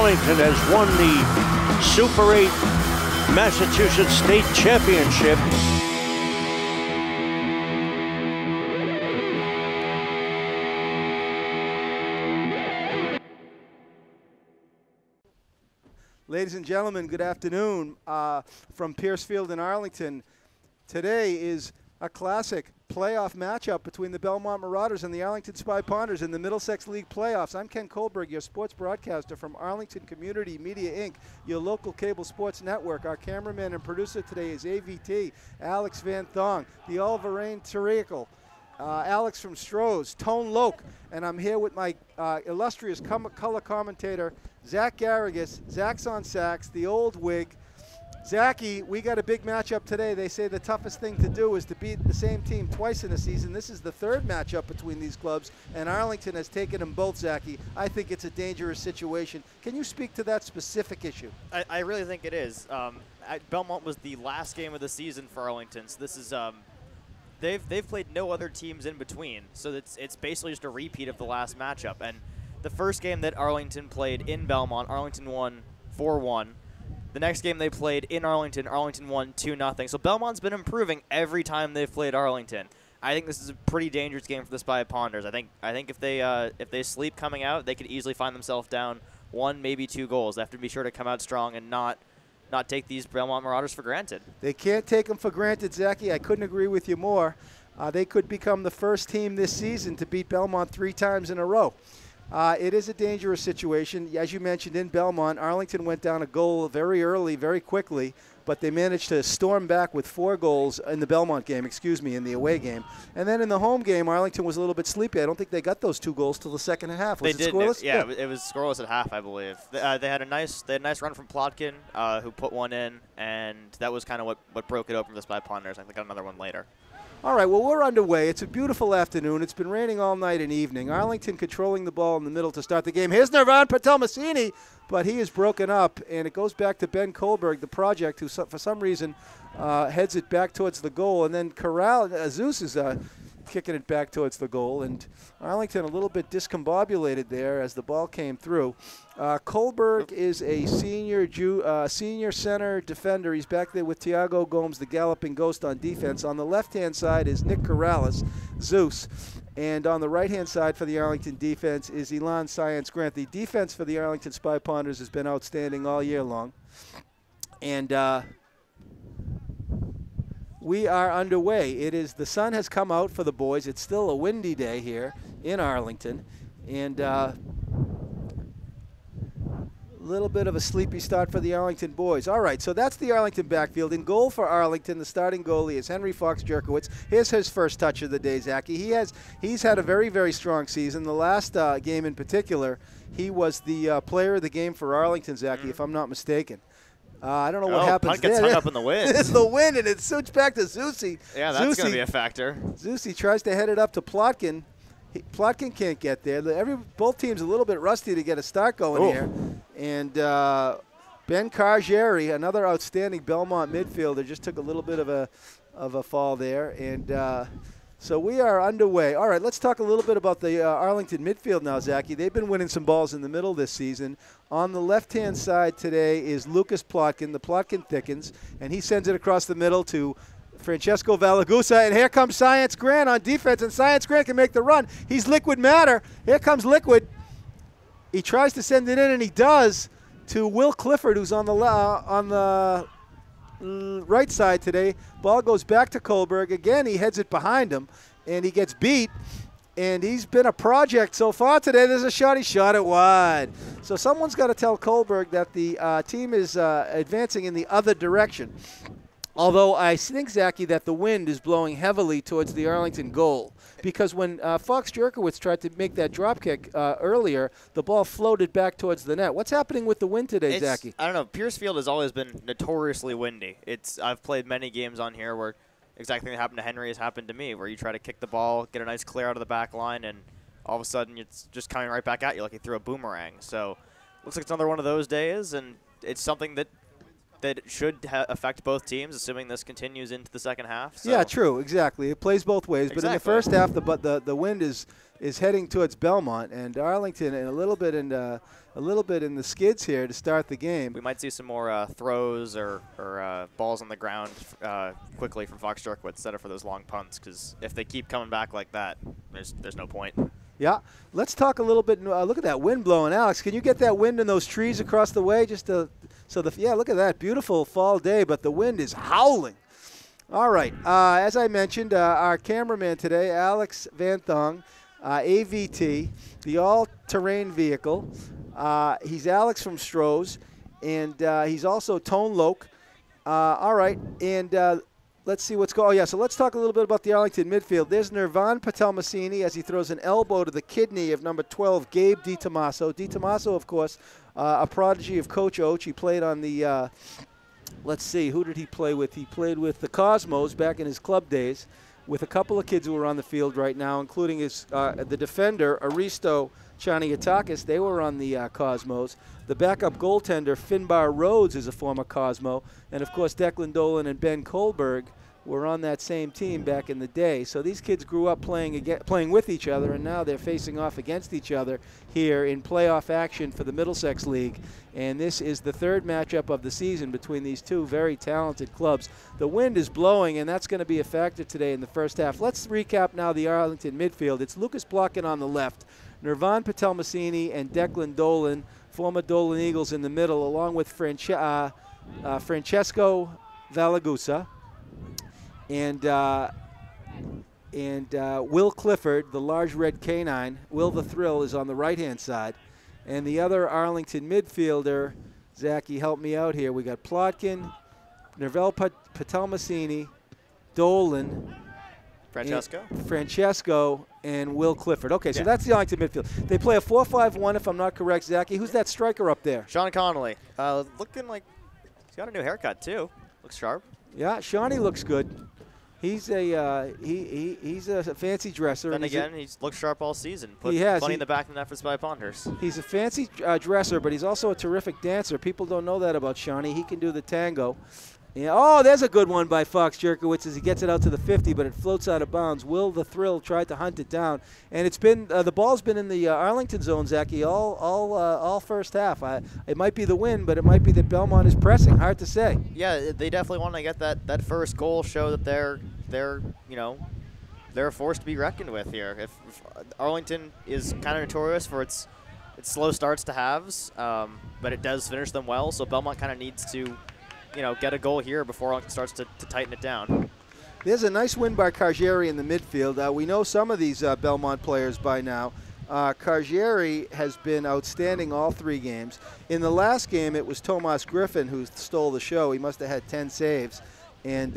Arlington has won the Super 8 Massachusetts State Championship. Ladies and gentlemen, good afternoon from Piercefield in Arlington. Today is a classic playoff matchup between the Belmont Marauders and the Arlington Spy Ponders in the Middlesex League playoffs. I'm Ken Kohlberg, your sports broadcaster from Arlington Community Media, Inc., your local cable sports network. Our cameraman and producer today is AVT, Alex Van Thong, the Olverain Tirical, Alex from Stroh's, Tone Loke, and I'm here with my illustrious color commentator, Zach Garrigus. Zach's on sax, the old wig. Zachy, we got a big matchup today. They say the toughest thing to do is to beat the same team twice in a season. This is the third matchup between these clubs, and Arlington has taken them both, Zachy. I think it's a dangerous situation. Can you speak to that specific issue? I really think it is. Belmont was the last game of the season for Arlington, so this is they've played no other teams in between, so it's basically just a repeat of the last matchup. And the first game that Arlington played in Belmont, Arlington won 4-1. The next game they played in Arlington, Arlington won 2-0. So Belmont's been improving every time they've played Arlington. I think this is a pretty dangerous game for the Spy Ponders. I think if they sleep coming out, they could easily find themselves down 1, maybe 2 goals. They have to be sure to come out strong and not take these Belmont Marauders for granted. They can't take them for granted, Zachy. I couldn't agree with you more. They could become the first team this season to beat Belmont 3 times in a row. It is a dangerous situation. As you mentioned, in Belmont, Arlington went down a goal very early, very quickly, but they managed to storm back with 4 goals in the Belmont game, in the away game. And then in the home game, Arlington was a little bit sleepy. I don't think they got those 2 goals till the second half. Was it scoreless? Yeah, it was scoreless at half, I believe. They had a nice run from Plotkin, who put one in, and that was kind of what broke it open for the Spy Ponders. I think they got another one later. All right, well, we're underway. It's a beautiful afternoon. It's been raining all night and evening. Arlington controlling the ball in the middle to start the game. Here's Nirvan Patelmasini, but he is broken up, and it goes back to Ben Kohlberg, the project, who for some reason heads it back towards the goal. And then Zeus is kicking it back towards the goal, and Arlington a little bit discombobulated there as the ball came through. Kohlberg is a senior center defender. He's back there with Tiago Gomes, the galloping ghost, on defense. On the left-hand side is Nick Corrales, Zeus. And on the right-hand side for the Arlington defense is Elan Science Grant. The defense for the Arlington Spy Ponders has been outstanding all year long. And we are underway. The sun has come out for the boys. It's still a windy day here in Arlington. And a little bit of a sleepy start for the Arlington boys. All right, so that's the Arlington backfield. In goal for Arlington, the starting goalie is Henry Fox Jerkowitz. Here's his first touch of the day, Zachy. He's had a very, very strong season. The last game in particular, he was the player of the game for Arlington, Zachy, if I'm not mistaken. I don't know what happens puck gets there. hung up in the wind. It's the wind, and it switched back to Zusi. Yeah, that's going to be a factor. Zusi tries to head it up to Plotkin. Plotkin can't get there. Both teams a little bit rusty to get a start going here. And Ben Cargieri, another outstanding Belmont midfielder, just took a little bit of a fall there. And so we are underway. All right, let's talk a little bit about the Arlington midfield now, Zachy. They've been winning some balls in the middle this season. On the left-hand side today is Lucas Plotkin. The Plotkin thickens, and he sends it across the middle to Francesco Valagusa, and here comes Science Grant on defense, and Science Grant can make the run. He's liquid matter. Here comes Liquid. He tries to send it in, and he does, to Will Clifford, who's on the right side today. Ball goes back to Kohlberg. Again, he heads it behind him, and he gets beat. And he's been a project so far today. There's a shot. He shot it wide. So someone's got to tell Kohlberg that the team is advancing in the other direction. Although I think, Zachy, that the wind is blowing heavily towards the Arlington goal. Because when Fox Jerkowitz tried to make that drop kick earlier, the ball floated back towards the net. What's happening with the wind today, Zachy? I don't know. Piercefield has always been notoriously windy. I've played many games on here where exactly what happened to Henry has happened to me, where you try to kick the ball, get a nice clear out of the back line, and all of a sudden it's just coming right back at you like you threw a boomerang. So looks like it's another one of those days, and it's something that should affect both teams, assuming this continues into the second half. So. Yeah, true, exactly. It plays both ways. But in the first half, the wind is is heading towards Belmont, and Arlington and a little bit in the skids here to start the game. We might see some more throws or balls on the ground quickly from Fox Jerkwitz instead of for those long punts, because if they keep coming back like that, there's no point. Yeah, let's talk a little bit. Look at that wind blowing, Alex. Can you get that wind in those trees across the way? Yeah, look at that beautiful fall day, but the wind is howling. All right, as I mentioned, our cameraman today, Alex Van Thong, AVT, the all-terrain vehicle. He's Alex from Stroh's, and he's also Tone Loke. All right, and let's see what's going on. Oh, yeah, so let's talk a little bit about the Arlington midfield. There's Nirvan Patelmasini as he throws an elbow to the kidney of number 12, Gabe DiTomaso. DiTomaso, of course, a prodigy of Coach Oach. He played on the, let's see, who did he play with? He played with the Cosmos back in his club days with a couple of kids who are on the field right now, including his the defender, Aristo Chaniatakis. They were on the Cosmos. The backup goaltender, Finbar Rhodes, is a former Cosmo. And, of course, Declan Dolan and Ben Kohlberg were on that same team back in the day. So these kids grew up playing with each other, and now they're facing off against each other here in playoff action for the Middlesex League. And this is the third matchup of the season between these two very talented clubs. The wind is blowing, and that's going to be a factor today in the first half. Let's recap now the Arlington midfield. It's Lucas Plotkin on the left, Nirvan Patelmasini and Declan Dolan, former Dolan Eagles in the middle, along with Francesco Valagusa and Will Clifford, the large red canine. Will the Thrill is on the right-hand side. And the other Arlington midfielder, Zachy, help me out here. We got Plotkin, Nirvan Patelmasini, Dolan, Francesco, and Will Clifford. Okay, so that's the Arlington midfield. They play a 4-5-1, if I'm not correct, Zachy. Who's that striker up there? Sean Connolly. Looking like he's got a new haircut, too. Looks sharp. Yeah, Shawnee looks good. He's a he's a fancy dresser. Then again, he's looked sharp all season. Put plenty in the back in the efforts by Ponders. He's a fancy dresser, but he's also a terrific dancer. People don't know that about Shawnee. He can do the tango. Yeah, oh, there's a good one by Fox Jerkowitz as he gets it out to the 50, but it floats out of bounds. Will the Thrill tried to hunt it down, and it's been the ball's been in the Arlington zone, Zachy, all first half. It might be the win, but it might be that Belmont is pressing. Hard to say. Yeah, they definitely want to get that first goal, show that they're a force to be reckoned with here. If Arlington is kind of notorious for its slow starts to halves, but it does finish them well. So Belmont kind of needs to get a goal here before Arlington starts to tighten it down. There's a nice win by Cargieri in the midfield. We know some of these Belmont players by now. Cargieri has been outstanding all 3 games. In the last game, it was Tomas Griffin who stole the show. He must have had 10 saves, and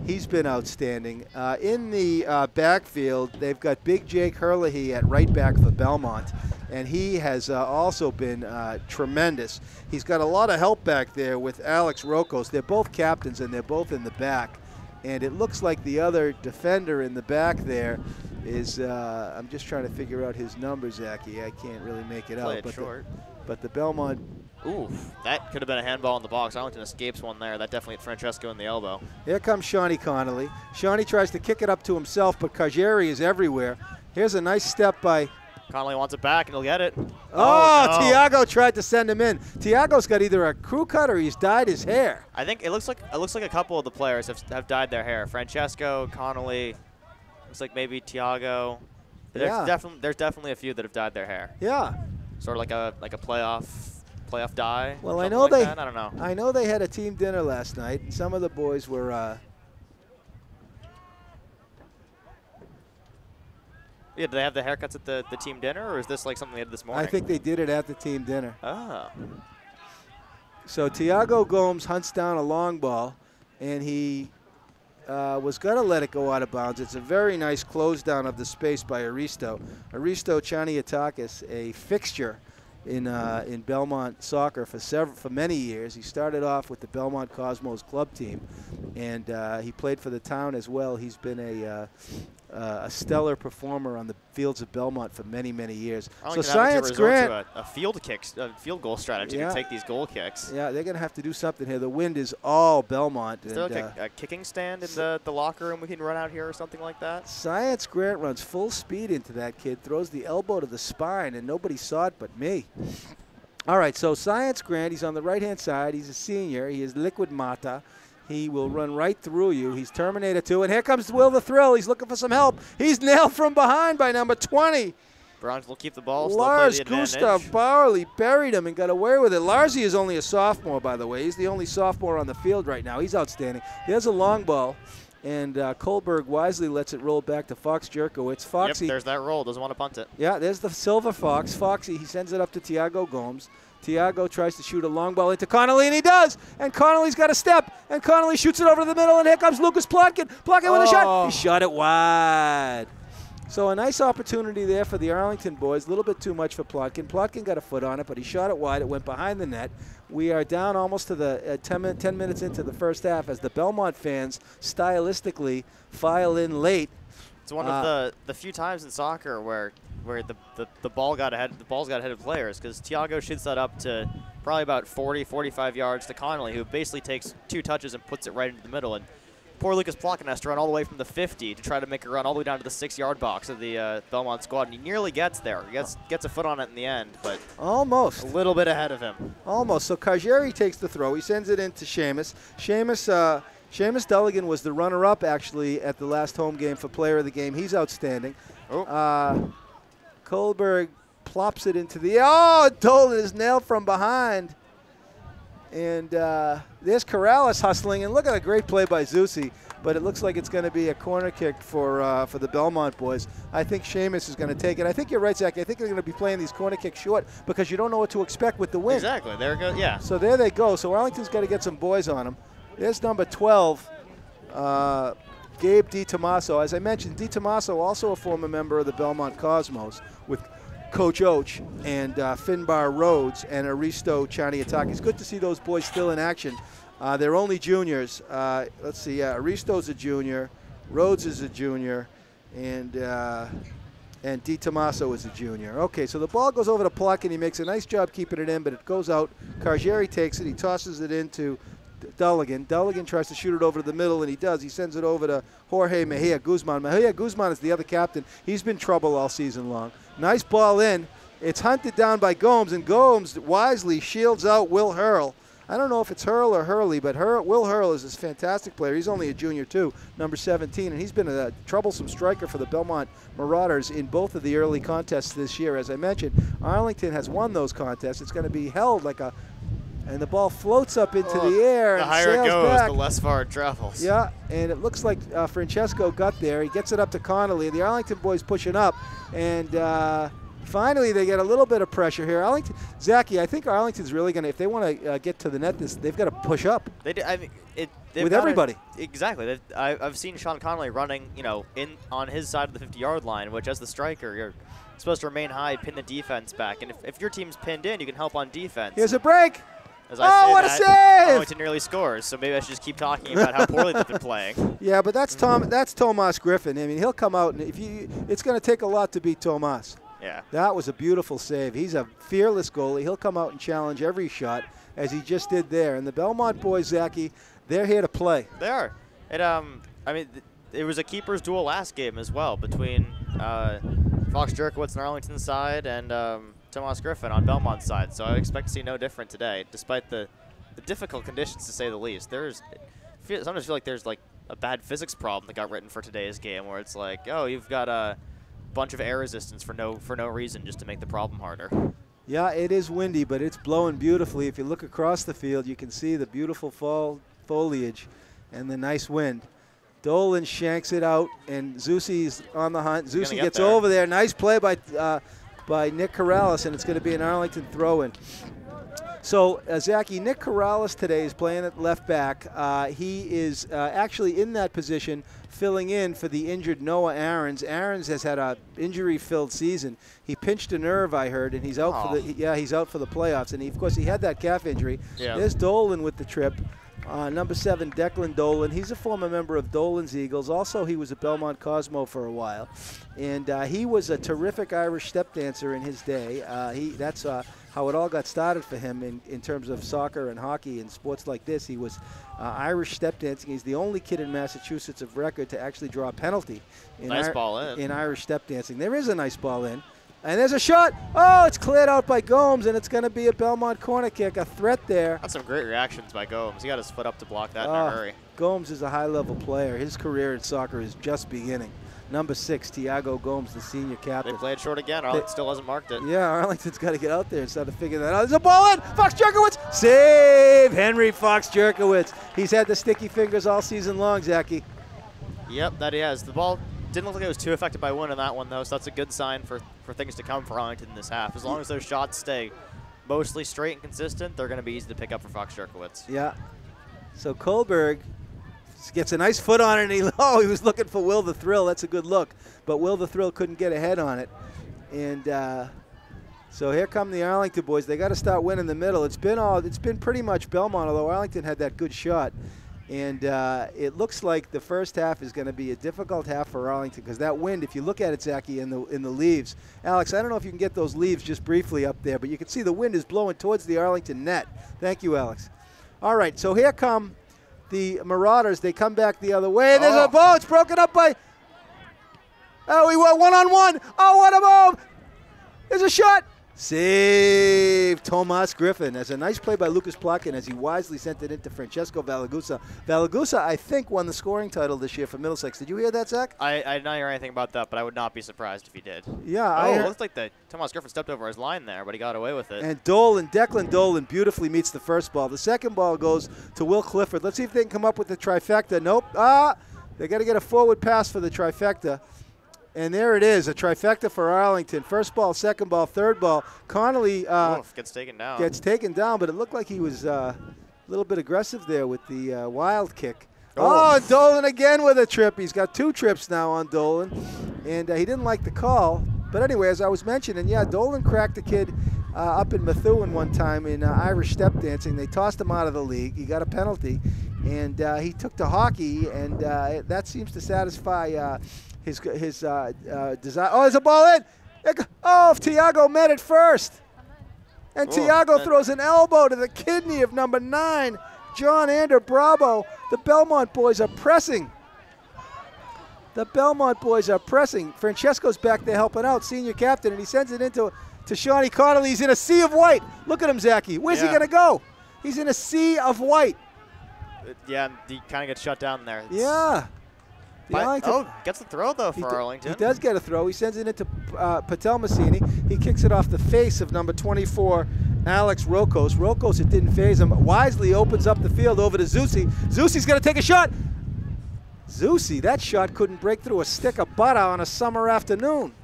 he's been outstanding. In the backfield, they've got Big Jake Herlihy at right back for Belmont, and he has also been tremendous. He's got a lot of help back there with Alex Rokos. They're both captains, and they're both in the back. And it looks like the other defender in the back there is, I'm just trying to figure out his number, Zachy. I can't really make it out. But the Belmont... Ooh, that could have been a handball in the box. Arlington escapes one there. That definitely hit Francesco in the elbow. Here comes Shawnee Connolly. Shawnee tries to kick it up to himself, but Cargieri is everywhere. Here's a nice step by... Connolly wants it back, and he'll get it. Oh, no. Tiago tried to send him in. Tiago's got either a crew cut or he's dyed his hair. I think it looks like a couple of the players have dyed their hair. Francesco, Connolly, looks like maybe Tiago. There's definitely a few that have dyed their hair. Yeah. Sort of like a playoff dye. Well, I know I don't know. I know they had a team dinner last night. Some of the boys were. Yeah, do they have the haircuts at the team dinner, or is this like something they did this morning? I think they did it at the team dinner. Oh. So Tiago Gomes hunts down a long ball, and he was going to let it go out of bounds. It's a very nice close down of the space by Aristo. Aristo Chaniatakis, a fixture in Belmont soccer for many years. He started off with the Belmont Cosmos club team, and he played for the town as well. He's been a stellar performer on the fields of Belmont for many, many years. So Science Grant, a field goal strategy to take these goal kicks. Yeah, they're going to have to do something here. The wind is all Belmont. Is there like a kicking stand in the locker room we can run out here or something like that? Science Grant runs full speed into that kid, throws the elbow to the spine, and nobody saw it but me. All right, so Science Grant, he's on the right-hand side. He's a senior. He is Liquid Mata. He will run right through you. He's Terminator 2, and here comes Will the Thrill. He's looking for some help. He's nailed from behind by number 20. Bronx will keep the ball. Lars Gustav Barley buried him and got away with it. Larsie is only a sophomore, by the way. He's the only sophomore on the field right now. He's outstanding. There's a long ball, and Kohlberg wisely lets it roll back to Fox Jerkowitz. Foxy. Yep, there's that roll. Doesn't want to punt it. Yeah, there's the silver fox. Foxy, he sends it up to Tiago Gomes. Tiago tries to shoot a long ball into Connolly, and he does. And Connolly's got a step, and Connolly shoots it over to the middle, and here comes Lucas Plotkin. Plotkin with a shot. He shot it wide. So a nice opportunity there for the Arlington boys. A little bit too much for Plotkin. Plotkin got a foot on it, but he shot it wide. It went behind the net. We are down almost to the 10 minutes into the first half as the Belmont fans stylistically file in late. It's one of the few times in soccer where the ball's got ahead of players, because Tiago shoots that up to probably about 40, 45 yards to Connolly, who basically takes 2 touches and puts it right into the middle. And poor Lucas Plotkin has to run all the way from the 50 to try to make a run all the way down to the 6-yard box of the Belmont squad, and he nearly gets there. He gets a foot on it in the end, but almost a little bit ahead of him. Almost. So Kajeri takes the throw. He sends it into Seamus. Seamus Dulligan was the runner-up, actually, at the last home game for player of the game. He's outstanding. Kohlberg plops it into the... Oh, Dolan is nailed from behind. And there's Corrales hustling. And look at a great play by Zusi. But it looks like it's going to be a corner kick for the Belmont boys. I think Seamus is going to take it. I think you're right, Zach. I think they're going to be playing these corner kicks short because you don't know what to expect with the wind. Exactly. There it goes. Yeah. So there they go. So Arlington's got to get some boys on them. There's number 12, Gabe DiTomaso. As I mentioned, DiTomaso also a former member of the Belmont Cosmos with Coach Oach and Finbar Rhodes and Aristo Chaniataki. It's good to see those boys still in action. They're only juniors. Let's see, Aristo's a junior, Rhodes is a junior, and DiTomaso is a junior. Okay, so the ball goes over to Plotkin. He makes a nice job keeping it in, but it goes out. Kajeri takes it. He tosses it into Dulligan. Dulligan tries to shoot it over to the middle, and he does. He sends it over to Jorge Mejia Guzman. Mejia Guzman is the other captain. He's been trouble all season long. Nice ball in. It's hunted down by Gomes, and Gomes wisely shields out Will Hurl. I don't know if it's Hurl or Hurley, but Will Hurl is this fantastic player. He's only a junior, too, number 17, and he's been a troublesome striker for the Belmont Marauders in both of the early contests this year. As I mentioned, Arlington has won those contests. It's going to be held like a... And the ball floats up into the air. The and higher sails it goes, back. the less far it travels. Yeah, and it looks like Francesco got there. He gets it up to Connolly. The Arlington boys pushing up. And finally, they get a little bit of pressure here. Zachy, I think Arlington's really going to, if they want to get to the net, they've got to push up. They do, I mean, with everybody. Exactly. I've seen Sean Connolly running, on his side of the 50-yard line, which as the striker, you're supposed to remain high, pin the defense back. And if your team's pinned in, you can help on defense. Here's a break. As I what a save! Arlington nearly scores, so maybe I should just keep talking about how poorly they've been playing. Yeah, but that's Tomas Griffin. I mean, he'll come out, and it's going to take a lot to beat Tomas. Yeah. That was a beautiful save. He's a fearless goalie. He'll come out and challenge every shot, as he just did there. And the Belmont boys, Zachy, they're here to play. They are. It was a keeper's duel last game as well between Fox Jerkowitz on Arlington's side and Tomas Griffin on Belmont's side, so I expect to see no different today, despite the difficult conditions, to say the least. Sometimes feel like there's like a bad physics problem that got written for today's game, where it's like, oh, you've got a bunch of air resistance for no reason, just to make the problem harder. Yeah, it is windy, but it's blowing beautifully. If you look across the field, you can see the beautiful fall foliage and the nice wind. Dolan shanks it out, and Zusi's on the hunt. Zusi gets over there. Nice play by Nick Corrales, and it's going to be an Arlington throw-in. So, Zachy, Nick Corrales today is playing at left back. He is actually in that position, filling in for the injured Noah Aarons. Aarons has had a injury-filled season. He pinched a nerve, I heard, and he's out for the he's out for the playoffs. And of course, he had that calf injury. Yeah. There's Dolan with the trip. Number 7, Declan Dolan. He's a former member of Dolan's Eagles. Also, he was a Belmont Cosmo for a while. And he was a terrific Irish step dancer in his day. That's how it all got started for him in terms of soccer and hockey and sports like this. He was Irish step dancing. He's the only kid in Massachusetts of record to actually draw a penalty in Irish step dancing. There is a nice ball in. And there's a shot. Oh, it's cleared out by Gomes, and it's going to be a Belmont corner kick. A threat there. That's some great reactions by Gomes. He got his foot up to block that in a hurry. Gomes is a high-level player. His career in soccer is just beginning. Number 6, Tiago Gomes, the senior captain. They played short again. Arlington still hasn't marked it. Yeah, Arlington's got to get out there and start to figure that out. There's a ball in. Fox Jerkowitz. Save Henry Fox Jerkowitz. He's had the sticky fingers all season long, Zachy. Yep, that he has. The ball didn't look like it was too affected by wind in that one, though, so that's a good sign for things to come for Arlington in this half. As long as those shots stay mostly straight and consistent, they're going to be easy to pick up for Fox Jerkowitz. Yeah. So Kohlberg gets a nice foot on it, and he was looking for Will the Thrill. That's a good look. But Will the Thrill couldn't get a head on it. And so here come the Arlington boys. They got to start winning the middle. It's been pretty much Belmont, although Arlington had that good shot. And it looks like the first half is going to be a difficult half for Arlington because that wind, if you look at it, Zachy, in the leaves. Alex, I don't know if you can get those leaves just briefly up there, but you can see the wind is blowing towards the Arlington net. Thank you, Alex. All right, so here come the Marauders. They come back the other way. There's a ball. It's broken up by... Oh, he went one-on-one. Oh, what a move. There's a shot. Save Tomas Griffin. That's a nice play by Lucas Plotkin as he wisely sent it into Francesco Valagusa. Valagusa, I think, won the scoring title this year for Middlesex. Did you hear that, Zach? I did not hear anything about that, but I would not be surprised if he did. Yeah. It looks like Tomas Griffin stepped over his line there, but he got away with it. And Declan Dolan beautifully meets the first ball. The second ball goes to Will Clifford. Let's see if they can come up with the trifecta. Nope. They got to get a forward pass for the trifecta. And there it is, a trifecta for Arlington. First ball, second ball, third ball. Connolly gets taken down. But it looked like he was a little bit aggressive there with the wild kick. And Dolan again with a trip. He's got 2 trips now on Dolan. And he didn't like the call. But anyway, as I was mentioning, Dolan cracked a kid up in Methuen one time in Irish step dancing. They tossed him out of the league. He got a penalty. And he took to hockey, and that seems to satisfy his desire. Oh, there's a ball in. If Tiago met it first. And Tiago throws an elbow to the kidney of number 9, John Ander Bravo. The Belmont boys are pressing. Francesco's back there helping out, senior captain, and he sends it into Shawnee Connolly. He's in a sea of white. Look at him, Zachy. Where's he going to go? He's in a sea of white. Yeah, he kind of gets shut down there. Gets the throw, though, for Arlington. He does get a throw. He sends it into Patel Massini. He kicks it off the face of number 24, Alex Rokos. Rokos, it didn't faze him. Wisely opens up the field over to Zusi. Zusi's going to take a shot. Zusi, that shot couldn't break through a stick of butter on a summer afternoon.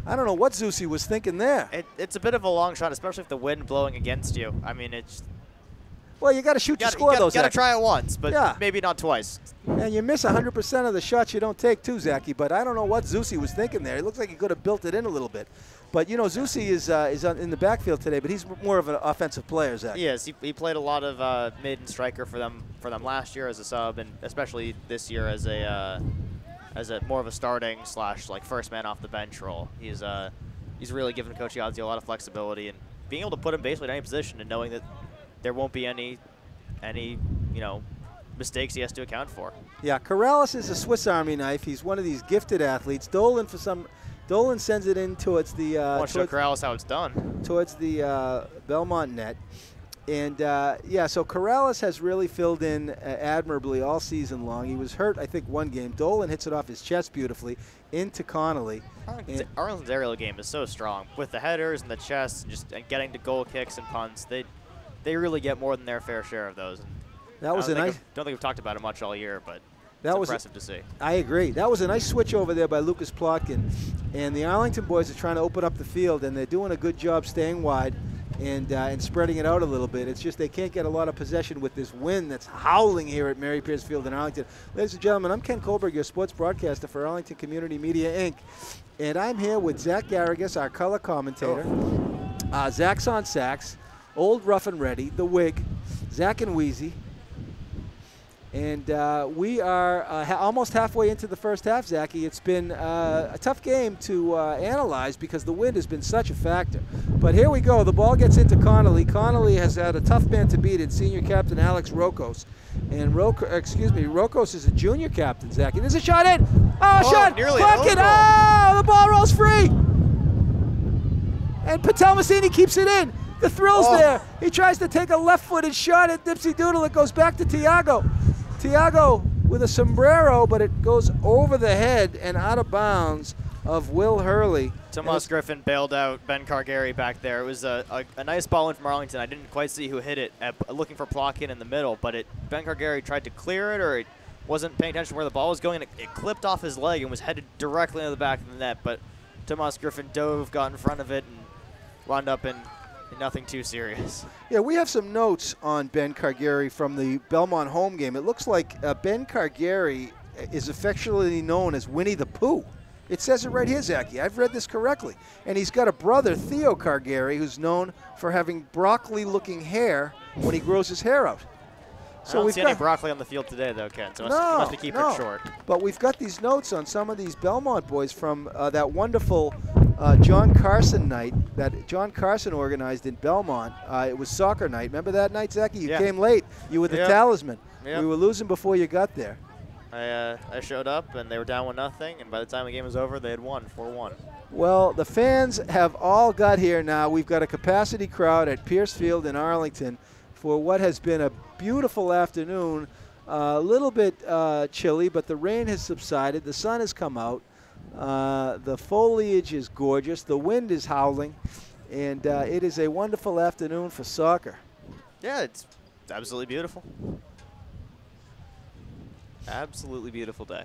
I don't know what Zusi was thinking there. It's a bit of a long shot, especially if the wind blowing against you. I mean, it's... Well, you got to shoot to score those. You got to try it once, but maybe not twice. And you miss 100% of the shots you don't take too, Zachy. But I don't know what Zusi was thinking there. It looks like he could have built it in a little bit. But, Zusi is in the backfield today, but he's more of an offensive player, Zach. He is. He played a lot of mid and striker for them last year as a sub, and especially this year as a more of a starting / like first man off the bench role. He's really given Coach Yazzie a lot of flexibility and being able to put him basically in any position and knowing that there won't be any mistakes he has to account for. Yeah, Corrales is a Swiss Army knife. He's one of these gifted athletes. Dolan sends it in towards the show Corrales how it's done. Towards the Belmont net. And so Corrales has really filled in admirably all season long. He was hurt, I think, one game. Dolan hits it off his chest beautifully into Connolly. Arlington's aerial game is so strong with the headers and the chest, and getting to goal kicks and punts. They really get more than their fair share of those. And that was don't think we've talked about it much all year, but it's impressive to see. I agree. That was a nice switch over there by Lucas Plotkin. And the Arlington boys are trying to open up the field, and they're doing a good job staying wide. and spreading it out a little bit. It's just they can't get a lot of possession with this wind that's howling here at Mary Pierce Field in Arlington. Ladies and gentlemen, I'm Ken Kohlberg, your sports broadcaster for Arlington Community Media, Inc., and I'm here with Zach Garrigus, our color commentator. Zach's on sax, Old Rough and Ready, the Wig, Zach and Wheezy. And we are almost halfway into the first half, Zachy. It's been a tough game to analyze because the wind has been such a factor. But here we go. The ball gets into Connolly. Connolly has had a tough man to beat in senior captain Alex Rokos. And Rokos is a junior captain, Zachy. There's a shot in. Oh, shot! Clock it! Oh, the ball rolls free. And Patel Massini keeps it in. The thrill's there. He tries to take a left-footed shot at Dipsy Doodle. It goes back to Tiago. Tiago with a sombrero, but it goes over the head and out of bounds of Will Hurley. Tomas Griffin bailed out Ben Cargari back there. It was a nice ball in from Arlington. I didn't quite see who hit it, looking for Plotkin in the middle, but Ben Cargari tried to clear it, or he wasn't paying attention to where the ball was going, and it clipped off his leg and was headed directly into the back of the net. But Tomas Griffin dove, got in front of it, and wound up in nothing too serious. Yeah, we have some notes on Ben Cargari from the Belmont home game. It looks like Ben Cargari is affectionately known as Winnie the Pooh. It says it right here, Zachy. I've read this correctly. And he's got a brother, Theo Cargari, who's known for having broccoli-looking hair when he grows his hair out. So I don't see any broccoli on the field today, though, Ken, so he must be keeping it short. But we've got these notes on some of these Belmont boys from that wonderful John Carson night that John Carson organized in Belmont. It was soccer night. Remember that night, Zachy? You came late. You were the talisman. We were losing before you got there. I showed up, and they were down 1-0, and by the time the game was over, they had won 4-1. Well, the fans have all got here now. We've got a capacity crowd at Pierce Field in Arlington for what has been a beautiful afternoon. A little bit chilly, but the rain has subsided. The sun has come out. The foliage is gorgeous. The wind is howling. And it is a wonderful afternoon for soccer. Yeah, it's absolutely beautiful. Absolutely beautiful day.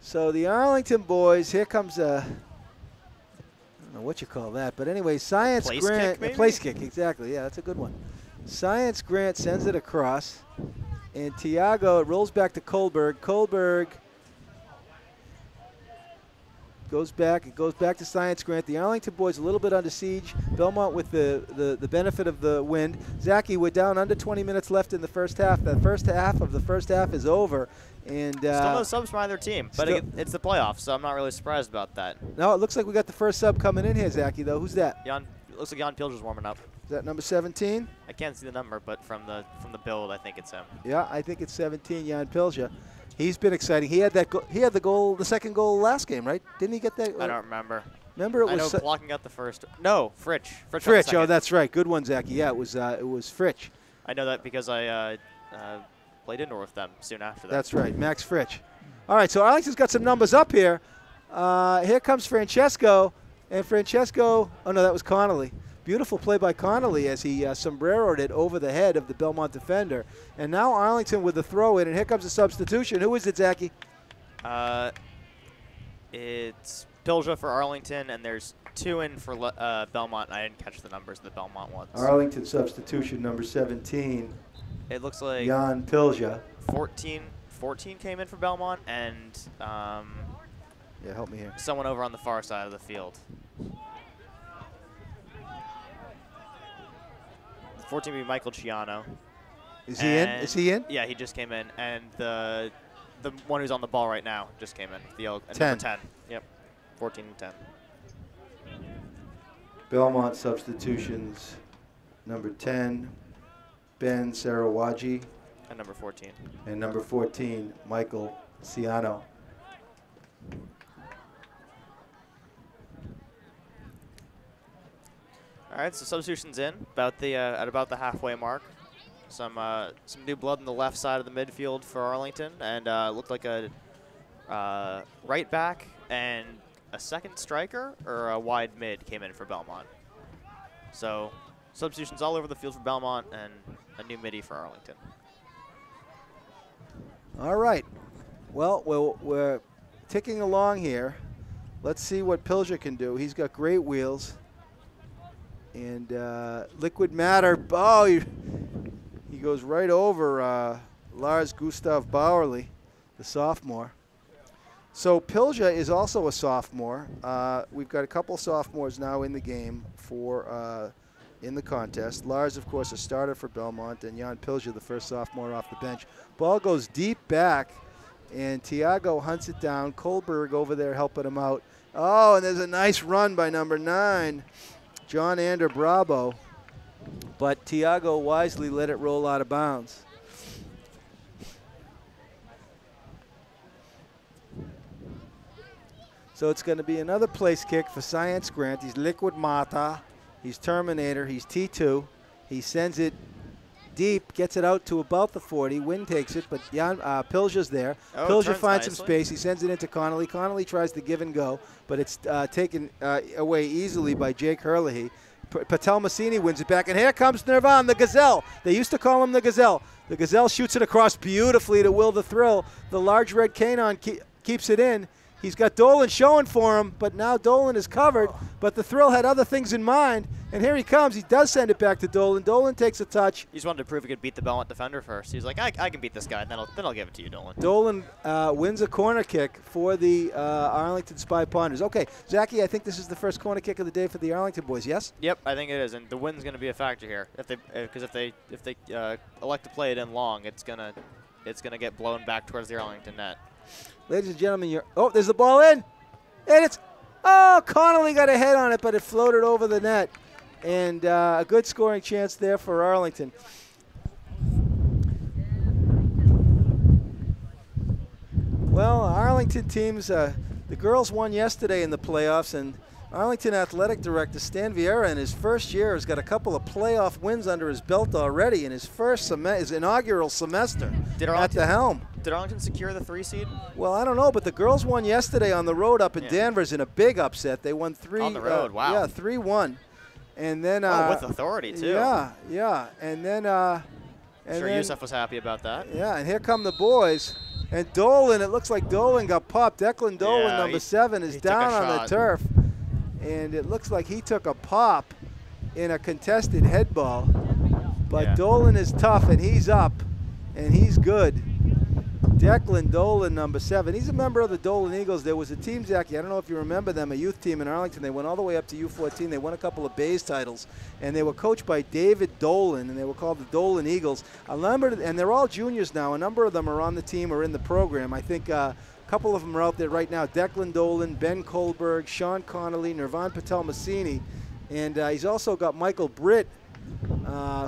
So the Arlington boys, here comes a, I don't know what you call that, but anyway, Science place Grant. kick, maybe? A place kick, exactly. Yeah, that's a good one. Science Grant sends it across. And Tiago, it rolls back to Kohlberg. Kohlberg goes back. It goes back to Science Grant. The Arlington boys a little bit under siege. Belmont with the benefit of the wind. Zachy, we're down under 20 minutes left in the first half. The first half of the first half is over. And still no subs from either team, but it's the playoffs, so I'm not really surprised about that. No, it looks like we got the first sub coming in here, Zachy, though. Who's that? Looks like Jan Pilger's warming up. Is that number 17? I can't see the number, but from the build, I think it's him. Yeah, I think it's 17, Jan Pilger. He's been exciting. He had that. He had the goal, the second goal last game, right? Didn't he get that? I don't remember. Remember, it was. I know Plotkin got the first. No, Fritsch. Fritsch. Oh, that's right. Good one, Zachy. Yeah, it was Fritsch. I know that because I played indoor with them soon after that. That's right, Max Fritsch. All right, so Arlington's got some numbers up here. Here comes Francesco, and Francesco. Oh no, that was Connolly. Beautiful play by Connolly as he sombreroed it over the head of the Belmont defender. And now Arlington with the throw in, and here comes a substitution. Who is it, Zachy? It's Pilger for Arlington, and there's 2 in for Belmont. I didn't catch the numbers of the Belmont ones. Arlington substitution number 17. It looks like Jan Pilger. 14 came in for Belmont, and yeah, help me here. Someone over on the far side of the field. 14 would be Michael Ciano. Is he in? Is he in? Yeah, he just came in, and the one who's on the ball right now just came in. The 10. Number 10. Yep, 14 and 10. Belmont substitutions number 10, Ben Sarawaji. And number 14. And number 14, Michael Ciano. All right, so substitutions in at about the halfway mark. Some new blood on the left side of the midfield for Arlington, and looked like a right back and a second striker or a wide mid came in for Belmont. So substitutions all over the field for Belmont and a new midi for Arlington. All right. Well, we're ticking along here. Let's see what Pilger can do. He's got great wheels. And Liquid Matter, oh, he goes right over Lars Gustav Bauerle, the sophomore. So Pilja is also a sophomore. We've got a couple sophomores now in the game for in the contest. Lars, of course, a starter for Belmont, and Jan Pilja, the first sophomore off the bench. Ball goes deep back, and Tiago hunts it down. Kohlberg over there helping him out. Oh, and there's a nice run by number 9, John Ander Bravo. But Tiago wisely let it roll out of bounds. So it's going to be another place kick for Science Grant. He's Liquid Mata. He's Terminator. He's T2. He sends it deep, gets it out to about the 40. Wynn takes it, but Pilja's there. Oh, Pilja finds some space. He sends it into Connolly. Connolly tries to give and go, but it's taken away easily by Jake Herlihy. Patel Massini wins it back, and here comes Nirvan, the Gazelle. They used to call him the Gazelle. The Gazelle shoots it across beautifully to Will the Thrill. The large red canine keeps it in. He's got Dolan showing for him, but now Dolan is covered. But the Thrill had other things in mind, and here he comes. He does send it back to Dolan. Dolan takes a touch. He just wanted to prove he could beat the Belmont defender first. He's like, I can beat this guy, and then I'll give it to you, Dolan. Dolan wins a corner kick for the Arlington Spy Ponders. Okay, Zachy, I think this is the first corner kick of the day for the Arlington boys, yes? Yep, I think it is, and the wind's going to be a factor here. Because if they elect to play it in long, it's gonna get blown back towards the Arlington net. Ladies and gentlemen, there's the ball in, and it's, Connolly got a head on it, but it floated over the net, and a good scoring chance there for Arlington. Well, Arlington teams, the girls won yesterday in the playoffs, and Arlington Athletic Director Stan Vieira in his first year has got a couple of playoff wins under his belt already in his his inaugural semester at the helm. Did Arlington secure the 3 seed? Well, I don't know, but the girls won yesterday on the road up in Danvers in a big upset. They won 3 on the road. Wow. Yeah, 3-1, and then with authority too. Yeah, and then sure, Youssef was happy about that. Yeah, and here come the boys. And Dolan, it looks like Dolan got popped. Declan Dolan, number 7, is down on the turf. And it looks like he took a pop in a contested head ball. But Dolan is tough, and he's up, and he's good. Declan Dolan, number 7. He's a member of the Dolan Eagles. There was a team, Zachy, I don't know if you remember them, a youth team in Arlington. They went all the way up to U14. They won a couple of Bays titles, and they were coached by David Dolan, and they were called the Dolan Eagles. And they're all juniors now. A number of them are on the team or in the program. I think a couple of them are out there right now. Declan Dolan, Ben Kohlberg, Sean Connolly, Nirvan Patel Massini, and he's also got Michael Britt,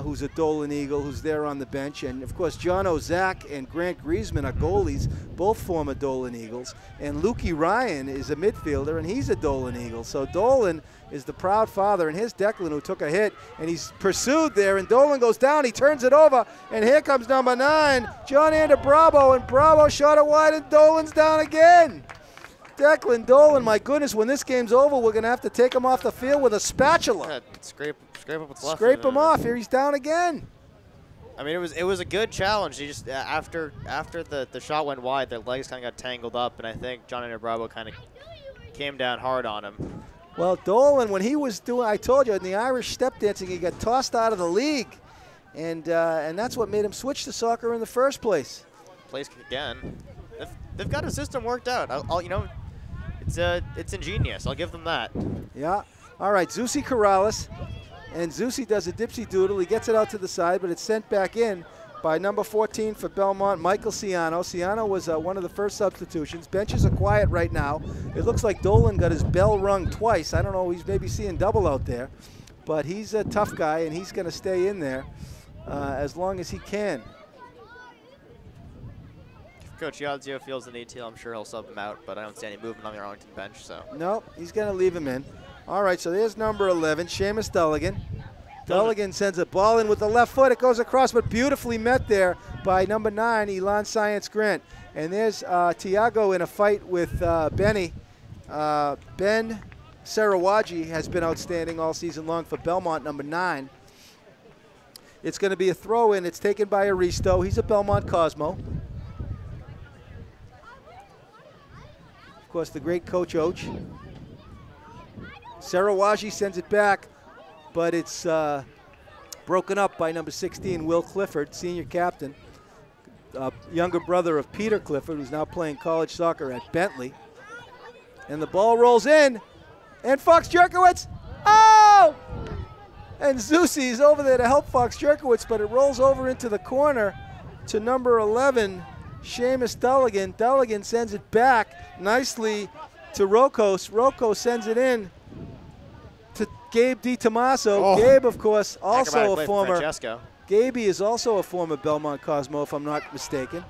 who's a Dolan Eagle, who's there on the bench. And, of course, John Ozak and Grant Griezmann are goalies, both former Dolan Eagles. And Lukey Ryan is a midfielder, and he's a Dolan Eagle. So Dolan is the proud father, and here's Declan, who took a hit, and he's pursued there, and Dolan goes down. He turns it over, and here comes number 9, John Ander Bravo, and Bravo shot it wide, and Dolan's down again. Declan Dolan, my goodness, when this game's over, we're going to have to take him off the field with a spatula. Yeah, scrape up what's left. Scrape him off. Here he's down again. I mean, it was a good challenge. He just after the shot went wide, their legs kind of got tangled up, and I think John Ander Bravo kind of came down hard on him. Well, Dolan, when he was doing, I told you, in the Irish step dancing, he got tossed out of the league, and that's what made him switch to soccer in the first place. Plays again. They've got a system worked out. It's ingenious. I'll give them that. Yeah. All right, Zusi Corrales. And Zusi does a dipsy doodle. He gets it out to the side, but it's sent back in by number 14 for Belmont, Michael Ciano. Ciano was one of the first substitutions. Benches are quiet right now. It looks like Dolan got his bell rung twice. I don't know, he's maybe seeing double out there. But he's a tough guy, and he's going to stay in there as long as he can. If Coach Yadzio feels the need to, I'm sure he'll sub him out, but I don't see any movement on the Arlington bench. So no, he's going to leave him in. All right, so there's number 11, Seamus Dulligan. Dulligan sends a ball in with the left foot. It goes across, but beautifully met there by number 9, Elon Science Grant. And there's Tiago in a fight with Benny. Ben Sarawaji has been outstanding all season long for Belmont, number 9. It's going to be a throw-in. It's taken by Aristo. He's a Belmont Cosmo. Of course, the great Coach Oach. Sarawaji sends it back. but it's broken up by number 16, Will Clifford, senior captain, younger brother of Peter Clifford, who's now playing college soccer at Bentley. And the ball rolls in, and Fox Jerkowitz, oh! And Zusi's over there to help Fox Jerkowitz, but it rolls over into the corner to number 11, Seamus Dulligan. Dulligan sends it back nicely to Rocos. Rocco sends it in to Gabe DiTomaso. Oh. Gabe, of course, also a former. Gabe is also a former Belmont Cosmo, if I'm not mistaken.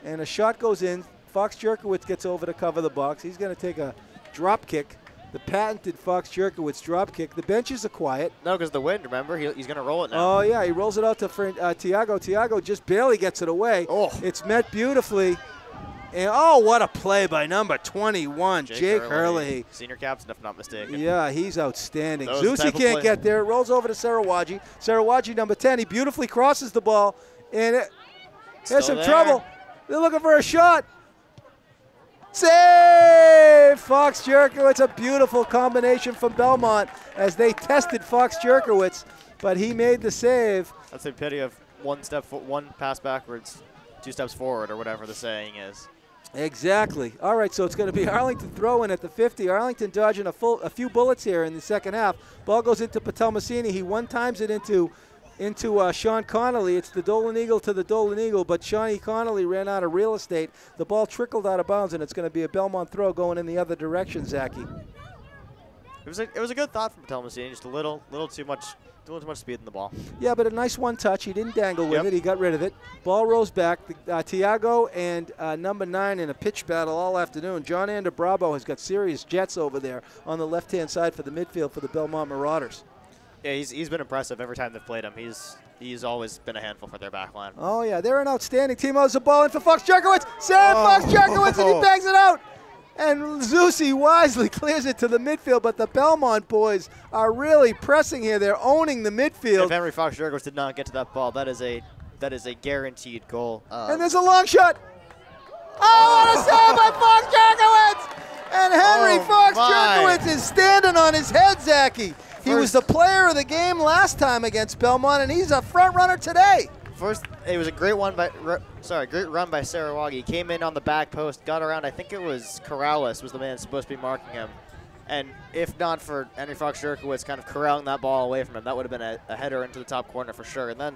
And a shot goes in. Fox Jerkowitz gets over to cover the box. He's going to take a drop kick. The patented Fox Jerkowitz drop kick. The benches are quiet. No, because the wind, remember? He's going to roll it now. Oh, yeah. He rolls it out to Tiago. Tiago just barely gets it away. Oh. It's met beautifully. And, oh, what a play by number 21, Jake Hurley. Senior captain, if not mistaken. Yeah, he's outstanding. Those Zusi can't get there. It rolls over to Sarawaji. Sarawaji, number 10, he beautifully crosses the ball. And there's some trouble. They're looking for a shot. Save! Fox Jerkowitz, a beautiful combination from Belmont as they tested Fox Jerkowitz, but he made the save. That's a pity of one pass backwards, 2 steps forward, or whatever the saying is. Exactly. All right, so it's going to be Arlington throwing at the 50. Arlington dodging a few bullets here in the second half. Ball goes into Patelmasini. He one-times it into Sean Connolly. It's the Dolan Eagle to the Dolan Eagle, but Shawnee Connolly ran out of real estate. The ball trickled out of bounds, and it's going to be a Belmont throw going in the other direction, Zachy. It was a good thought from Patelmasini, just a little too much speed in the ball. Yeah, but a nice one touch. He didn't dangle with it. He got rid of it. Ball rolls back. Tiago and number 9 in a pitch battle all afternoon. John Ander Bravo has got serious jets over there on the left-hand side for the midfield for the Belmont Marauders. Yeah, he's been impressive every time they've played him. He's always been a handful for their back line. Oh, yeah, they're an outstanding team. There's a ball in for Fox Jerkowitz. Save Fox Jerkowitz, and he bangs it out. And Zusi wisely clears it to the midfield, but the Belmont boys are really pressing here. They're owning the midfield. If Henry Fox Jerkowitz did not get to that ball, that is a guaranteed goal. And there's a long shot. Oh, what a save by Fox Jerkowitz! And Henry Fox Jerkowitz is standing on his head, Zachy. He was the player of the game last time against Belmont, and he's a front runner today. First, it was a great run by Sarawagi. He came in on the back post, got around. I think it was Corrales was the man supposed to be marking him. And if not for Henry Fox Jerkowitz kind of corralling that ball away from him, that would have been a header into the top corner for sure. And then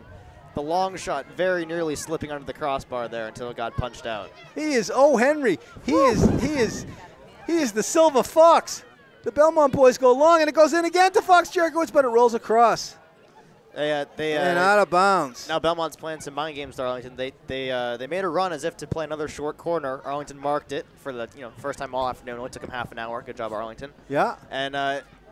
the long shot very nearly slipping under the crossbar there until it got punched out. He is Henry. He is the Silver Fox. The Belmont boys go long, and it goes in again to Fox Jerkowitz, but it rolls across. And out of bounds. Now Belmont's playing some mind games to Arlington. They made a run as if to play another short corner. Arlington marked it for the first time all afternoon. It only took him half an hour. Good job, Arlington. Yeah. And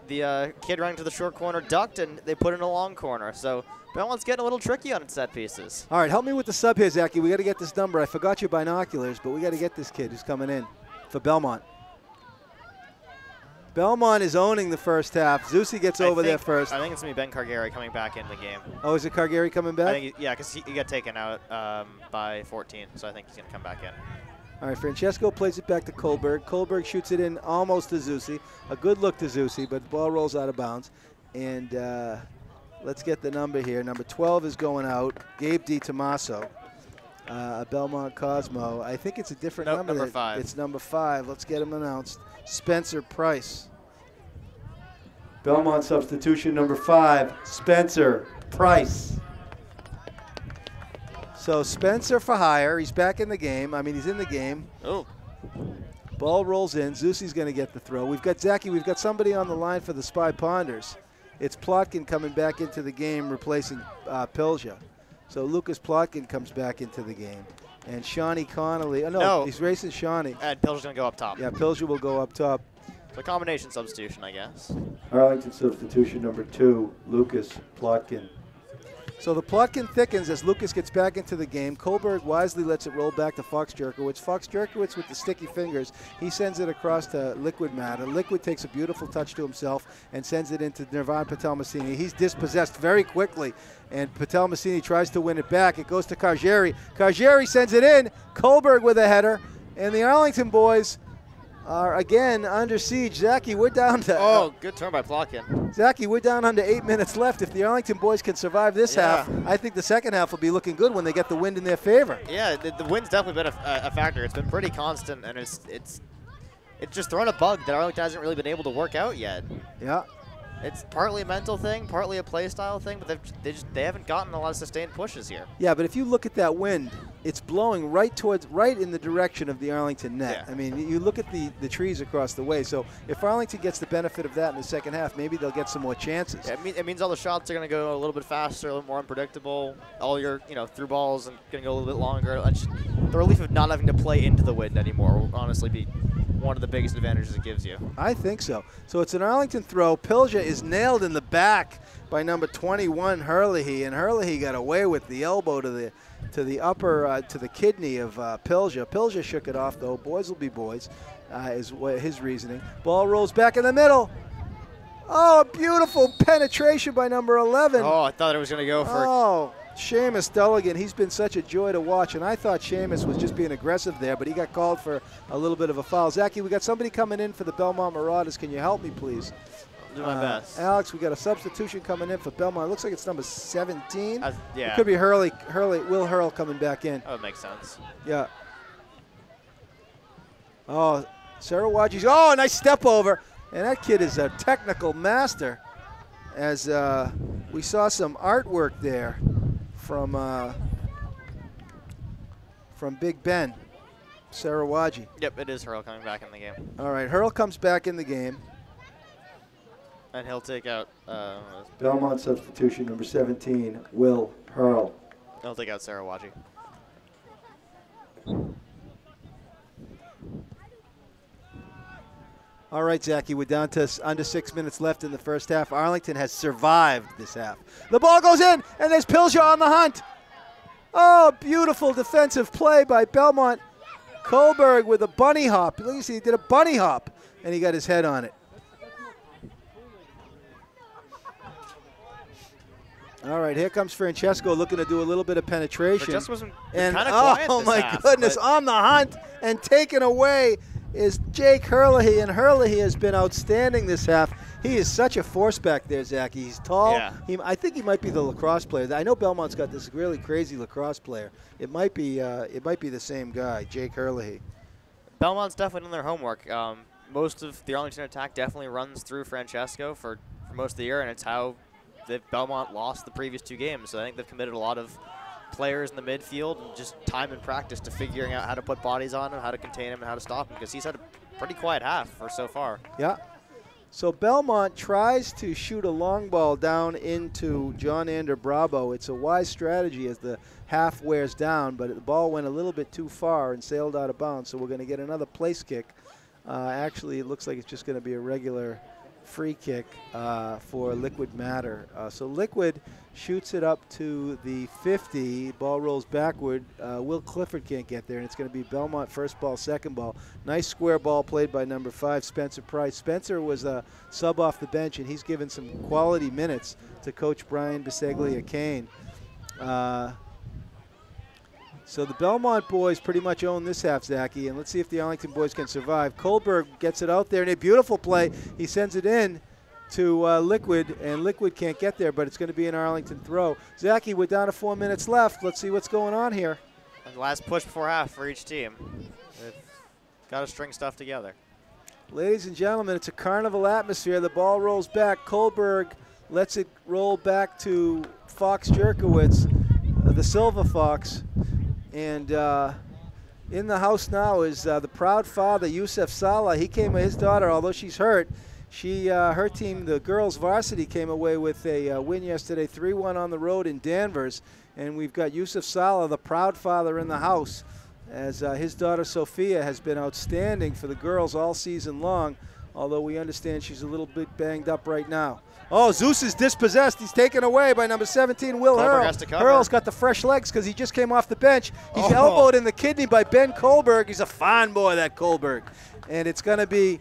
the kid running to the short corner ducked, and they put in a long corner. So Belmont's getting a little tricky on its set pieces. All right, help me with the sub here, Zachy. We got to get this number. I forgot your binoculars, but we got to get this kid who's coming in for Belmont. Belmont is owning the first half. Zusi gets over there first. I think it's going to be Ben Cargari coming back in the game. Oh, is it Cargari coming back? I think yeah, because he got taken out by 14, so I think he's going to come back in. All right, Francesco plays it back to Kohlberg. Kohlberg shoots it in almost to Zusi. A good look to Zusi, but the ball rolls out of bounds. And let's get the number here. Number 12 is going out. Gabe DiTomaso, a Belmont Cosmo. I think it's a different number. Number 5. It's number 5. Let's get him announced. Spencer Price. Belmont substitution number 5, Spencer Price. So Spencer for hire. He's back in the game. I mean, he's in the game. Oh. Ball rolls in. Zusi's going to get the throw. We've got Zachy. We've got somebody on the line for the Spy Ponders. It's Plotkin coming back into the game, replacing Pilja. So Lucas Plotkin comes back into the game. And Shawnee Connolly. Oh, no, he's racing Shawnee. And Pilja's going to go up top. Yeah, Pilja will go up top. So a combination substitution, I guess. Arlington substitution number 2, Lucas Plotkin. So the Plotkin thickens as Lucas gets back into the game. Kohlberg wisely lets it roll back to Fox Jerkowitz. Fox Jerkowitz with the sticky fingers. He sends it across to Liquid Matter. Liquid takes a beautiful touch to himself and sends it into Nirvan Patelmasini. He's dispossessed very quickly, and Patelmasini tries to win it back. It goes to Cargari. Cargari sends it in. Kohlberg with a header, and the Arlington boys are again under siege. Zachy, we're down to... Oh, good turn by Plotkin. Zachy, we're down under 8 minutes left. If the Arlington boys can survive this half, I think the second half will be looking good when they get the wind in their favor. Yeah, the wind's definitely been a factor. It's been pretty constant, and it's just thrown a bug that Arlington hasn't really been able to work out yet. Yeah. It's partly a mental thing, partly a play style thing, but they haven't gotten a lot of sustained pushes here. Yeah, but if you look at that wind, it's blowing right in the direction of the Arlington net. Yeah. I mean, you look at the trees across the way. So if Arlington gets the benefit of that in the second half, maybe they'll get some more chances. Yeah, it means all the shots are going to go a little bit faster, a little more unpredictable. All your through balls and going to go a little bit longer. The relief of not having to play into the wind anymore will honestly be one of the biggest advantages it gives you. I think so. So it's an Arlington throw. Pilja is nailed in the back by number 21, Herlihy, and Herlihy got away with the elbow to the upper to the kidney of Pilja. Pilja shook it off though. Boys will be boys, is his reasoning. Ball rolls back in the middle. Oh, beautiful penetration by number 11. Oh, I thought it was going to go for. Oh. Seamus Dulligan, he's been such a joy to watch, and I thought Seamus was just being aggressive there, but he got called for a little bit of a foul. Zachy, we got somebody coming in for the Belmont Marauders. Can you help me, please? I'll do my best. Alex, we got a substitution coming in for Belmont. It looks like it's number 17. Yeah. It could be Will Hurl coming back in. Oh, it makes sense. Yeah. Oh, Sarawaji's. Oh, nice step over. And that kid is a technical master, as we saw some artwork there from Big Ben, Sarawaji. Yep, it is Hurl coming back in the game. All right, Hurl comes back in the game. And he'll take out Belmont substitution, number 17, Will Hurl. He'll take out Sarawaji. All right, Zachy, we're down to under 6 minutes left in the first half. Arlington has survived this half. The ball goes in, and there's Pilja on the hunt. Oh, beautiful defensive play by Belmont. Kohlberg with a bunny hop. Look, you see, he did a bunny hop, and he got his head on it. All right, here comes Francesco looking to do a little bit of penetration. Francesco's been and kind of quiet oh this my half, goodness, on the hunt and taken away is Jake Herlihy, and Herlihy has been outstanding this half. He is such a force back there, Zachy. He's tall. Yeah. I think he might be the lacrosse player. I know Belmont's got this really crazy lacrosse player. It might be the same guy, Jake Herlihy. Belmont's definitely done their homework. Most of the Arlington attack definitely runs through Francesco for most of the year, and it's how Belmont lost the previous two games. So I think they've committed a lot of players in the midfield and just time and practice to figuring out how to put bodies on him, how to contain him, and how to stop him, because he's had a pretty quiet half for so far. Yeah. So Belmont tries to shoot a long ball down into John Ander Bravo. It's a wise strategy as the half wears down, but the ball went a little bit too far and sailed out of bounds, so we're going to get another place kick. Actually, it looks like it's just going to be a regular free kick for Liquid Matter. So Liquid shoots it up to the 50. Ball rolls backward. Will Clifford can't get there, and it's going to be Belmont first ball, second ball. Nice square ball played by number 5, Spencer Price. Spencer was a sub off the bench, and he's given some quality minutes to Coach Brian Biseglia-Kane. So the Belmont boys pretty much own this half, Zachy, and let's see if the Arlington boys can survive. Kohlberg gets it out there in a beautiful play. He sends it in to Liquid, and Liquid can't get there, but it's going to be an Arlington throw. Zachy, we're down to 4 minutes left. Let's see what's going on here. And the last push before half for each team. They've got to string stuff together. Ladies and gentlemen, it's a carnival atmosphere. The ball rolls back. Kohlberg lets it roll back to Fox Jerkowitz, the Silver Fox. And in the house now is the proud father, Yusuf Salah. He came with his daughter, although she's hurt. Her team, the girls varsity, came away with a win yesterday, 3-1 on the road in Danvers. And we've got Yusuf Salah, the proud father, in the house, as his daughter Sophia has been outstanding for the girls all season long, although we understand she's a little bit banged up right now. Oh, Zeus is dispossessed. He's taken away by number 17, Will Hurl. Hurl's got the fresh legs because he just came off the bench. He's elbowed in the kidney by Ben Kohlberg. He's a fine boy, that Kohlberg. And it's going to be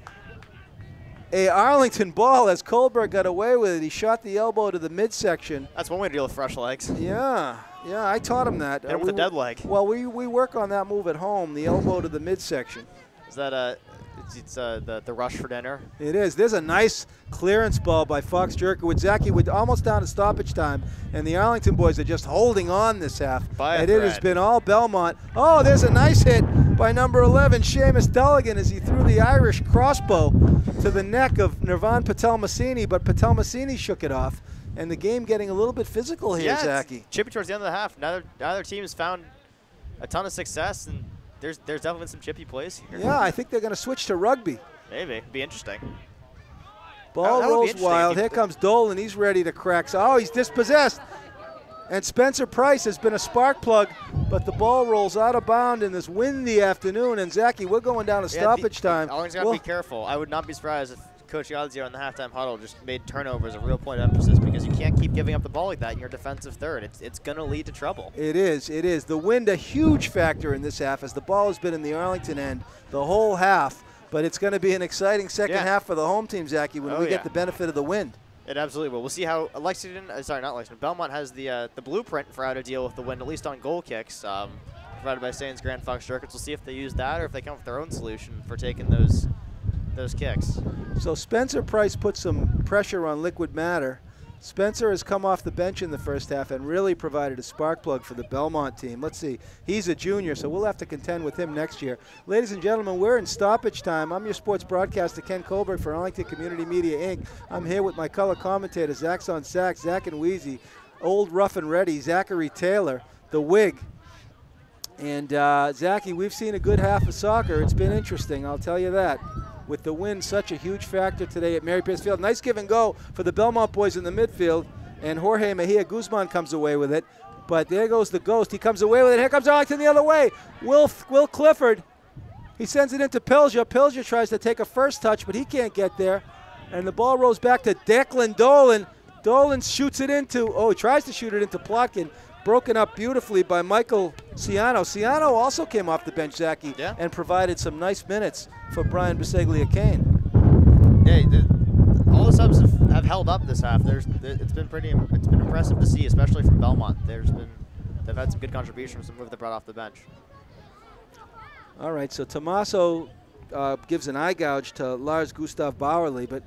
a Arlington ball as Kohlberg got away with it. He shot the elbow to the midsection. That's one way to deal with fresh legs. Yeah, I taught him that. Hit him with a dead leg. Well, we work on that move at home, the elbow to the midsection. Is that It's the rush for dinner. It is. There's a nice clearance ball by Fox Jerkowitz. Zaki with almost down to stoppage time, and the Arlington boys are just holding on this half. And it has been all Belmont. Oh, there's a nice hit by number 11, Seamus Dulligan, as he threw the Irish crossbow to the neck of Nirvan Patel-Massini, but Patel-Massini shook it off. And the game getting a little bit physical here, Zaki. Chippy towards the end of the half. Neither team has found a ton of success, and there's definitely been some chippy plays here. Yeah, I think they're going to switch to rugby. Maybe. Be interesting. Ball rolls wild. Here comes Dolan. He's ready to crack. Oh, he's dispossessed. And Spencer Price has been a spark plug, but the ball rolls out of bounds in this windy afternoon. And, Zaki, we're going down to stoppage time. Arlington's got to be careful. I would not be surprised if Coach Yadzio in the halftime huddle just made turnovers a real point of emphasis, because you can't keep giving up the ball like that in your defensive third. It's going to lead to trouble. It is. It is. The wind, a huge factor in this half, as the ball has been in the Arlington end the whole half. But it's going to be an exciting second half for the home team, Zaki, when we get the benefit of the wind. It absolutely will. We'll see how Belmont has the blueprint for how to deal with the wind, at least on goal kicks, provided by Saints Grand Fox Jerkowitz. We'll see if they use that or if they come up with their own solution for taking those kicks. So Spencer Price put some pressure on Liquid Matter. Spencer has come off the bench in the first half and really provided a spark plug for the Belmont team. Let's see. He's a junior, so we'll have to contend with him next year. Ladies and gentlemen, we're in stoppage time. I'm your sports broadcaster, Ken Kohlberg, for Arlington Community Media, Inc. I'm here with my color commentator, Zach's on sax, Zach and Wheezy, Old Rough and Ready, Zachary Taylor, the Wig. And, Zachy, we've seen a good half of soccer. It's been interesting, I'll tell you that. With the wind such a huge factor today at Mary Pierce Field. Nice give and go for the Belmont boys in the midfield. And Jorge Mejia Guzman comes away with it. But there goes the ghost. He comes away with it. Here comes Arlington the other way. Will Clifford. He sends it into Pilja. Pilja tries to take a first touch, but he can't get there. And the ball rolls back to Declan Dolan. Dolan shoots it into, he tries to shoot it into Plotkin. Broken up beautifully by Michael Ciano. Ciano also came off the bench, Zachy, and provided some nice minutes for Brian Biseglia-Kane. Yeah, all the subs have held up this half. It's been impressive to see, especially from Belmont. They've had some good contributions from who they brought off the bench. All right, so Tommaso gives an eye gouge to Lars Gustav Bauerle, but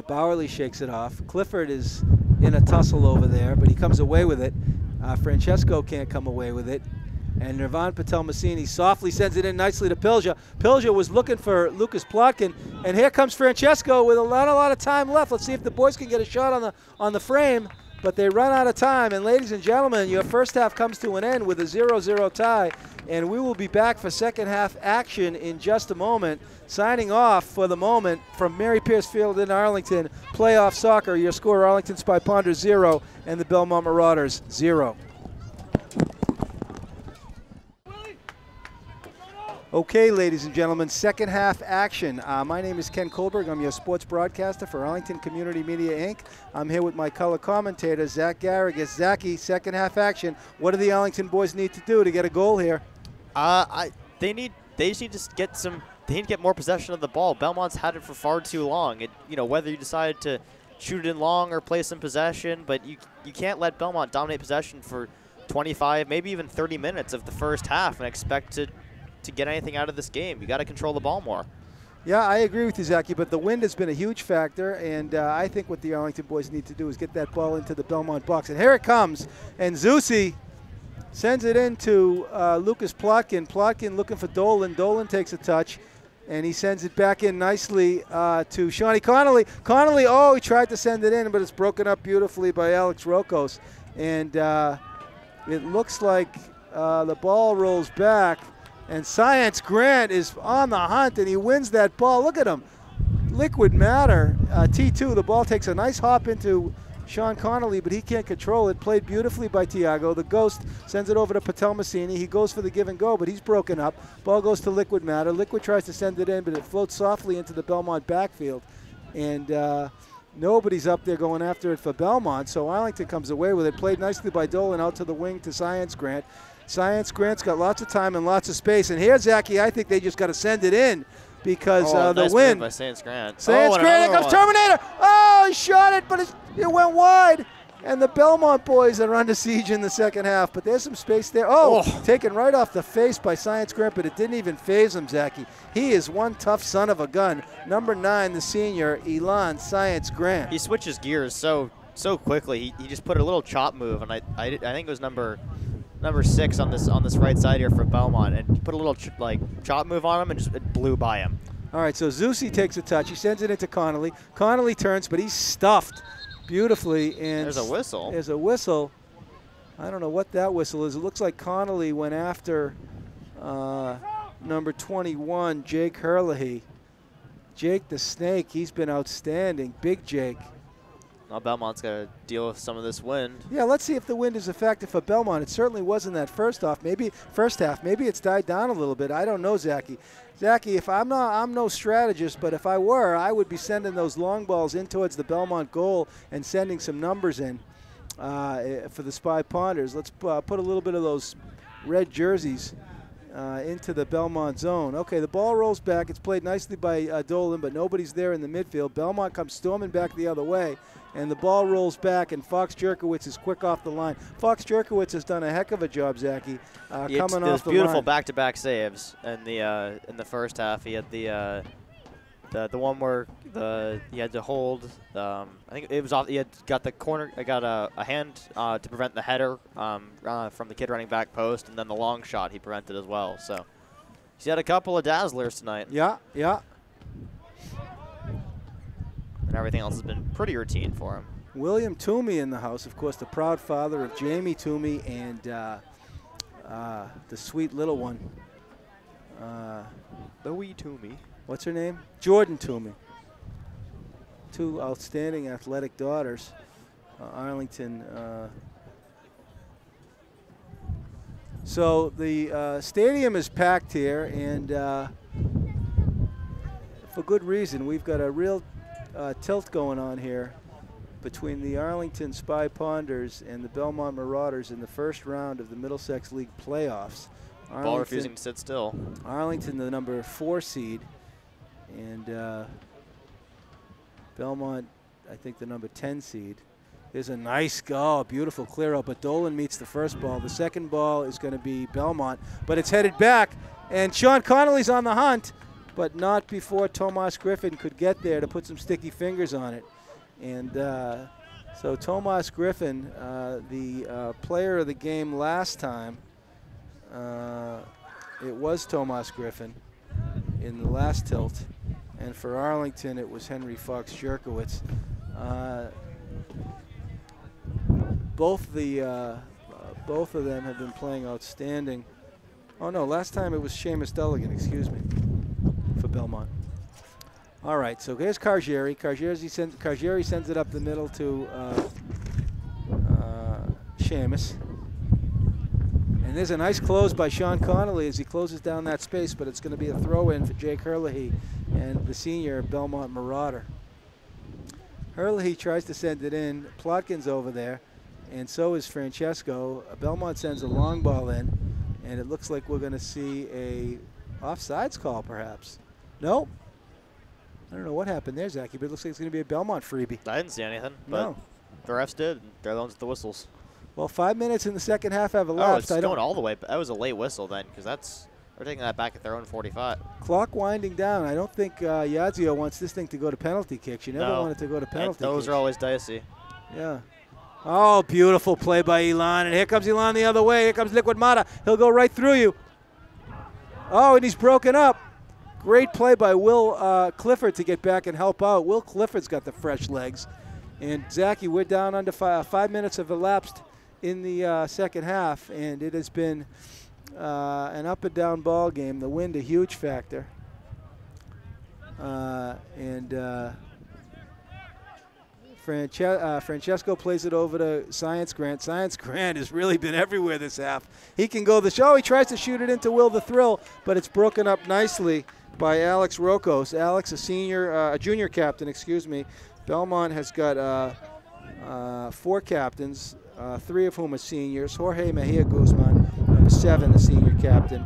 Bauerle shakes it off. Clifford is in a tussle over there, but he comes away with it. Francesco can't come away with it. And Nirvan Patel-Massini softly sends it in nicely to Pilja. Pilja was looking for Lucas Plotkin. And here comes Francesco with a lot of time left. Let's see if the boys can get a shot on the frame. But they run out of time. And ladies and gentlemen, your first half comes to an end with a 0-0 tie. And we will be back for second half action in just a moment. Signing off for the moment from Mary Pierce Field in Arlington. Playoff soccer, your score, Arlington Spy Ponder 0 and the Belmont Marauders 0. Okay, ladies and gentlemen, second half action. My name is Ken Kohlberg. I'm your sports broadcaster for Arlington Community Media, Inc. I'm here with my color commentator, Zach Garrigus. Zachy, second half action. What do the Arlington boys need to do to get a goal here? They just need to get They need to get more possession of the ball. Belmont's had it for far too long. Whether you decide to shoot it in long or play some possession, but you can't let Belmont dominate possession for 25, maybe even 30 minutes of the first half and expect to get anything out of this game. You got to control the ball more. Yeah, I agree with you, Zachy, but the wind has been a huge factor, and I think what the Arlington boys need to do is get that ball into the Belmont box. And here it comes, and Zusi sends it into Lucas Plotkin. Plotkin looking for Dolan. Dolan takes a touch, and he sends it back in nicely to Shawnee Connolly. Connolly, he tried to send it in, but it's broken up beautifully by Alex Rokos. And it looks like the ball rolls back, and Science Grant is on the hunt, and he wins that ball. Look at him. Liquid Matter, T2. The ball takes a nice hop into Sean Connolly, but he can't control it. Played beautifully by Tiago. The Ghost sends it over to Patel-Massini. He goes for the give and go, but he's broken up. Ball goes to Liquid Matter. Liquid tries to send it in, but it floats softly into the Belmont backfield. And nobody's up there going after it for Belmont, so Arlington comes away with it. Played nicely by Dolan out to the wing to Science Grant. Science Grant's got lots of time and lots of space. And here, Zachy, I think they just got to send it in because the nice wind. By Science Grant. Science Grant, here comes Terminator. Oh, he shot it, but it went wide. And the Belmont boys are under siege in the second half, but there's some space there. Oh, taken right off the face by Science Grant, but it didn't even phase him, Zachy. He is one tough son of a gun. Number 9, the senior, Elon Science Grant. He switches gears so quickly. He just put a little chop move, and I think it was number 6 on this right side here for Belmont, and he put a little chop move on him, and it blew by him. All right, so Zusi takes a touch. He sends it into Connolly. Connolly turns, but he's stuffed beautifully. And there's a whistle. There's a whistle. I don't know what that whistle is. It looks like Connolly went after number 21, Jake Herlihy. Jake the Snake, he's been outstanding. Big Jake. Well, Belmont's got to deal with some of this wind. Yeah, let's see if the wind is a factor for Belmont. It certainly wasn't that first half. Maybe it's died down a little bit. I don't know, Zachy. Zachy, if I'm no strategist, but if I were, I would be sending those long balls in towards the Belmont goal and sending some numbers in for the Spy Ponders. Let's put a little bit of those red jerseys into the Belmont zone. Okay, the ball rolls back. It's played nicely by Dolan, but nobody's there in the midfield. Belmont comes storming back the other way, and the ball rolls back, and Fox Jerkowitz is quick off the line. Fox Jerkowitz has done a heck of a job, Zachy, coming off the line. Beautiful back-to-back saves in the first half. He had the one where he had to hold. I think it was off. He had got the corner. Got a hand to prevent the header from the kid running back post, and then the long shot he prevented as well. So he's had a couple of dazzlers tonight. Yeah. And everything else has been pretty routine for him. William Toomey in the house, of course, the proud father of Jamie Toomey and the sweet little one. The wee Toomey. What's her name? Jordan Toomey. 2 outstanding athletic daughters. Arlington. So the stadium is packed here, and for good reason. We've got a real tilt going on here between the Arlington Spy Ponders and the Belmont Marauders in the first round of the Middlesex League playoffs. Ball refusing to sit still. Arlington, the number 4 seed, and Belmont, I think, the number 10 seed. There's a nice goal, beautiful clear out, but Dolan meets the first ball. The second ball is going to be Belmont, but it's headed back, and Sean Connolly's on the hunt, but not before Tomas Griffin could get there to put some sticky fingers on it. And so Tomas Griffin, the player of the game last time, it was Tomas Griffin in the last tilt. And for Arlington, it was Henry Fox Jerkowitz. Both of them have been playing outstanding. Oh no, last time it was Seamus Delegan, excuse me, for Belmont. All right, so here's Cargieri. Cargieri sends it up the middle to Seamus. And there's a nice close by Sean Connolly as he closes down that space, but it's going to be a throw-in for Jake Herlihy and the senior Belmont Marauder. Herlihy tries to send it in. Plotkin's over there, and so is Francesco. Belmont sends a long ball in, and it looks like we're going to see a offsides call, perhaps. Nope. I don't know what happened there, Zachy, but it looks like it's going to be a Belmont freebie. I didn't see anything, but the refs did. They're the ones with the whistles. Well, 5 minutes in the second half have elapsed. Oh, it's going all the way. That was a late whistle then, because they're taking that back at their own 45. Clock winding down. I don't think Yazio wants this thing to go to penalty kicks. You never want it to go to penalty kicks. Those are always dicey. Yeah. Oh, beautiful play by Elon. And here comes Elon the other way. Here comes Liquid Mata. He'll go right through you. Oh, and he's broken up. Great play by Will Clifford to get back and help out. Will Clifford's got the fresh legs. And, Zachy, we're down under 5 minutes have elapsed in the second half, and it has been an up and down ball game. The wind a huge factor. Francesco plays it over to Science Grant. Science Grant has really been everywhere this half. He can go the show. He tries to shoot it into Will the Thrill, but it's broken up nicely by Alex Rokos. Alex, a junior captain, excuse me. Belmont has got 4 captains, 3 of whom are seniors. Jorge Mejia Guzman, number 7, the senior captain.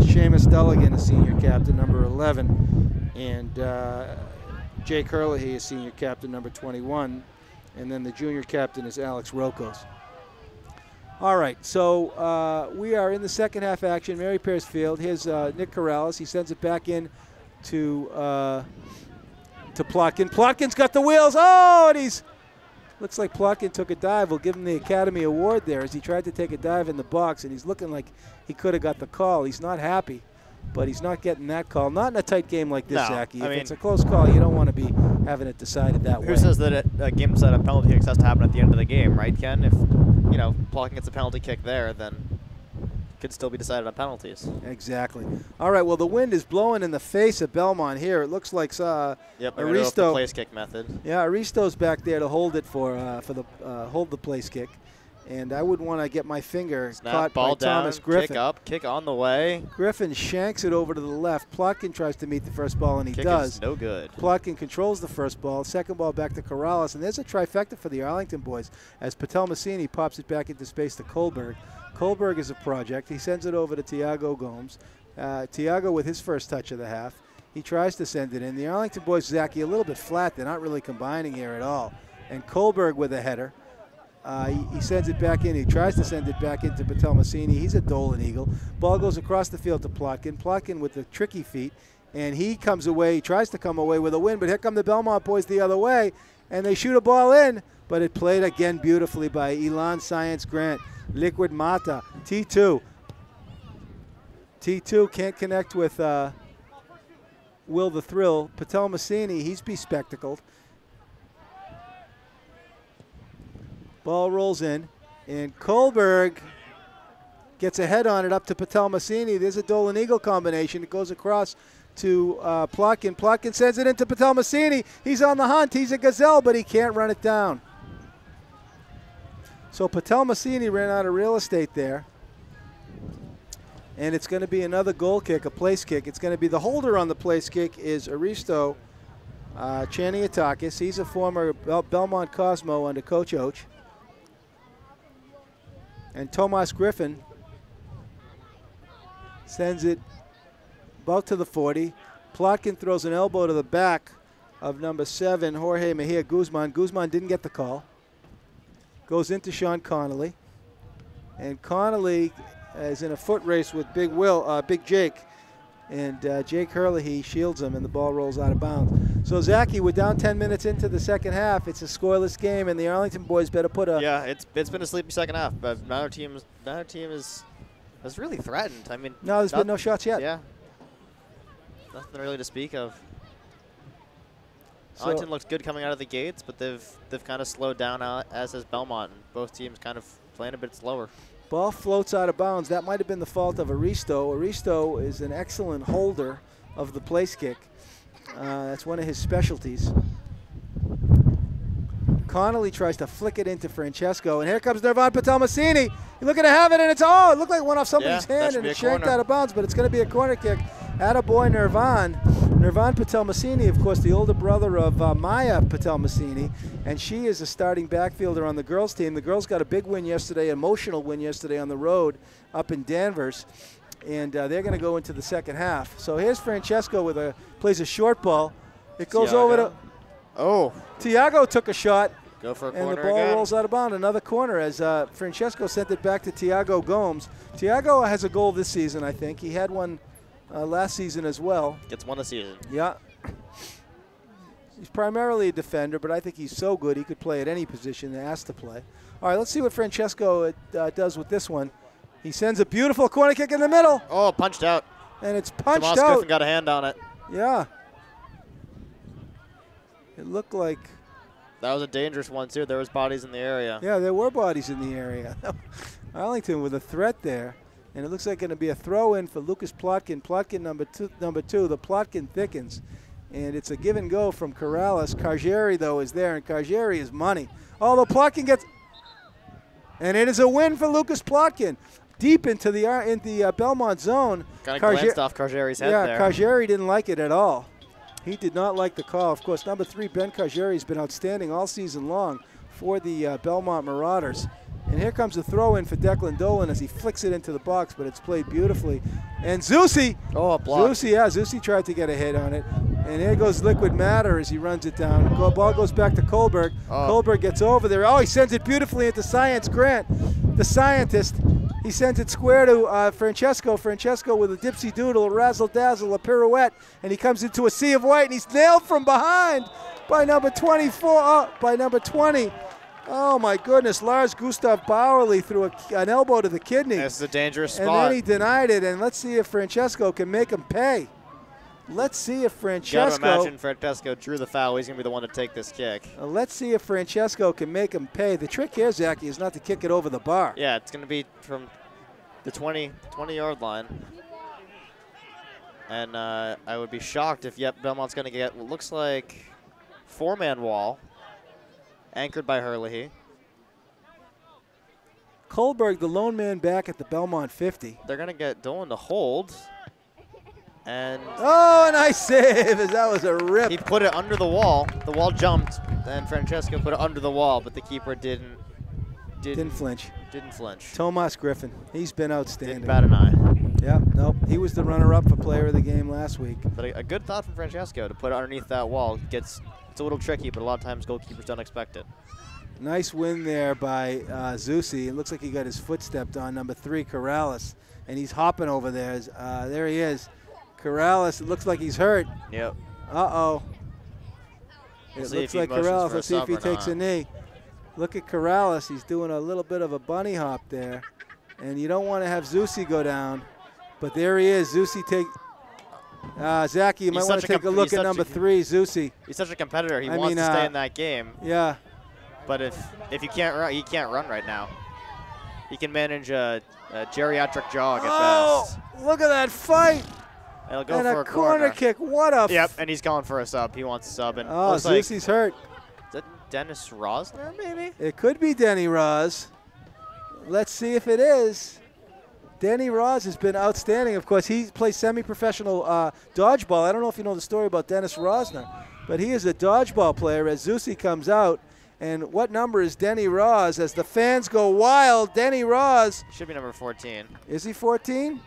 Seamus Delegan, a senior captain, number 11. And Jake Herlihy is senior captain, number 21. And then the junior captain is Alex Rokos. All right, so we are in the second half action. Mary Pierce Field. Here's Nick Corrales. He sends it back in to Plotkin. Plotkin's got the wheels. Oh, and he's looks like Plotkin took a dive. We'll give him the Academy Award there as he tried to take a dive in the box, and he's looking like he could have got the call. He's not happy, but he's not getting that call. Not in a tight game like this, No, Zachy. If I mean, it's a close call, you don't want to be having it decided that way. Who says that a game decided on penalty kicks has to happen at the end of the game, right, Ken? If, you know, Plotkin gets a penalty kick there, then it could still be decided on penalties. Exactly. All right, well, the wind is blowing in the face of Belmont here. It looks like Aristo. The place kick method. Yeah, Aristo's back there to hold it hold the place kick. And I wouldn't want to get my finger caught ball by down, Thomas Griffin. Kick up, kick on the way. Griffin shanks it over to the left. Plotkin tries to meet the first ball, and he Kick does. is no good. Plotkin controls the first ball. Second ball back to Corrales. And there's a trifecta for the Arlington boys as Patel Massini pops it back into space to Kohlberg. Kohlberg is a project. He sends it over to Tiago Gomes. Tiago with his first touch of the half. He tries to send it in. The Arlington boys, Zachy, a little bit flat. They're not really combining here at all. And Kohlberg with a header. He sends it back in. He tries to send it back into Patel Massini. He's a Dolan Eagle. Ball goes across the field to Plotkin. Plotkin with the tricky feet. And he comes away. He tries to come away with a win. But here come the Belmont boys the other way. And they shoot a ball in. But it played again beautifully by Elan Science Grant. Liquid Mata. T2. T2 can't connect with Will the Thrill. Patel Massini, he's bespectacled. Ball rolls in, and Kohlberg gets a head on it up to Patel Massini. There's a Dolan Eagle combination. It goes across to Plotkin. Plotkin sends it into Patel Massini. He's on the hunt. He's a gazelle, but he can't run it down. So Patel Massini ran out of real estate there. And it's going to be another goal kick, a place kick. It's going to be the holder on the place kick is Aristo Chaniatakis. He's a former Belmont Cosmo under Coach Oach. And Tomas Griffin sends it about to the 40. Plotkin throws an elbow to the back of number 7, Jorge Mejia Guzman. Guzman didn't get the call. Goes into Sean Connolly. And Connolly is in a foot race with Big Jake. And Jake Hurley shields him, and the ball rolls out of bounds. So, Zachy, we're down 10 minutes into the second half. It's a scoreless game, and the Arlington boys better put a... Yeah, it's been a sleepy second half, but neither team has really threatened. I mean, no, there's been no shots yet. Yeah, nothing really to speak of. So, Arlington looks good coming out of the gates, but they've kind of slowed down, as has Belmont, and both teams kind of playing a bit slower. Ball floats out of bounds. That might have been the fault of Aristo. Aristo is an excellent holder of the place kick. That's one of his specialties. Connolly tries to flick it into Francesco, and here comes Nirvan Patel Massini. He's looking to have it, and it looked like it went off somebody's hand, and it shanked out of bounds, but it's going to be a corner kick. Attaboy Nirvan. Nirvan Patel Massini, of course, the older brother of Maya Patel Massini, and she is a starting backfielder on the girls' team. The girls got a big win yesterday, emotional win yesterday on the road up in Danvers, and they're going to go into the second half. So here's Francesco plays a short ball. It goes over to... Oh. Tiago took a shot. Go for a corner and the ball again. rolls out of bounds. Another corner as Francesco sent it back to Tiago Gomes. Tiago has a goal this season, I think. He had one last season as well. Gets one this season. Yeah. He's primarily a defender, but I think he's so good he could play at any position and asked to play. All right, let's see what Francesco does with this one. He sends a beautiful corner kick in the middle. Oh, punched out. And it's punched Tomas out. Griffin got a hand on it. Yeah. It looked like... That was a dangerous one, too. There was bodies in the area. Yeah, there were bodies in the area. Arlington with a threat there. And it looks like going to be a throw-in for Lucas Plotkin. Plotkin number two. The Plotkin thickens. And it's a give and go from Corrales. Cargieri, though, is there, and Cargieri is money. Although Plotkin gets... And it is a win for Lucas Plotkin. Deep into the Belmont zone. Kind of glanced off Cargieri's head there. Yeah, Cargieri didn't like it at all. He did not like the call. Of course, number 3, Ben Cargieri, has been outstanding all season long for the Belmont Marauders. And here comes the throw-in for Declan Dolan as he flicks it into the box, but it's played beautifully. And Zusi. Oh, a block. Zusi tried to get a hit on it. And there goes Liquid Matter as he runs it down. Ball goes back to Kohlberg. Kohlberg gets over there. Oh, he sends it beautifully into Science Grant, the scientist. He sends it square to Francesco. Francesco with a dipsy doodle, a razzle dazzle, a pirouette, and he comes into a sea of white, and he's nailed from behind by number 24. By number 20. Oh my goodness! Lars Gustav Bauerle threw an elbow to the kidney. This is a dangerous spot. And then he denied it. And let's see if Francesco can make him pay. Let's see if Francesco. You gotta imagine Francesco drew the foul. He's gonna be the one to take this kick. Let's see if Francesco can make him pay. The trick here, Zachy, is not to kick it over the bar. Yeah, it's gonna be from the 20-yard line. And I would be shocked if Belmont's gonna get what looks like 4-man wall, anchored by Herlihy. Kohlberg, the lone man back at the Belmont 50. They're gonna get Dolan to hold. And oh, a nice save, as that was a rip. He put it under the wall. The wall jumped, and Francesco put it under the wall, but the keeper didn't flinch. Didn't flinch. Tomas Griffin, he's been outstanding. Didn't bat an eye. Yeah, nope, he was the runner-up for player of the game last week. But a good thought from Francesco to put it underneath that wall. It's a little tricky, but a lot of times goalkeepers don't expect it. Nice win there by Zusi. It looks like he got his foot stepped on, number 3, Corrales, and he's hopping over there. There he is. Corrales, it looks like he's hurt. Yep. Uh-oh. It looks like Corrales. Let's see if he takes a knee. Look at Corrales. He's doing a little bit of a bunny hop there. And you don't want to have Zusi go down. But there he is. Zusi take. Zachy, you might want to take a look at number 3, Zusi. He's such a competitor. He wants to stay in that game. Yeah. But if you can't run, he can't run right now. He can manage a geriatric jog at best. Look at that fight. He'll go and for a corner kick. What a. Yep, and he's going for a sub. He wants a sub. And Zusi's hurt. Is that Dennis Rosner, maybe? It could be Denny Roz. Let's see if it is. Denny Roz has been outstanding. Of course, he plays semi-professional dodgeball. I don't know if you know the story about Dennis Rosner, but he is a dodgeball player as Zusi comes out. And what number is Denny Roz? As the fans go wild, Denny Roz. Should be number 14. Is he 14?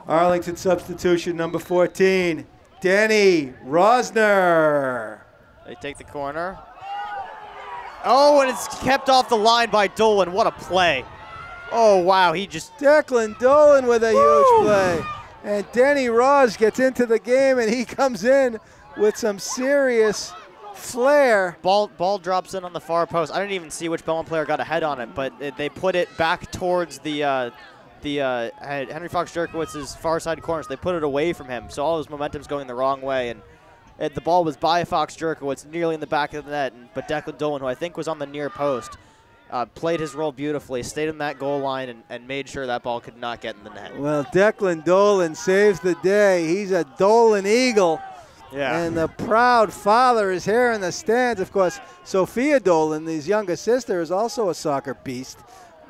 Arlington Substitution, number 14, Denny Rosner. They take the corner. Oh, and it's kept off the line by Dolan. What a play. Oh, wow, he just. Declan Dolan with a huge play. And Denny Roz gets into the game, and he comes in with some serious flair. Ball drops in on the far post. I didn't even see which Belmont player got a head on it, but they put it back towards the Henry Fox Jerkowitz's far side corner, so they put it away from him. So all his momentum's going the wrong way, and the ball was by Fox Jerkowitz, nearly in the back of the net. But Declan Dolan, who I think was on the near post, played his role beautifully, stayed in that goal line, and made sure that ball could not get in the net. Well, Declan Dolan saves the day. He's a Dolan Eagle. Yeah. And the proud father is here in the stands. Of course, Sophia Dolan, his younger sister, is also a soccer beast.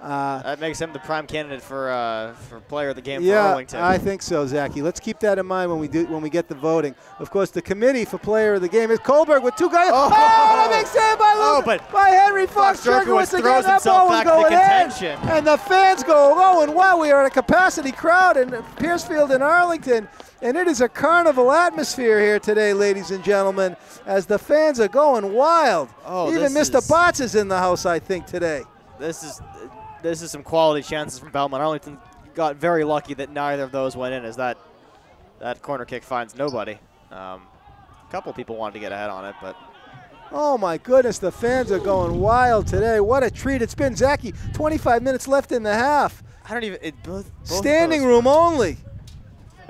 That makes him the prime candidate for player of the game for yeah, Arlington. I think so, Zachy. Let's keep that in mind when we get the voting. Of course, the committee for player of the game is Kohlberg with 2 guys. Oh, that makes save by Henry Fox Jerkowitz throws again. himself back to contention. And the fans go, oh, and wow, we are at a capacity crowd in Piercefield in Arlington. And it is a carnival atmosphere here today, ladies and gentlemen, as the fans are going wild. Oh, even Mr. Botts is in the house, I think, today. This is some quality chances from Belmont. Arlington got very lucky that neither of those went in, as that corner kick finds nobody. A couple people wanted to get ahead on it, but. Oh my goodness, the fans are going wild today. What a treat it's been, Zachy. 25 minutes left in the half. I don't even. Both standing room only.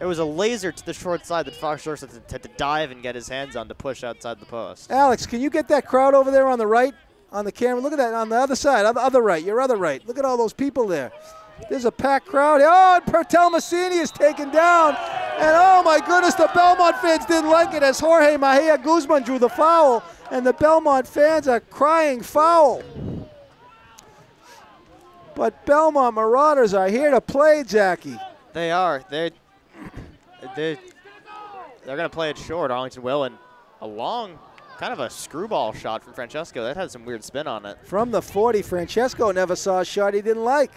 It was a laser to the short side that Fox Jerkowitz had to dive and get his hands on to push outside the post. Alex, can you get that crowd over there on the right? On the camera, look at that on the other side, other right, your other right. Look at all those people there. There's a packed crowd. Oh, and Pertel Massini is taken down. And oh my goodness, the Belmont fans didn't like it as Jorge Mejia Guzman drew the foul. And the Belmont fans are crying foul. But Belmont Marauders are here to play, Zachy. They are. They're going to play it short. Arlington will, and a long. Kind of a screwball shot from Francesco. That had some weird spin on it. From the 40, Francesco never saw a shot he didn't like.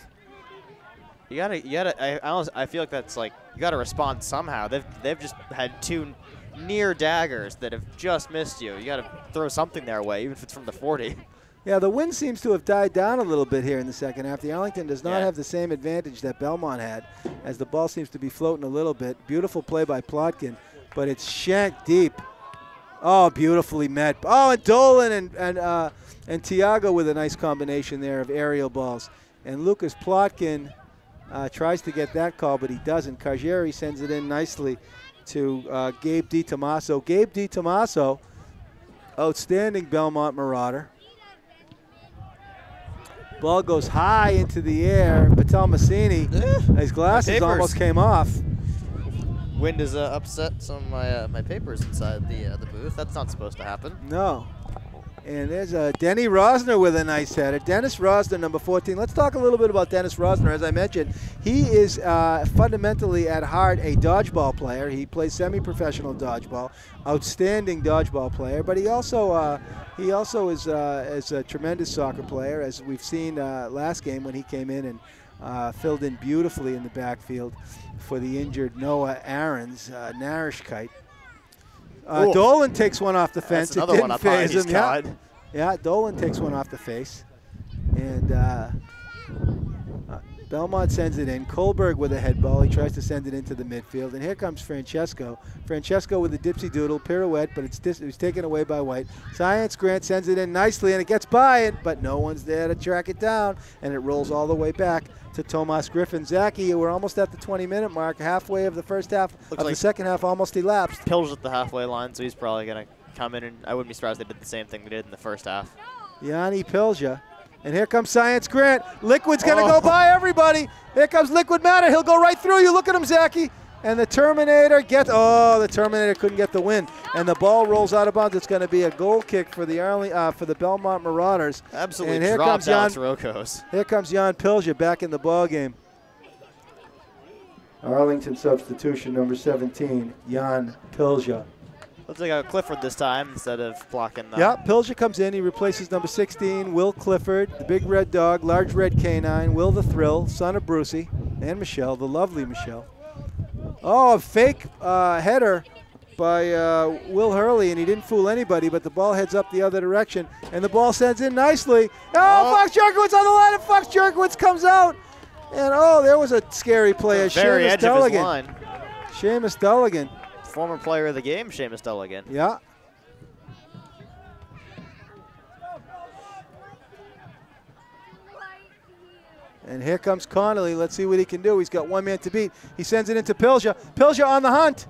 You gotta. I feel like that's like you got to respond somehow. They've just had 2 near daggers that have just missed you. You got to throw something their way, even if it's from the 40. Yeah, the wind seems to have died down a little bit here in the second half. The Arlington does not have the same advantage that Belmont had, as the ball seems to be floating a little bit. Beautiful play by Plotkin, but it's shanked deep. Oh, beautifully met. Oh, and Dolan and Tiago with a nice combination there of aerial balls. And Lucas Plotkin tries to get that call, but he doesn't. Cargieri sends it in nicely to Gabe DiTomaso. Gabe DiTomaso, outstanding Belmont Marauder. Ball goes high into the air. Patel Massini, his glasses almost came off. Wind has upset some of my papers inside the booth. That's not supposed to happen. No. And there's Denny Rosner with a nice header. Dennis Rosner, number 14. Let's talk a little bit about Dennis Rosner. As I mentioned, he is fundamentally at heart a dodgeball player. He plays semi-professional dodgeball, outstanding dodgeball player. But he also is a tremendous soccer player, as we've seen last game when he came in and filled in beautifully in the backfield for the injured Noah Aarons, Narishkite. Dolan takes one off the fence. That's another one up high he's caught. Yeah, Dolan takes one off the face. And Belmont sends it in. Kohlberg with a head ball. He tries to send it into the midfield. And here comes Francesco. Francesco with a dipsy-doodle, pirouette, but it was taken away by White. Science Grant sends it in nicely, and it gets by it, but no one's there to track it down. And it rolls all the way back to Tomas Griffin. Zaki, we're almost at the 20-minute mark, halfway of the first half. Looks like the second half almost elapsed. Pil's at the halfway line, so he's probably going to come in, and I wouldn't be surprised they did the same thing they did in the first half. Yanni Pilja. And here comes Science Grant. Liquid's going to go by everybody. Here comes Liquid Matter. He'll go right through you. Look at him, Zaki. And the Terminator the Terminator couldn't get the win. And the ball rolls out of bounds. It's going to be a goal kick for the Belmont Marauders. Absolutely and here dropped comes Alex Rokos. Here comes Jan Pilja back in the ball game. Arlington substitution number 17, Jan Pilja. Looks like Clifford this time instead of blocking. Yeah, Pilja comes in. He replaces number 16, Will Clifford, the big red dog, large red canine, Will the Thrill, son of Brucey, and Michelle, the lovely Michelle. Oh, a fake header by Will Hurley, and he didn't fool anybody, but the ball heads up the other direction, and the ball sends in nicely. Oh, Fox Jerkowitz on the line, and Fox Jerkowitz comes out. And, there was a scary play. Very edge of his line. Seamus Dulligan. Former player of the game, Seamus Dulligan. Yeah. And here comes Connolly. Let's see what he can do. He's got one man to beat. He sends it into Pilja. Pilja on the hunt.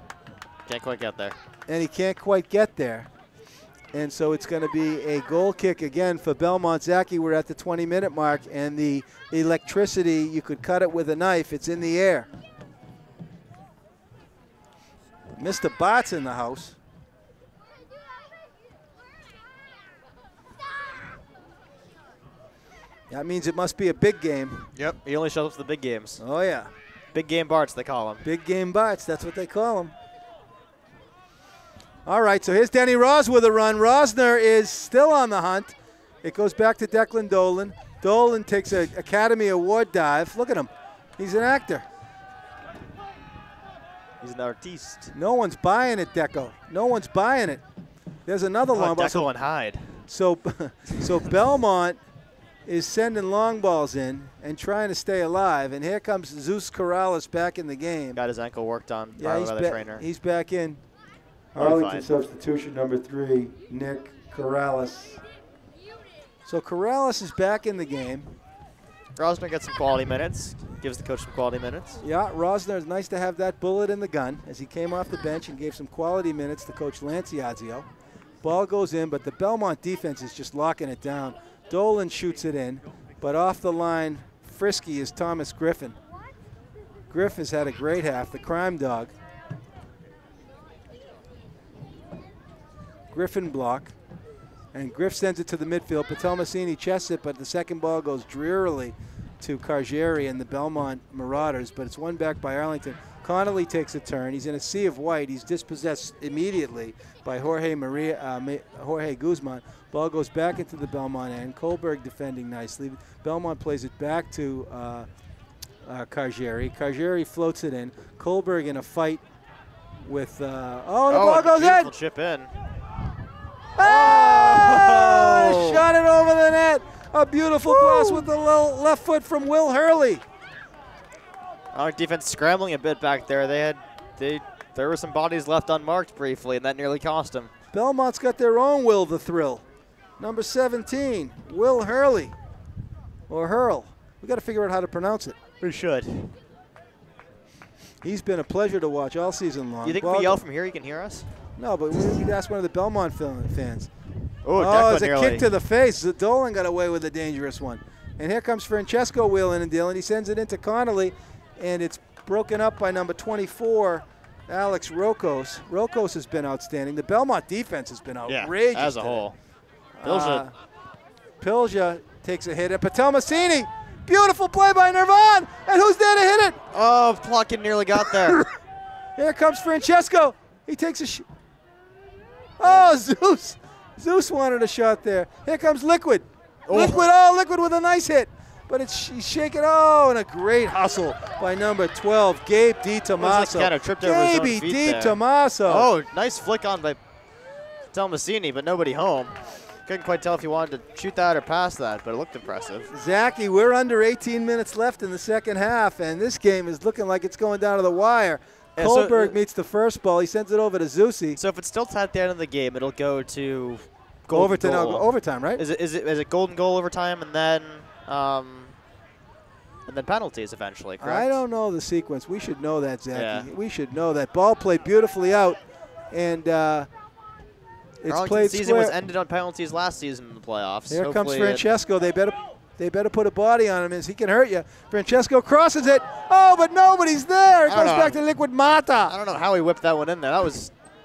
Can't quite get there. And he can't quite get there. And so it's going to be a goal kick again for Belmont. Zaki, we're at the 20-minute mark, and the electricity, you could cut it with a knife. It's in the air. Mr. Bot's in the house. That means it must be a big game. Yep, he only shows up to the big games. Oh, yeah. Big game Barts, they call him. Big game Barts, that's what they call him. All right, so here's Denny Ross with a run. Rosner is still on the hunt. It goes back to Declan Dolan. Dolan takes an Academy Award dive. Look at him. He's an actor. He's an artiste. No one's buying it, Deco. No one's buying it. There's another long ball. Deco and Hyde. So Belmont is sending long balls in and trying to stay alive. And here comes Zeus Corrales back in the game. Got his ankle worked on by the trainer. He's back in. Arlington substitution number 3, Nick Corrales. So Corrales is back in the game. Rosner gets some quality minutes, gives the coach some quality minutes. Yeah, Rosner, is nice to have that bullet in the gun as he came off the bench and gave some quality minutes to Coach Lance Iazio. Ball goes in, but the Belmont defense is just locking it down. Dolan shoots it in, but off the line, frisky is Thomas Griffin. Griff has had a great half, the crime dog. Griffin block, and Griff sends it to the midfield. Patel Massini chests it, but the second ball goes drearily to Cargieri and the Belmont Marauders, but it's won back by Arlington. Connolly takes a turn. He's in a sea of white. He's dispossessed immediately by Jorge Guzman. Ball goes back into the Belmont end. Kohlberg defending nicely. Belmont plays it back to Cargieri. Cargieri floats it in. Kohlberg in a fight with, the ball goes in. Chip in. Oh! Shot it over the net. A beautiful blast with the left foot from Will Hurley. Our defense scrambling a bit back there. There were some bodies left unmarked briefly, and that nearly cost them. Belmont's got their own Will the Thrill. Number 17, Will Hurley. Or Hurl. We got to figure out how to pronounce it. We should. He's been a pleasure to watch all season long. You think if we yell from here, you can hear us? No, but we could ask one of the Belmont fans. Oh, it's a kick to the face. Dolan got away with a dangerous one. And here comes Francesco wheeling and dealing. He sends it into Connolly, and it's broken up by number 24, Alex Rokos. Rokos has been outstanding. The Belmont defense has been outrageous. As a whole. Pilja takes a hit at Patelmasini. Beautiful play by Nirvan. And who's there to hit it? Oh, Plotkin nearly got there. Here comes Francesco. He takes a shot. Oh, Zeus. Zeus wanted a shot there. Here comes Liquid. Liquid with a nice hit. But he's shaking. Oh, and a great hustle by number 12, Gabe DiTomaso. Kind of tripped over his own feet DiTomaso. Oh, nice flick on by Patelmasini, but nobody home. Couldn't quite tell if he wanted to shoot that or pass that, but it looked impressive. Zachy, we're under 18 minutes left in the second half, and this game is looking like it's going down to the wire. Yeah, Kohlberg meets the first ball. He sends it over to Zusi. So if it's still tied at the end of the game, it'll go to overtime, right? Is it golden goal overtime and then penalties eventually, correct? I don't know the sequence. We should know that, Zachy. Yeah. We should know that. Ball played beautifully out, and it's played season square. was ended on penalties last season in the playoffs. Here comes Francesco. They better put a body on him as he can hurt you. Francesco crosses it. Oh, but nobody's there. It goes back to Liquid Mata. I don't know how he whipped that one in there.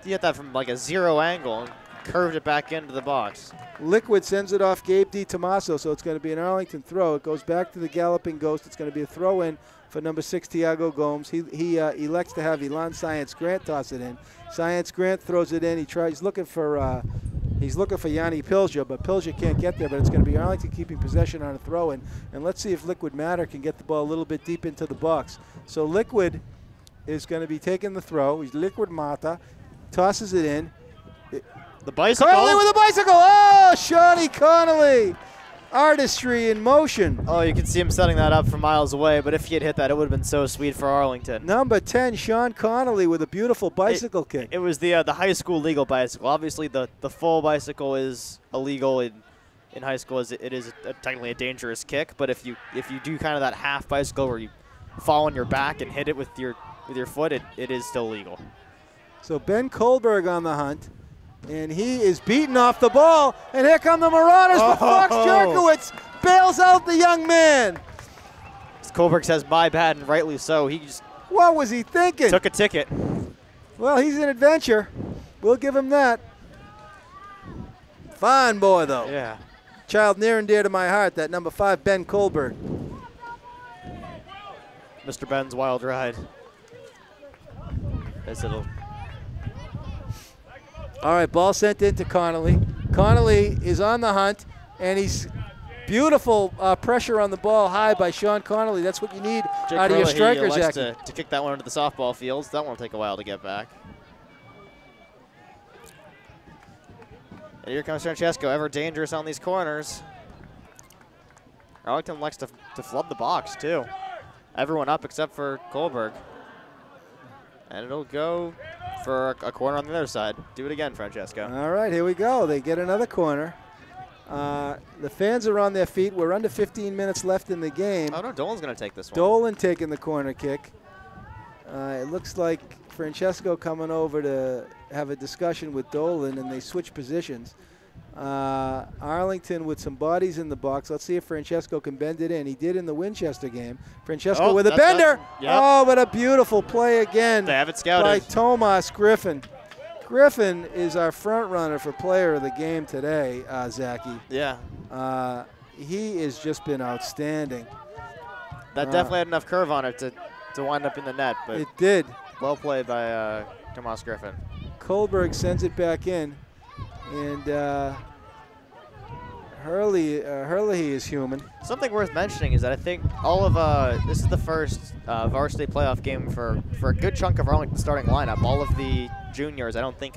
He hit that from like a zero angle and curved it back into the box. Liquid sends it off Gabe DiTomaso, so it's going to be an Arlington throw. It goes back to the Galloping Ghost. It's going to be a throw-in for number 6, Tiago Gomes. He elects to have Elan Science Grant toss it in. Science Grant throws it in. He's looking for Yanni Pilja, but Pilja can't get there. But it's going to be Arlington keeping possession on a throw-in. And let's see if Liquid Matter can get the ball a little bit deep into the box. So Liquid is going to be taking the throw. He's Liquid Mata, tosses it in. The bicycle. Connolly with a bicycle. Oh, Shawnee Connolly. Artistry in motion. Oh, you can see him setting that up from miles away, but if he had hit that, it would have been so sweet for Arlington. Number 10, Sean Connolly with a beautiful bicycle kick. It was the high school legal bicycle. Obviously, the full bicycle is illegal in high school. It is technically a dangerous kick, but if you do kind of that half bicycle where you fall on your back and hit it with your foot, it is still legal. So Ben Kohlberg on the hunt. And he is beaten off the ball. And here come the Marauders, but Fox Jerkowitz bails out the young man. Kohlberg says, my bad, and rightly so. He just what was he thinking? Took a ticket. Well, he's an adventure. We'll give him that. Fine boy, though. Yeah. Child near and dear to my heart, that number 5, Ben Kohlberg. Mr. Ben's wild ride. As it'll. All right, ball sent into Connolly. Connolly is on the hunt, and he's beautiful pressure on the ball high by Sean Connolly. That's what you need out of your strikers, Jake likes to kick that one into the softball fields. That one will take a while to get back. And here comes Francesco, ever dangerous on these corners. Arlington likes to flood the box, too. Everyone up except for Kohlberg. And it'll go for a corner on the other side. Do it again, Francesco. All right, here we go. They get another corner. The fans are on their feet. We're under 15 minutes left in the game. Oh, no, Dolan's going to take this one. Dolan taking the corner kick. It looks like Francesco coming over to have a discussion with Dolan, and they switch positions. Arlington with some bodies in the box. Let's see if Francesco can bend it in. He did in the Winchester game. Francesco with a bender. Yep. Oh, but a beautiful play again. They have it scouted. By Tomas Griffin. Griffin is our front runner for player of the game today, Zachy. Yeah. He has just been outstanding. That definitely had enough curve on it to wind up in the net. But it did. Well played by Tomas Griffin. Kohlberg sends it back in. And Hurley is human. Something worth mentioning is that I think all of this is the first varsity playoff game for a good chunk of Arlington's starting lineup. All of the juniors, I don't think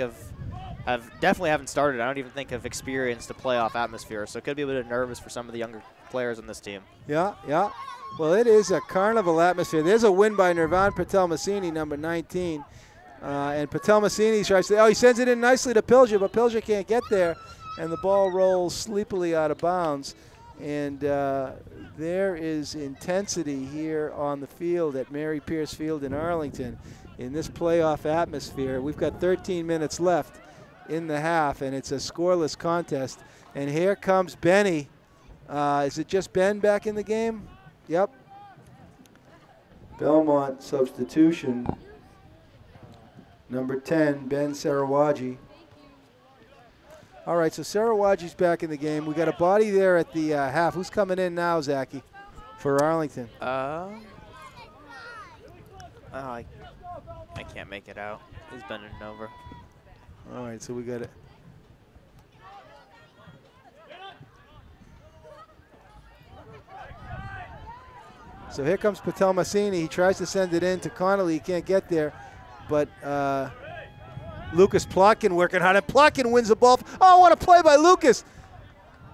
definitely haven't started. I don't even think have experienced a playoff atmosphere, so it could be a bit nervous for some of the younger players on this team. Yeah, yeah. Well, it is a carnival atmosphere. There's a win by Nirvan Patel-Massini, number 19. And Patel-Massini tries to, he sends it in nicely to Pilja, but Pilja can't get there. And the ball rolls sleepily out of bounds. And there is intensity here on the field at Mary Pierce Field in Arlington in this playoff atmosphere. We've got 13 minutes left in the half, and it's a scoreless contest. And here comes Benny. Is it just Ben back in the game? Yep. Belmont substitution. Number 10, Ben Sarawaji. All right, so Sarawaji's back in the game. We got a body there at the half. Who's coming in now, Zachy, for Arlington? I can't make it out. He's bending over. All right, so we got it. So here comes Patel-Massini. He tries to send it in to Connolly. He can't get there. But Lucas Plotkin working hard. And Plotkin wins the ball. Oh, what a play by Lucas.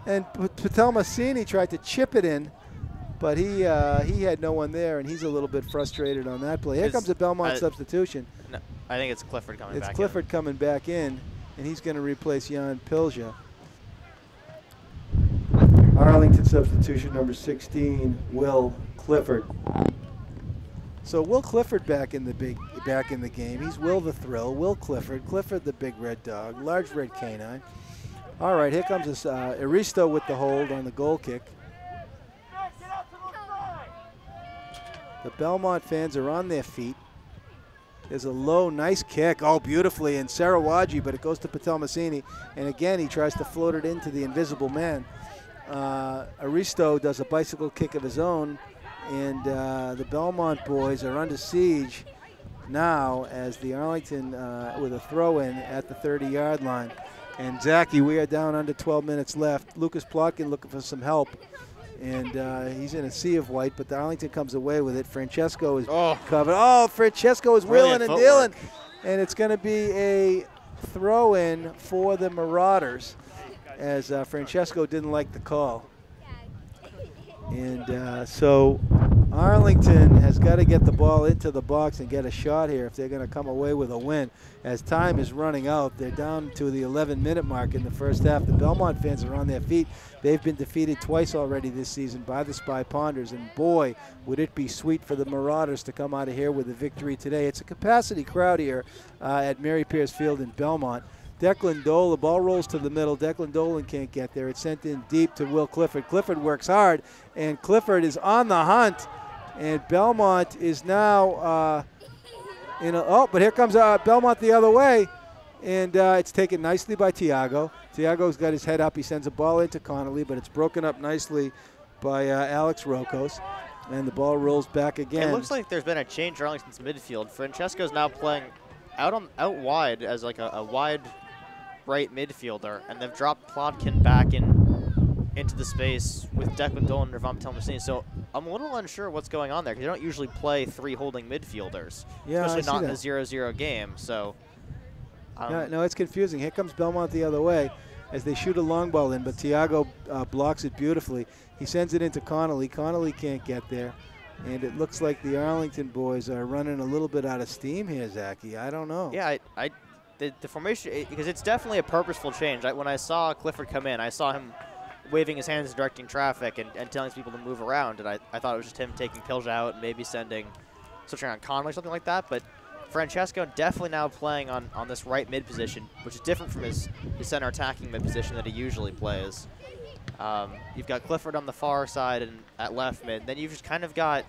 And Patel-Massini tried to chip it in. But he had no one there, and he's a little bit frustrated on that play. Here comes a Belmont substitution. No, I think it's Clifford coming back in. It's Clifford coming back in, and he's going to replace Jan Pilja. Arlington substitution number 16, Will Clifford. So Will Clifford back in the game. He's Will the Thrill, Will Clifford, Clifford the big red dog, large red canine. All right, here comes this Aristo with the hold on the goal kick. The Belmont fans are on their feet. There's a low, nice kick. Oh, beautifully, and Sarawaji, but it goes to Patel-Massini. And again, he tries to float it into the invisible man. Aristo does a bicycle kick of his own, and the Belmont boys are under siege now as the Arlington with a throw-in at the 30-yard line. And Zachy, we are down under 12 minutes left. Lucas Plotkin looking for some help. And he's in a sea of white, but the Arlington comes away with it. Francesco is covered. Oh, Francesco is wheeling and dealing. And it's going to be a throw-in for the Marauders as Francesco didn't like the call. And so Arlington has got to get the ball into the box and get a shot here if they're going to come away with a win. As time is running out, they're down to the 11-minute mark in the first half. The Belmont fans are on their feet. They've been defeated twice already this season by the Spy Ponders, and boy, would it be sweet for the Marauders to come out of here with a victory today. It's a capacity crowd here at Mary Pierce Field in Belmont. Declan Dolan, the ball rolls to the middle. Declan Dolan can't get there. It's sent in deep to Will Clifford. Clifford works hard, and Clifford is on the hunt. And Belmont is now but here comes Belmont the other way. And it's taken nicely by Tiago. Tiago's got his head up. He sends a ball into Connolly, but it's broken up nicely by Alex Rokos. And the ball rolls back again. It looks like there's been a change in Arlington's midfield. Francesco's now playing out wide as like a wide right midfielder, and they've dropped Plotkin back into the space with Declan Dolan and Nirvan Patel-Massini. So I'm a little unsure what's going on there, because they don't usually play three holding midfielders, especially not in a 0-0 game. So no, it's confusing. Here comes Belmont the other way as they shoot a long ball in, but Tiago blocks it beautifully. He sends it into Connolly. Connolly can't get there. And it looks like the Arlington boys are running a little bit out of steam here, Zachy. I don't know. Yeah, the formation, because it's definitely a purposeful change. When I saw Clifford come in, I saw him waving his hands, directing traffic, and telling people to move around. And I thought it was just him taking Pilja out and maybe switching on Connolly or something like that. But Francesco definitely now playing on this right mid position, which is different from his center attacking mid position that he usually plays. You've got Clifford on the far side and at left mid. Then you've just kind of got,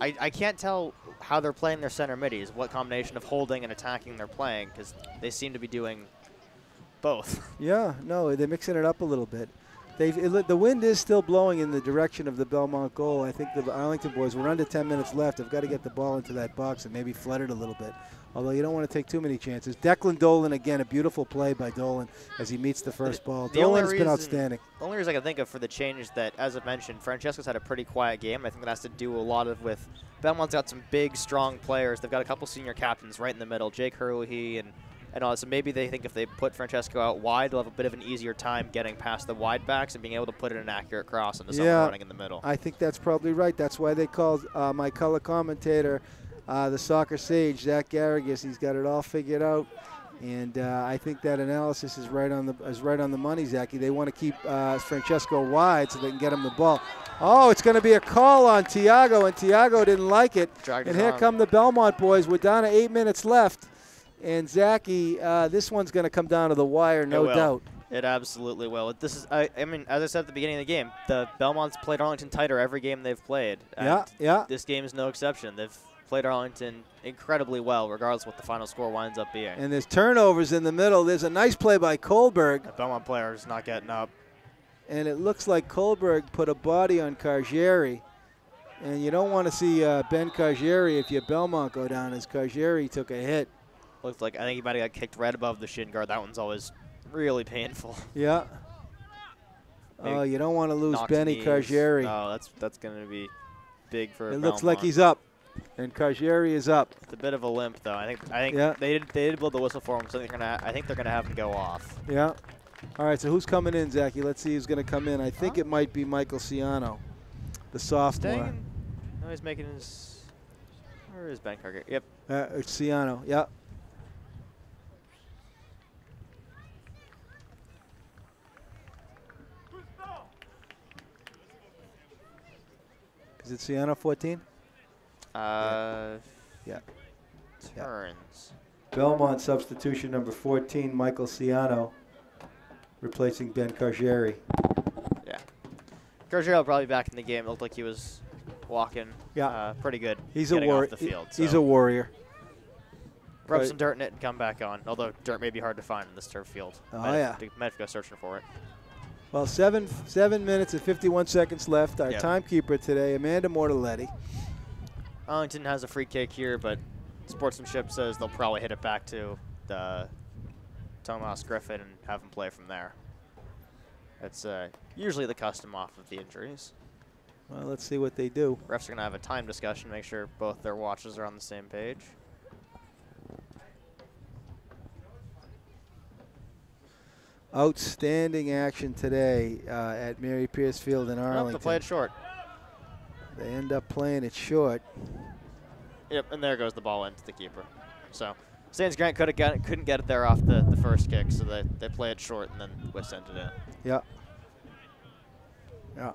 I can't tell how they're playing their center middies, what combination of holding and attacking they're playing, because they seem to be doing both. Yeah, no, they're mixing it up a little bit. The wind is still blowing in the direction of the Belmont goal. I think the Arlington boys, we're under 10 minutes left. They've got to get the ball into that box and maybe flood it a little bit. Although you don't want to take too many chances. Declan Dolan, again, a beautiful play by Dolan as he meets the first ball. Dolan's been outstanding. The only reason I can think of for the change is that, as I mentioned, Francesco's had a pretty quiet game. I think that has to do a lot with Belmont's got some big, strong players. They've got a couple senior captains right in the middle, Jake Hurley and all. So maybe they think if they put Francesco out wide, they'll have a bit of an easier time getting past the wide backs and being able to put in an accurate cross into someone running in the middle. I think that's probably right. That's why they called my color commentator, the soccer sage, Zach Garrigus. He's got it all figured out, and I think that analysis is right on the money, Zachy. They want to keep Francesco wide so they can get him the ball. Oh, it's going to be a call on Tiago, and Tiago didn't like it. And here come the Belmont boys. We're down to 8 minutes left, and Zachy, this one's going to come down to the wire, no doubt. It absolutely will. This is, I mean, as I said at the beginning of the game, the Belmont's played Arlington tighter every game they've played. And this game is no exception. They've played Arlington incredibly well, regardless of what the final score winds up being. And there's turnovers in the middle. There's a nice play by Kohlberg. The Belmont player is not getting up. And it looks like Kohlberg put a body on Cargieri. And you don't want to see Ben Cargieri if your Belmont go down, as Cargieri took a hit. Looks like I think he might have got kicked right above the shin guard. That one's always really painful. Yeah. Oh, you don't want to lose Benny Cargieri. Oh, that's going to be big for Belmont. It looks like he's up. And Cargieri is up. It's a bit of a limp, though. I think they did blow the whistle for him, so I think they're gonna have him go off. Yeah. All right. So who's coming in, Zachy? Let's see who's gonna come in. I think it might be Michael Ciano, the sophomore. No, he's making his. Where is Ben Cargieri? Yep. It's Ciano. Yeah. Is it Ciano 14? Yeah. Turns. Belmont substitution number 14, Michael Ciano, replacing Ben Cargieri. Yeah. Cargieri will probably be back in the game. It looked like he was walking pretty good. He's a warrior. He's a warrior. Rub some dirt in it and come back on. Although dirt may be hard to find in this turf field. Might have to go searching for it. Well, 7 minutes and 51 seconds left. Our timekeeper today, Amanda Mortaletti. Arlington has a free kick here, but sportsmanship says they'll probably hit it back to Tomas Griffin and have him play from there. That's usually the custom off of the injuries. Well, let's see what they do. Refs are going to have a time discussion, make sure both their watches are on the same page. Outstanding action today at Mary Pierce Field in Arlington. They play it short. They end up playing it short. Yep, and there goes the ball into the keeper. So Sands Grant couldn't get it there off the first kick, so they play it short and then West sent it in. Yeah. Yeah.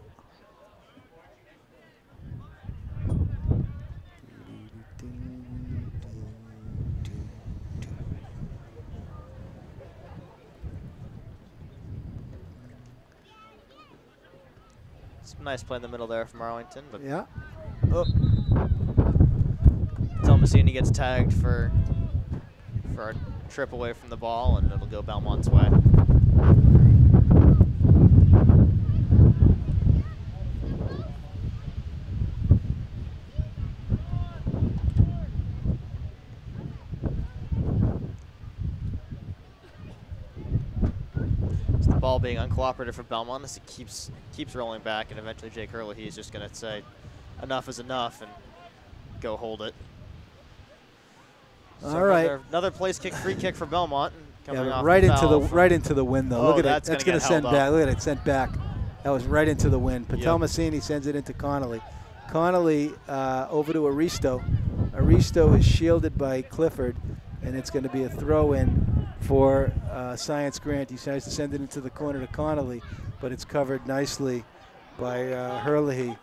Nice play in the middle there from Arlington, but Tomasini gets tagged for a trip away from the ball, and it'll go Belmont's way. Ball being uncooperative for Belmont as it keeps rolling back, and eventually Jake Hurley, he's just going to say enough is enough and go hold it. So all right, another place kick, free kick for Belmont. Coming off right into the wind though. Oh, look at it. That's going to send back. Look at it, sent back. That was right into the wind. Patelmasini sends it into Connolly. Connolly over to Aristo. Aristo is shielded by Clifford, and it's going to be a throw-in for Science Grant. He tries to send it into the corner to Connolly, but it's covered nicely by Hurley,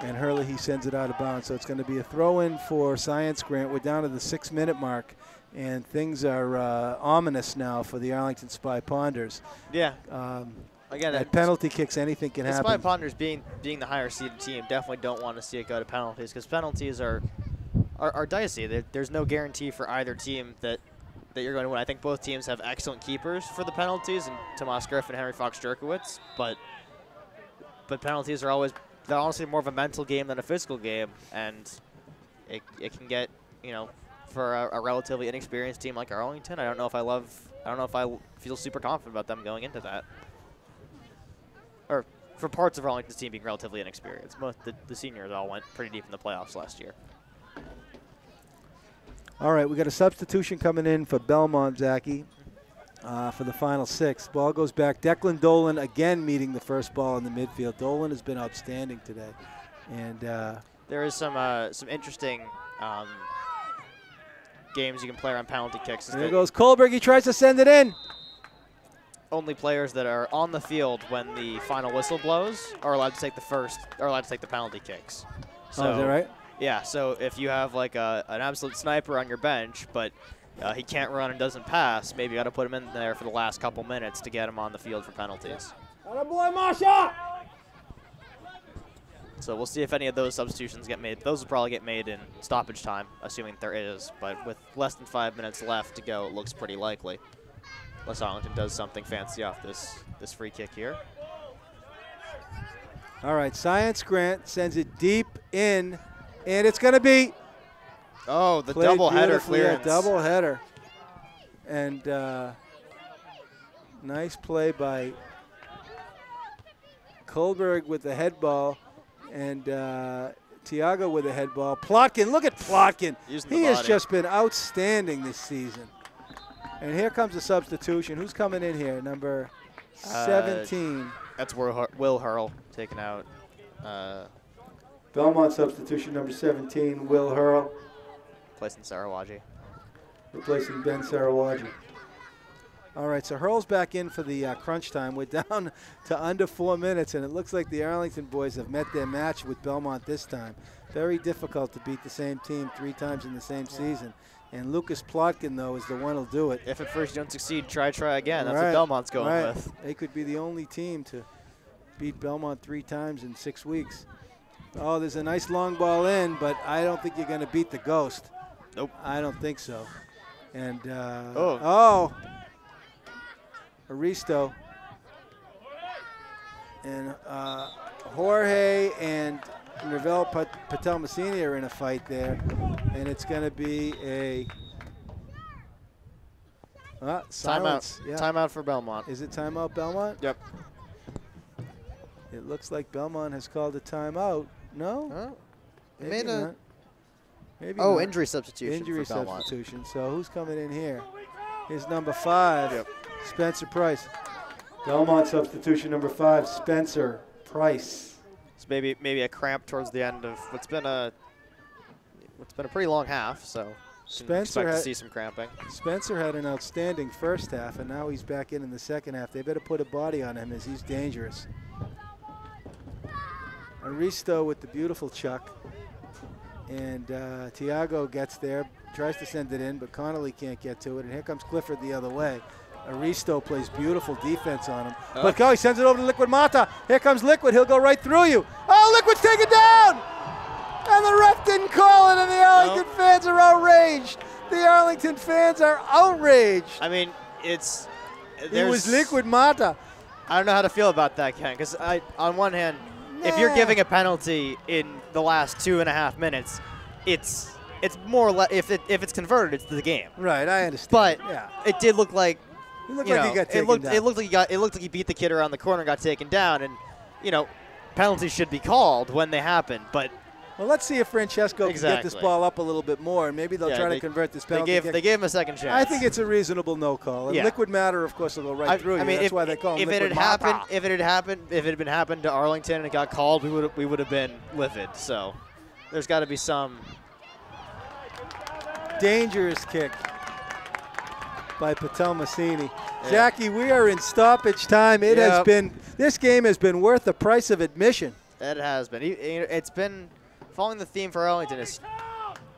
and Hurley sends it out of bounds. So it's going to be a throw-in for Science Grant. We're down to the 6-minute mark, and things are ominous now for the Arlington Spy Ponders. Yeah. Again, at penalty kicks, anything can happen. Spy Ponders being the higher seeded team, definitely don't want to see it go to penalties, because penalties are dicey. There's no guarantee for either team that you're going to win. I think both teams have excellent keepers for the penalties, and Tomas Griffin and Henry Fox Jerkowitz, but but penalties are they're honestly more of a mental game than a physical game, and it can get, for a relatively inexperienced team like Arlington, I don't know if I feel super confident about them going into that. Or for parts of Arlington's team being relatively inexperienced. Most the seniors all went pretty deep in the playoffs last year. All right, we got a substitution coming in for Belmont, Zachy, for the final 6. Ball goes back. Declan Dolan again meeting the first ball in the midfield. Dolan has been outstanding today. And there is some interesting games you can play around penalty kicks. There goes Kohlberg. He tries to send it in. Only players that are on the field when the final whistle blows are allowed to take the penalty kicks. So, is that right? Yeah, so if you have like an absolute sniper on your bench, but he can't run and doesn't pass, maybe you got to put him in there for the last couple minutes to get him on the field for penalties. Attaboy, Masha! So we'll see if any of those substitutions get made. Those will probably get made in stoppage time, assuming there is. But with less than 5 minutes left to go, it looks pretty likely. Unless Arlington does something fancy off this free kick here. All right, Science Grant sends it deep in. And it's going to be the double header clearance. Yeah, double header. And nice play by Kohlberg with the head ball. And Tiago with the head ball. Plotkin, look at Plotkin. He has just been outstanding this season. And here comes the substitution. Who's coming in here? Number 17. That's Will Hurl taken out. Belmont substitution number 17, Will Hurl. Replacing Sarawaji. Replacing Ben Sarawaji. All right, so Hurl's back in for the crunch time. We're down to under 4 minutes, and it looks like the Arlington boys have met their match with Belmont this time. Very difficult to beat the same team 3 times in the same season. And Lucas Plotkin, though, is the one who'll do it. If at first you don't succeed, try again. That's what Belmont's going with. They could be the only team to beat Belmont 3 times in 6 weeks. Oh, there's a nice long ball in, but I don't think you're going to beat the Ghost. Nope. I don't think so. And, Aristo. And Jorge and Ravel Patelmasini are in a fight there. And it's going to be a silence. Timeout. Yeah. Timeout for Belmont. Is it timeout, Belmont? Yep. It looks like Belmont has called a timeout. No? Maybe not. Maybe not. Injury substitution. Injury for Belmont. substitution. So who's coming in here? Here's number 5, Spencer Price. Belmont substitution number 5, Spencer Price. So maybe a cramp towards the end of what's been a pretty long half. So expect to see some cramping. Spencer had an outstanding first half, and now he's back in the second half. They better put a body on him as he's dangerous. Aristo with the beautiful chuck. And Tiago gets there, tries to send it in, but Connolly can't get to it. And here comes Clifford the other way. Aristo plays beautiful defense on him. But he sends it over to Liquid Mata. Here comes Liquid. He'll go right through you. Oh, Liquid's taken down! And the ref didn't call it, and the Arlington fans are outraged. The Arlington fans are outraged. I mean, it was Liquid Mata. I don't know how to feel about that, Ken, because on one hand, if you're giving a penalty in the last 2.5 minutes, it's more or less, if it's converted, it's the game. Right, I understand. But it did look like he looked like he got taken down. It looked like he beat the kid around the corner and got taken down, and penalties should be called when they happen. But well, let's see if Francesco can get this ball up a little bit more, and maybe they'll try to convert this penalty. They gave him a second chance. I think it's a reasonable no call. And Liquid Matter, of course, will go right through you. That's why they call him Liquid Matter. If it had been happened to Arlington and it got called, we would have been livid. So there's got to be some dangerous kick by Patelmasini. Jackie, we are in stoppage time. It has been, this game has been worth the price of admission. It has been. It's been following the theme for Arlington.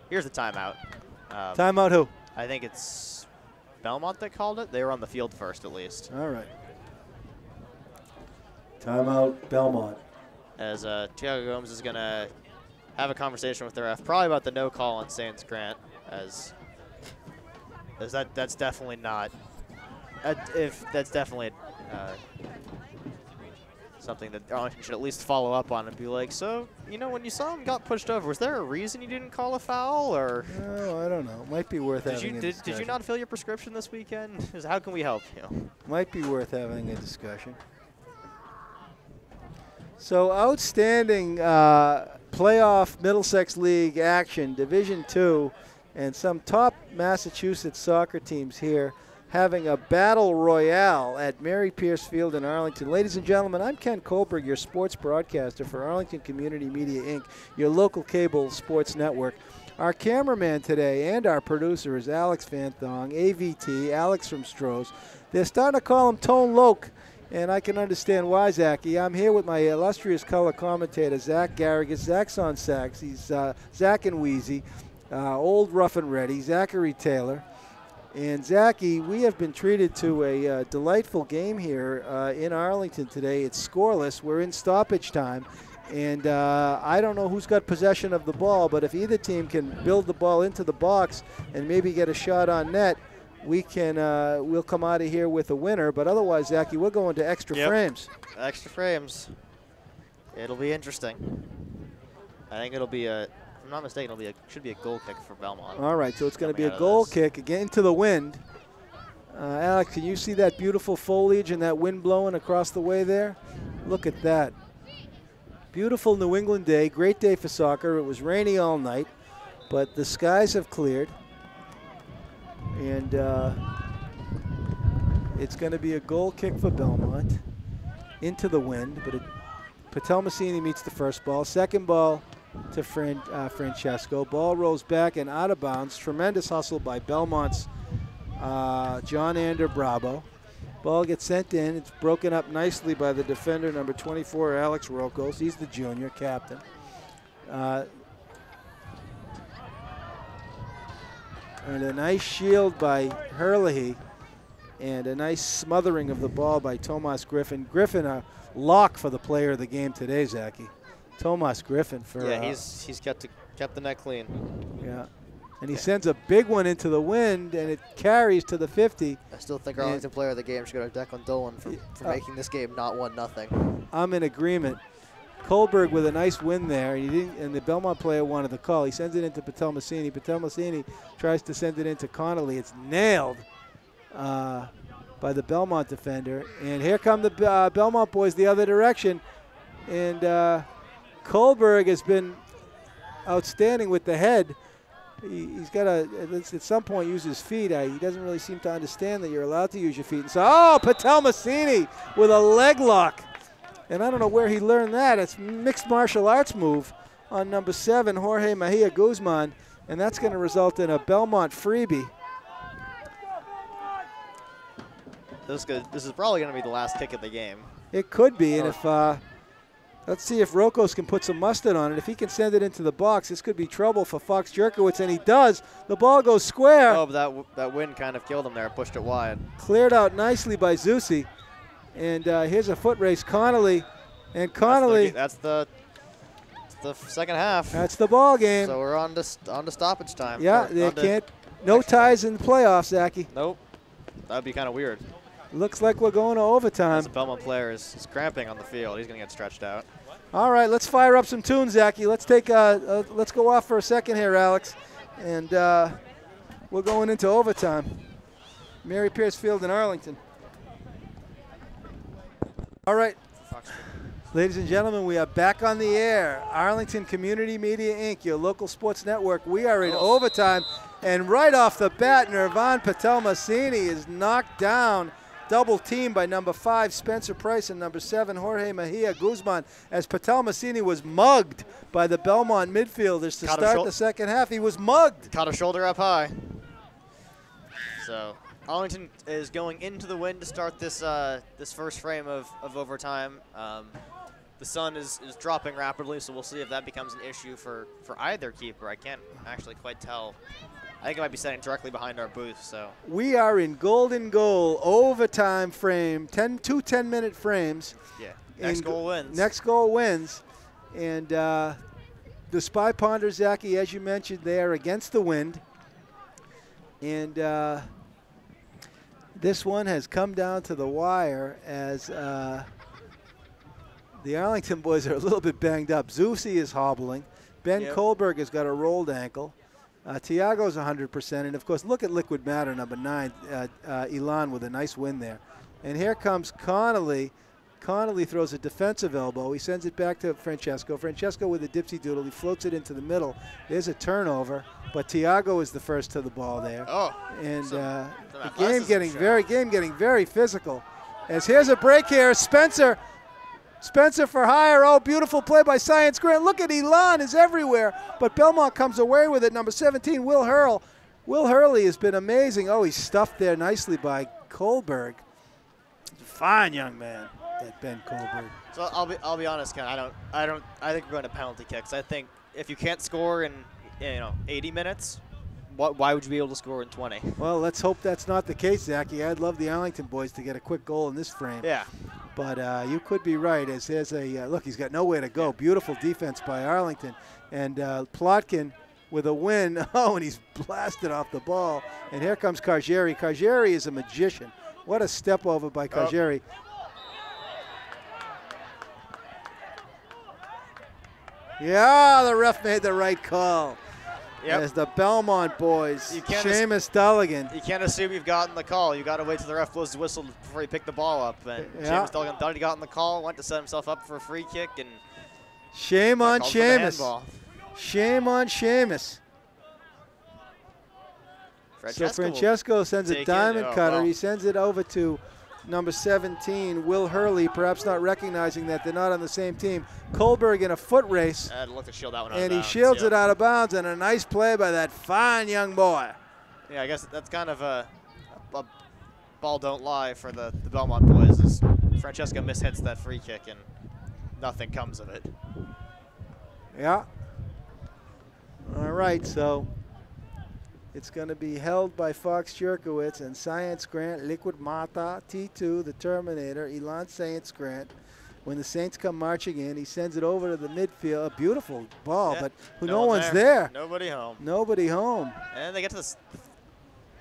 Here's the timeout. Timeout who? I think it's Belmont that called it. They were on the field first, at least. All right. Timeout Belmont. As Tiago Gomes is going to have a conversation with the ref, probably about the no call on Science Grant, as that's definitely not. If that's definitely something that Arlington should at least follow up on and be like, so, you know, when you saw him got pushed over, was there a reason you didn't call a foul, or? No, I don't know. Might be worth having a discussion. Did you not fill your prescription this weekend? How can we help you? Might be worth having a discussion. So outstanding playoff Middlesex League action, Division II, and some top Massachusetts soccer teams here having a battle royale at Mary Pierce Field in Arlington. Ladies and gentlemen, I'm Ken Kohlberg, your sports broadcaster for Arlington Community Media, Inc., your local cable sports network. Our cameraman today and our producer is Alex Van Thong, AVT, Alex from Stroh's. They're starting to call him Tone Loke, and I can understand why, Zachy. I'm here with my illustrious color commentator, Zach Garrigus. Zach's on sax. He's Zach and Wheezy, old rough and ready, Zachary Taylor. And Zachy, we have been treated to a delightful game here in Arlington today. It's scoreless. We're in stoppage time. And I don't know who's got possession of the ball, but if either team can build the ball into the box and maybe get a shot on net, we can we'll come out of here with a winner. But otherwise, Zachy, we're going to extra frames. Extra frames. It'll be interesting. I think it'll be a, if I'm not mistaken, should be a goal kick for Belmont. All right, so it's going to be a goal kick again into the wind. Alex, can you see that beautiful foliage and that wind blowing across the way there? Look at that. Beautiful New England day, great day for soccer. It was rainy all night, but the skies have cleared. And it's going to be a goal kick for Belmont into the wind, but Patel Massini meets the first ball. Second ball to Francesco. Ball rolls back and out of bounds. Tremendous hustle by Belmont's John Ander Bravo. Ball gets sent in. It's broken up nicely by the defender, number 24, Alex Rocos. He's the junior captain. And a nice shield by Herlihy, and a nice smothering of the ball by Tomas Griffin. Griffin, a lock for the player of the game today, Zachy. Tomas Griffin for. Yeah, he's kept the net clean. Yeah, and he sends a big one into the wind, and it carries to the 50. I still think Arlington player of the game should go to Declan Dolan for making this game not 1-0. I'm in agreement. Kohlberg with a nice win there, and the Belmont player wanted the call. He sends it into Patel Massini. Patel Massini tries to send it into Connolly. It's nailed by the Belmont defender. And here come the Belmont boys the other direction. And Kohlberg has been outstanding with the head. He's got to, at some point, use his feet. He doesn't really seem to understand that you're allowed to use your feet. And so, Patel Massini with a leg lock. And I don't know where he learned that. It's mixed martial arts move on number 7, Jorge Mejia Guzman, and that's going to result in a Belmont freebie. This is probably going to be the last kick of the game. It could be, and if let's see if Rocos can put some mustard on it. If he can send it into the box, this could be trouble for Fox Jerkowitz, and he does. The ball goes square. Oh, but that wind kind of killed him there, pushed it wide. Cleared out nicely by Zusi. And here's a foot race, Connolly. And Connolly. That's the second half. That's the ball game. So we're on to stoppage time. Yeah, they can't. No ties in the playoffs, Zachy. Nope. That would be kind of weird. Looks like we're going to overtime. The Belmont player is cramping on the field. He's going to get stretched out. All right, let's fire up some tunes, Zachy. Let's take let's go off for a second here, Alex. And we're going into overtime. Mary Pierce Field in Arlington. All right, ladies and gentlemen, we are back on the air. Arlington Community Media, Inc., your local sports network. We are in overtime, and right off the bat, Nirvan Patel Massini is knocked down, double teamed by number 5, Spencer Price, and number 7, Jorge Mejia Guzman, as Patel Massini was mugged by the Belmont midfielders to start the second half. He was mugged. Caught a shoulder up high. So Arlington is going into the wind to start this this first frame of overtime. The sun is dropping rapidly, so we'll see if that becomes an issue for either keeper. I can't actually quite tell. I think it might be setting directly behind our booth. So we are in golden goal overtime frame, 2 10-minute frames. Yeah, next goal wins. Next goal wins. And the Spy Ponder, Zachy, as you mentioned, they are against the wind. And this one has come down to the wire as The Arlington boys are a little bit banged up. Zusi is hobbling. Ben Kohlberg has got a rolled ankle. Tiago's 100%. And, of course, look at liquid matter, number 9, Elan with a nice win there. And here comes Connolly. Connolly throws a defensive elbow. He sends it back to Francesco. Francesco with a dipsy doodle. He floats it into the middle. There's a turnover. But Tiago is the first to the ball there. Oh. And the game getting very physical. As here's a break here. Spencer for hire. Oh, beautiful play by Science Grant. Look at Elan is everywhere. But Belmont comes away with it. Number 17, Will Hurl. Will Hurley has been amazing. Oh, he's stuffed there nicely by Kohlberg. Fine young man, that Ben Kohlberg. So I'll be honest, Ken. I think we're going to penalty kicks. I think if you can't score in 80 minutes, why would you be able to score in 20? Well, let's hope that's not the case, Zachy. I'd love the Arlington boys to get a quick goal in this frame. Yeah. But you could be right. As there's a look, he's got nowhere to go. Beautiful defense by Arlington, and Plotkin with a win. Oh, and he's blasted off the ball. And here comes Cargieri. Cargieri is a magician. What a step over by Cargieri. Yeah, the ref made the right call. Yep. As the Belmont boys, Seamus Dulligan. You can't assume you've gotten the call. You got to wait till the ref blows the whistle before you pick the ball up. And Seamus Dulligan thought he gotten the call, went to set himself up for a free kick, and shame on Seamus. Shame on Seamus. So Francesco sends a diamond cutter. He sends it over to number 17, Will Hurley, perhaps not recognizing that they're not on the same team. Kohlberg in a foot race. Look to shield that one out and of bounds, he shields it out of bounds, and a nice play by that fine young boy. Yeah, I guess that's kind of a ball don't lie for the Belmont boys. As Francesco mishits that free kick, and nothing comes of it. Yeah. All right, so it's going to be held by Fox Jerkowitz and Science Grant, Liquid Mata, T2, the Terminator, Elan Science Grant. When the Saints come marching in, he sends it over to the midfield. A beautiful ball, but no one's there. Nobody home. Nobody home. And they get to this.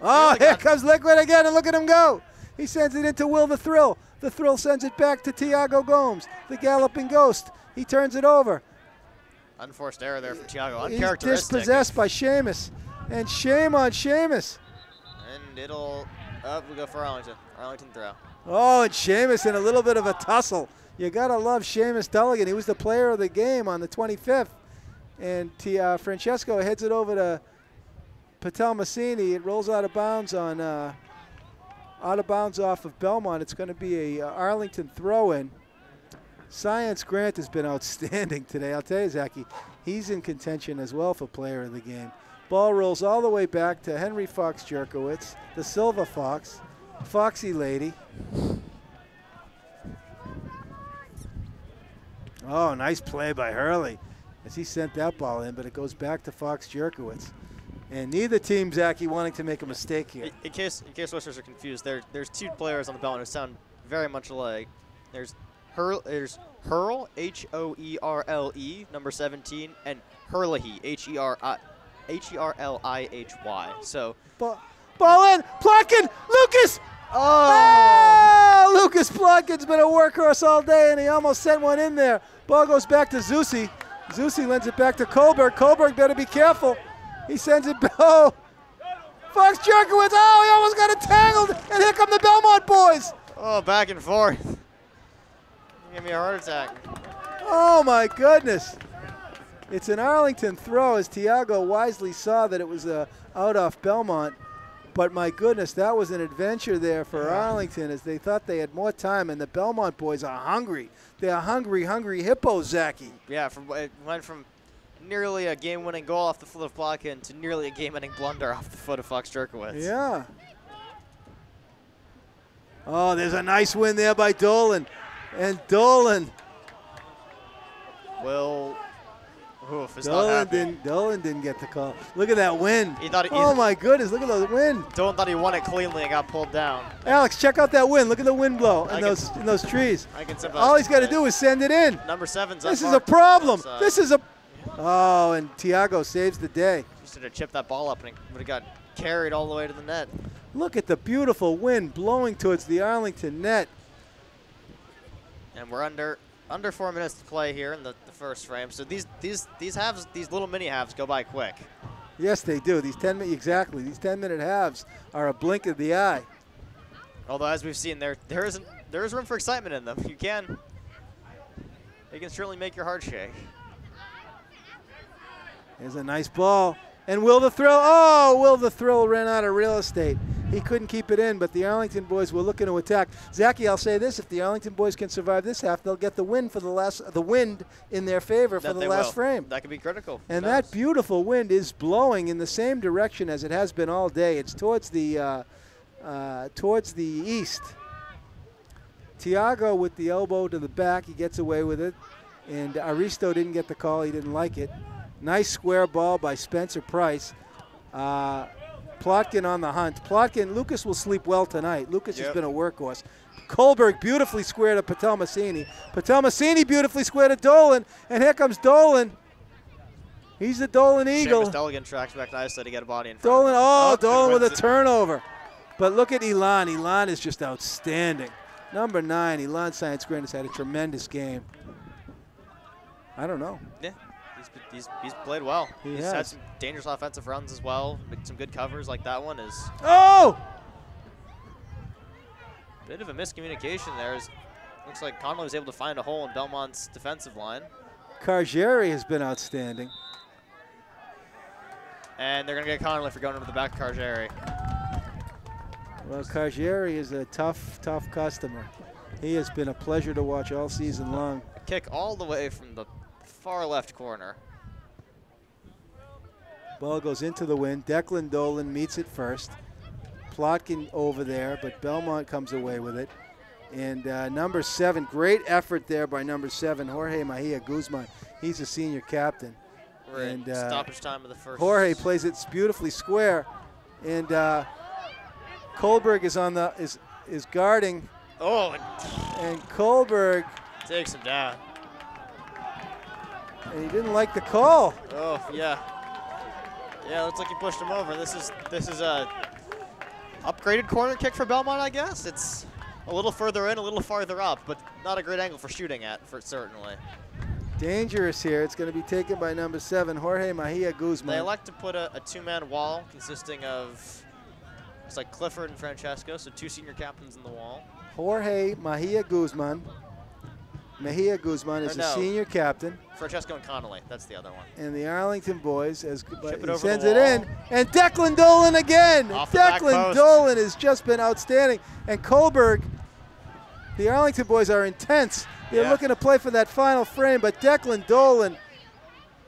Oh, here comes Liquid again, and look at him go. He sends it into Will the Thrill. The Thrill sends it back to Tiago Gomes, the Galloping Ghost. He turns it over. Unforced error there for Tiago. Uncharacteristic. He's dispossessed by Seamus. And shame on Seamus. And it'll we'll go for Arlington. Arlington throw. Oh, and Seamus in a little bit of a tussle. You got to love Seamus Dulligan. He was the player of the game on the 25th. And Francesco heads it over to Patel Massini. It rolls out of bounds on off of Belmont. It's going to be a Arlington throw-in. Science Grant has been outstanding today. I'll tell you, Zachy, he's in contention as well for player of the game. Ball rolls all the way back to Henry Fox Jerkowitz, the Silver Fox, Foxy Lady. Oh, nice play by Hurley as he sent that ball in, but it goes back to Fox Jerkowitz. And neither team, Zachy, wanting to make a mistake here. In case listeners are confused, there's two players on the Belmont who sound very much alike. There's Hurl, H-O-E-R-L-E, number 17, and Hurlihy, H-E-R-L-I-H-Y. So ball in, Plotkin, Lucas! Oh, Lucas Plotkin's been a workhorse all day, and he almost sent one in there. Ball goes back to Zusi. Zusi lends it back to Kohlberg. Kohlberg better be careful. He sends it back. Oh, Fox Jerkowitz. Oh, he almost got it tangled, and here come the Belmont boys. Oh, back and forth. Give me a heart attack. Oh, my goodness. It's an Arlington throw, as Tiago wisely saw that it was out off Belmont. But my goodness, that was an adventure there for Arlington, as they thought they had more time, and the Belmont boys are hungry. They are hungry hippos, Zachy. Yeah, it went from nearly a game-winning goal off the foot of Plotkin to nearly a game-winning blunder off the foot of Fox Jerkowitz. Yeah. Oh, there's a nice win there by Dolan. And Dolan. Dolan didn't get the call. Look at that wind. Oh my goodness, look at the wind. Dolan thought he won it cleanly and got pulled down. Alex, check out that wind. Look at the wind blow in those trees. All he's got to do is send it in. Number 7's This is a problem. This is a. Oh, and Tiago saves the day. He should have chipped that ball up and it would have got carried all the way to the net. Look at the beautiful wind blowing towards the Arlington net. And we're under under 4 minutes to play here in the first frame. So these halves, these little mini halves go by quick. Yes, they do. These 10-minute 10-minute halves are a blink of the eye. Although, as we've seen, there is room for excitement in them. You can certainly make your heart shake. Here's a nice ball. And Will the Thrill, oh, Will the Thrill ran out of real estate. He couldn't keep it in, but the Arlington boys were looking to attack. Zachy, I'll say this, if the Arlington boys can survive this half, they'll get the win for the wind in their favor for the last frame. That could be critical. And that beautiful wind is blowing in the same direction as it has been all day. It's towards the east. Tiago with the elbow to the back, he gets away with it. And Aristo didn't get the call, he didn't like it. Nice square ball by Spencer Price. Plotkin on the hunt. Plotkin, Lucas will sleep well tonight. Lucas has been a workhorse. Kohlberg beautifully squared to Patelmasini. Patelmasini beautifully squared to Dolan. And here comes Dolan. He's the Dolan Eagle. Seamus Deligan tracks back nicely to get a body in front. Dolan, Dolan with a turnover. But look at Elan. Elan is just outstanding. Number 9, Elan Science Grand has had a tremendous game. I don't know. Yeah. He's played well. He's had some dangerous offensive runs as well. Some good covers like that one is. Oh! Bit of a miscommunication there. Looks like Connolly was able to find a hole in Belmont's defensive line. Cargieri has been outstanding. And they're going to get Connolly for going over the back of Cargieri. Well, Cargieri is a tough customer. He has been a pleasure to watch all season long. Kick all the way from the far left corner. Ball goes into the wind. Declan Dolan meets it first. Plotkin over there, but Belmont comes away with it. And number 7, great effort there by number 7, Jorge Mejia Guzman. He's a senior captain. And stoppage time of the first. Jorge plays it beautifully square, and Kohlberg is on is guarding. Oh, and Kohlberg takes him down. And he didn't like the call. Oh yeah. Yeah, looks like he pushed him over. This is a upgraded corner kick for Belmont, I guess. It's a little further in, a little farther up, but not a great angle for shooting at, certainly. Dangerous here. It's going to be taken by number 7, Jorge Mejia Guzman. They elect to put a 2-man wall consisting of, it's like Clifford and Francesco, so 2 senior captains in the wall. Jorge Mejia Guzman. Mejia Guzman is a senior captain. Francesco and Connolly, that's the other one. And the Arlington boys, he it sends it in. And Declan Dolan again. Declan Dolan has just been outstanding. And Kohlberg, the Arlington boys are intense. They're looking to play for that final frame, but Declan Dolan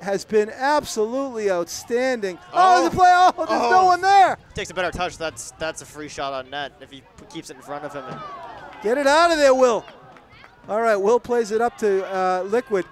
has been absolutely outstanding. Oh, the play! Oh, there's no one there. Takes a better touch. That's a free shot on net if he keeps it in front of him. Get it out of there, Will. All right, Will plays it up to Liquid.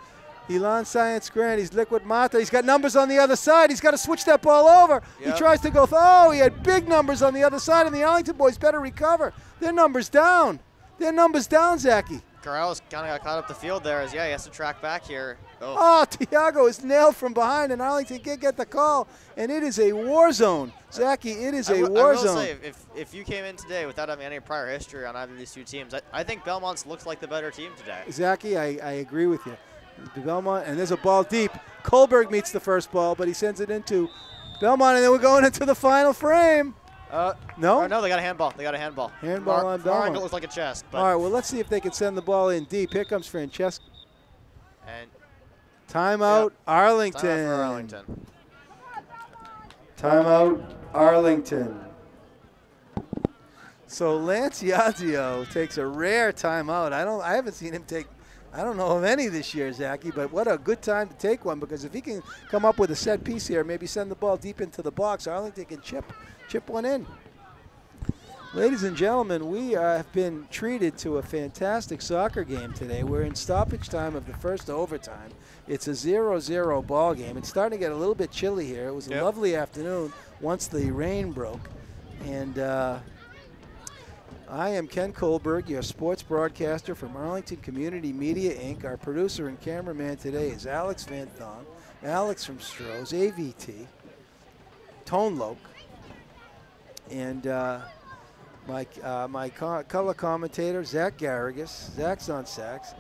Elan Science Grand, he's Liquid Mata. He's got numbers on the other side. He's got to switch that ball over. Yep. He tries to go, he had big numbers on the other side, and the Arlington boys better recover. Their numbers down. Their numbers down, Zachy. Corrales kind of got caught up the field there. He has to track back here. Tiago is nailed from behind, and Arlington can't get the call. And it is a war zone. Zachy, it is a war zone. I will say, if you came in today without having any prior history on either of these two teams, I think Belmont's looks like the better team today. Zachy, I agree with you. The Belmont, and there's a ball deep. Kohlberg meets the first ball, but he sends it into Belmont, and then we're going into the final frame. No? No, they got a handball. Handball on Belmont. It looks like a chest. But all right, well, let's see if they can send the ball in deep. Here comes Francesco. And timeout, Arlington. Timeout for Arlington. Timeout, Arlington. So Lance Yazio takes a rare timeout. I haven't seen him take, I don't know of any this year, Zachy, but what a good time to take one, because if he can come up with a set piece here, maybe send the ball deep into the box, Arlington can chip one in. Ladies and gentlemen, we have been treated to a fantastic soccer game today. We're in stoppage time of the first overtime. It's a 0-0 ball game. It's starting to get a little bit chilly here. It was a lovely afternoon once the rain broke. And I am Ken Kohlberg, your sports broadcaster from Arlington Community Media, Inc. Our producer and cameraman today is Alex Van Thong, Alex from Stroh's, AVT, Tone Loke, and my color commentator, Zach Garrigus. Zach's on sax.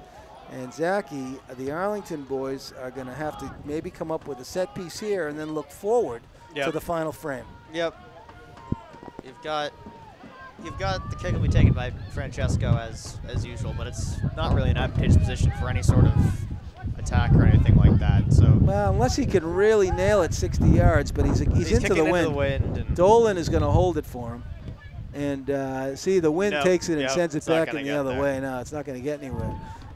And Zachy, the Arlington boys are going to have to maybe come up with a set piece here and then look forward to the final frame. Yep. You've got the kick will be taken by Francesco as usual, but it's not really an advantageous position for any sort of attack or anything like that. So well, unless he can really nail it 60 yards, but he's into the wind. And Dolan is going to hold it for him. And see, the wind takes it and sends it back in the other way. No, it's not going to get anywhere.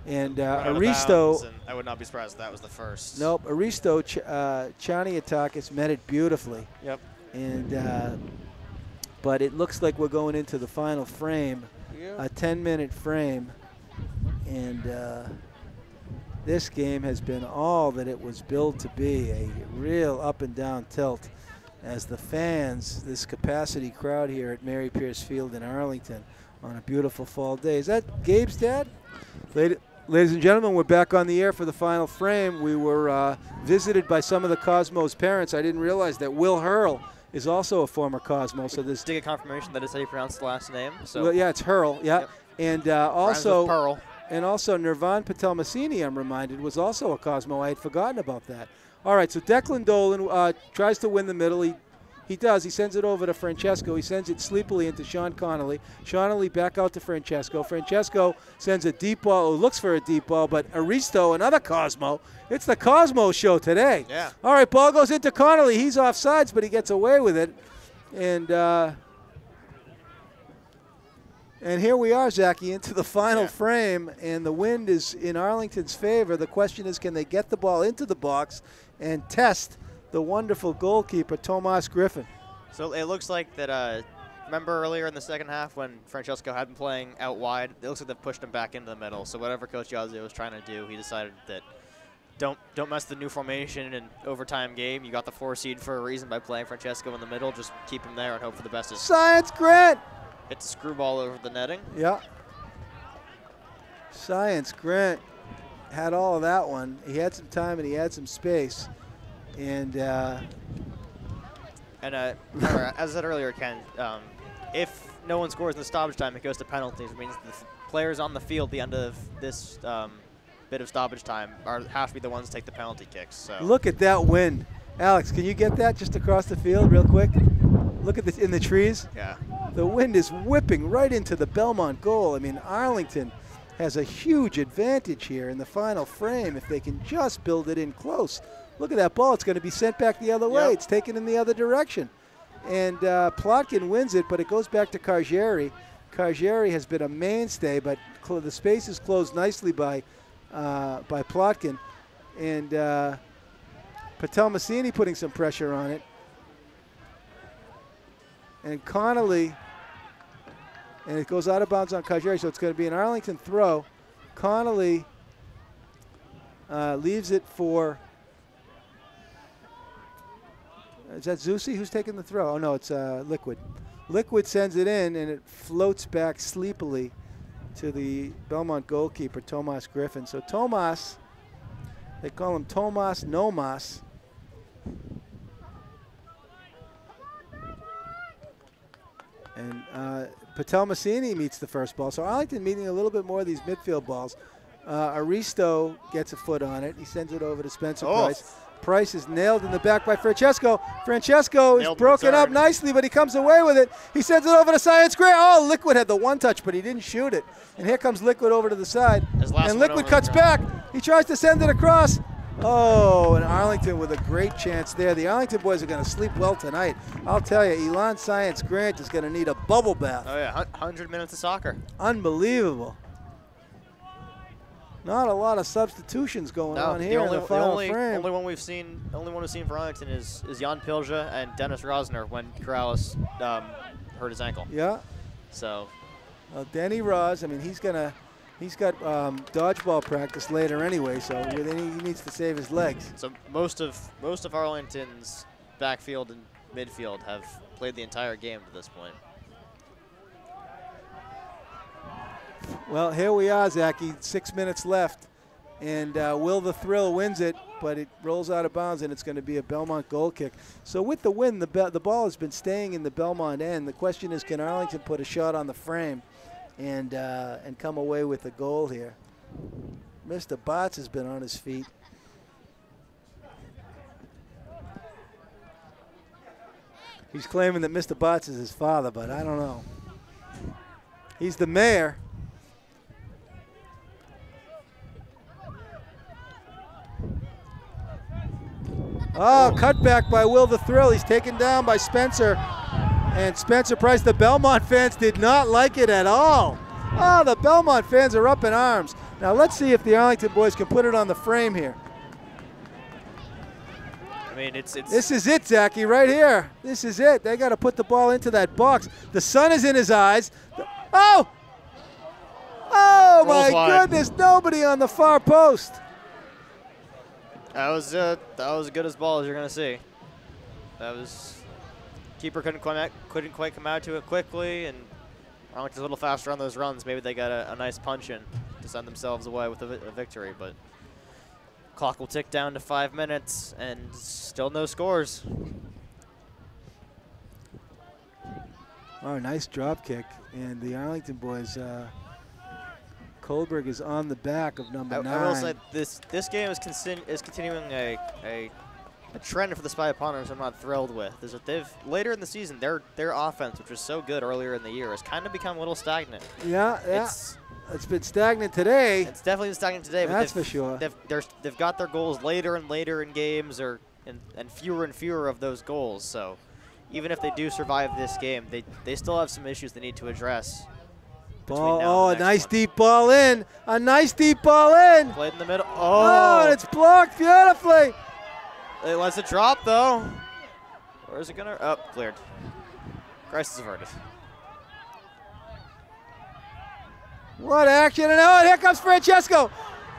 And Aristo, and I would not be surprised if that was the first. Nope, Aristo Chaniatakis met it beautifully. Yep. And but it looks like we're going into the final frame, a 10-minute frame, and this game has been all that it was billed to be, a real up and down tilt as the fans, this capacity crowd here at Mary Pierce Field in Arlington on a beautiful fall day. Is that Gabe's dad? Ladies and gentlemen, we're back on the air for the final frame. We were visited by some of the Cosmos parents. I didn't realize that Will Hurl is also a former Cosmo. So this did get confirmation that is how you pronounce the last name. So well, yeah, it's Hurl. Yeah, yep. And also Nirvan Patel Massini, I'm reminded, was also a Cosmo. I had forgotten about that. All right, so Declan Dolan tries to win the middle. He does. He sends it over to Francesco. He sends it sleepily into Sean Connolly. Connolly back out to Francesco. Francesco sends a deep ball, looks for a deep ball, but Aristo, another Cosmo. It's the Cosmo show today. Yeah. All right, ball goes into Connolly. He's offsides, but he gets away with it. And here we are, Zachy, into the final frame, and the wind is in Arlington's favor. The question is, can they get the ball into the box and test the wonderful goalkeeper, Tomas Griffin? So it looks like that, remember earlier in the second half when Francesco had been playing out wide, it looks like they've pushed him back into the middle. So whatever Coach Yazzie was trying to do, he decided that don't mess with the new formation and overtime game. You got the 4 seed for a reason by playing Francesco in the middle. Just keep him there and hope for the best. Science Grant! Hits a screwball over the netting. Yeah. Science Grant had all of that one. He had some time and he had some space. And as I said earlier, Ken, if no one scores in the stoppage time, it goes to penalties. It means the players on the field at the end of this bit of stoppage time have to be the ones to take the penalty kicks. So look at that wind. Alex, can you get that just across the field real quick? Look at this in the trees. Yeah. The wind is whipping right into the Belmont goal. I mean, Arlington has a huge advantage here in the final frame if they can just build it in close. Look at that ball. It's going to be sent back the other way. Yep. It's taken in the other direction. And Plotkin wins it, but it goes back to Cargieri. Cargieri has been a mainstay, but the space is closed nicely by Plotkin. And Patel Massini putting some pressure on it. And Connolly, and it goes out of bounds on Cargieri, so it's going to be an Arlington throw. Connolly leaves it for, is that Zusi who's taking the throw? Oh, no, it's Liquid. Liquid sends it in, and it floats back sleepily to the Belmont goalkeeper, Tomas Griffin. So Tomas, they call him Tomas Nomas. And Patel Massini meets the first ball. So Arlington meeting a little bit more of these midfield balls. Aristo gets a foot on it. He sends it over to Spencer Price. Price is nailed in the back by Francesco. Francesco is broken up nicely, but he comes away with it. He sends it over to Science Gray. Oh, Liquid had the one touch, but he didn't shoot it. And here comes Liquid over to the side. And Liquid cuts back. He tries to send it across. Oh, and Arlington with a great chance there. The Arlington boys are going to sleep well tonight. I'll tell you, Elon Science Grant is going to need a bubble bath. Oh, yeah, 100 minutes of soccer. Unbelievable. Not a lot of substitutions going on here in the final frame. Only one we've seen for Arlington is Jan Pilja and Dennis Rosner when Corrales hurt his ankle. Yeah. So. Well, Denny Ross, I mean, he's got dodgeball practice later anyway, so he needs to save his legs. So most of Arlington's backfield and midfield have played the entire game to this point. Well, here we are, Zachy. 6 minutes left, and Will the Thrill wins it, but it rolls out of bounds, and it's going to be a Belmont goal kick. So with the win, the ball has been staying in the Belmont end. The question is, can Arlington put a shot on the frame and come away with a goal here? Mr. Botts has been on his feet. He's claiming that Mr. Botts is his father, but I don't know. He's the mayor. Oh, cutback by Will the Thrill. He's taken down by Spencer. And Spencer Price, the Belmont fans did not like it at all. Oh, the Belmont fans are up in arms. Now let's see if the Arlington boys can put it on the frame here. I mean, it's This is it, Zachy, right here. This is it. They got to put the ball into that box. The sun is in his eyes. Oh! Oh, my goodness. Nobody on the far post. That was as good as ball as you're gonna see. That was keeper couldn't quite come out to it quickly, and Arlington's a little faster on those runs. Maybe they got a nice punch in to send themselves away with a victory, but clock will tick down to 5 minutes, and still no scores. Oh, nice drop kick, and the Arlington boys. Kohlberg is on the back of number 9. I will say this game is continuing a trend for the Spy Opponents I'm not thrilled with. Is that they've later in the season their offense, which was so good earlier in the year, has kind of become a little stagnant. Yeah. It's been stagnant today. It's definitely been stagnant today. That's but for sure. They've got their goals later and later in games, and fewer of those goals. So even if they do survive this game, they still have some issues they need to address. Ball, oh, a nice deep ball in. A nice deep ball in. Played in the middle. Oh, and it's blocked beautifully. It lets it drop, though. Where is it going to? Oh, cleared. Crisis averted. What action. And oh, here comes Francesco.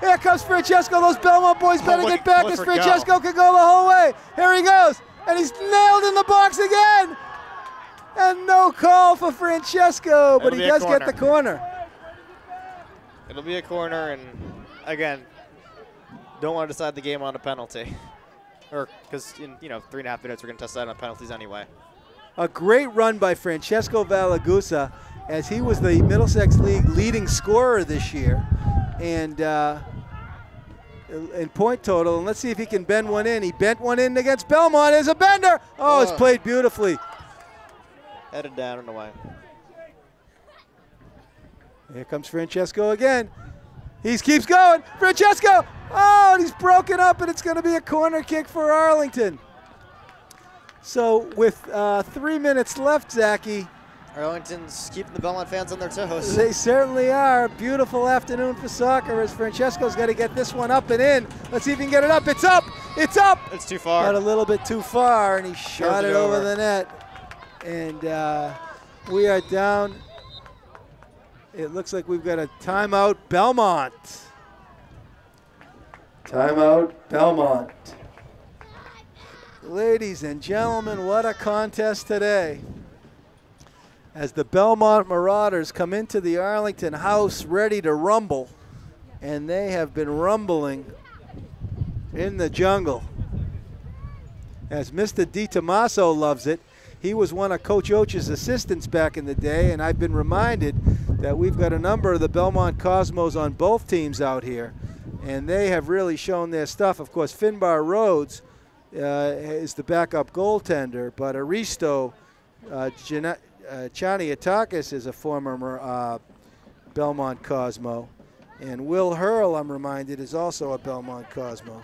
Here comes Francesco. Those Belmont boys better get back as Francesco can go the whole way. Here he goes. And he's nailed in the box again. And no call for Francesco, but he does get the corner. It'll be a corner, and again, don't want to decide the game on a penalty. Or because in 3.5 minutes we're going to decide on penalties anyway. A great run by Francesco Valagusa, as he was the Middlesex League leading scorer this year, and in point total. And let's see if he can bend one in. He bent one in against Belmont. There's a bender. Oh, it's played beautifully. Headed down and away. Here comes Francesco again. He keeps going. Francesco! Oh, and he's broken up, and it's going to be a corner kick for Arlington. So with 3 minutes left, Zachy. Arlington's keeping the Belmont fans on their toes. They certainly are. Beautiful afternoon for soccer as Francesco's got to get this one up and in. Let's see if he can get it up. It's up. It's up. It's too far. But a little bit too far, and he shot it over the net. And we are down. It looks like we've got a timeout, Belmont. Timeout, Belmont. Ladies and gentlemen, what a contest today. As the Belmont Marauders come into the Arlington house ready to rumble, and they have been rumbling in the jungle. As Mr. DiTomaso loves it, he was one of Coach Oach's assistants back in the day, and I've been reminded that we've got a number of the Belmont Cosmos on both teams out here, and they have really shown their stuff. Of course, Finbar Rhodes is the backup goaltender, but Aristo Chaniatakis is a former Belmont Cosmo, and Will Hurl, I'm reminded, is also a Belmont Cosmo,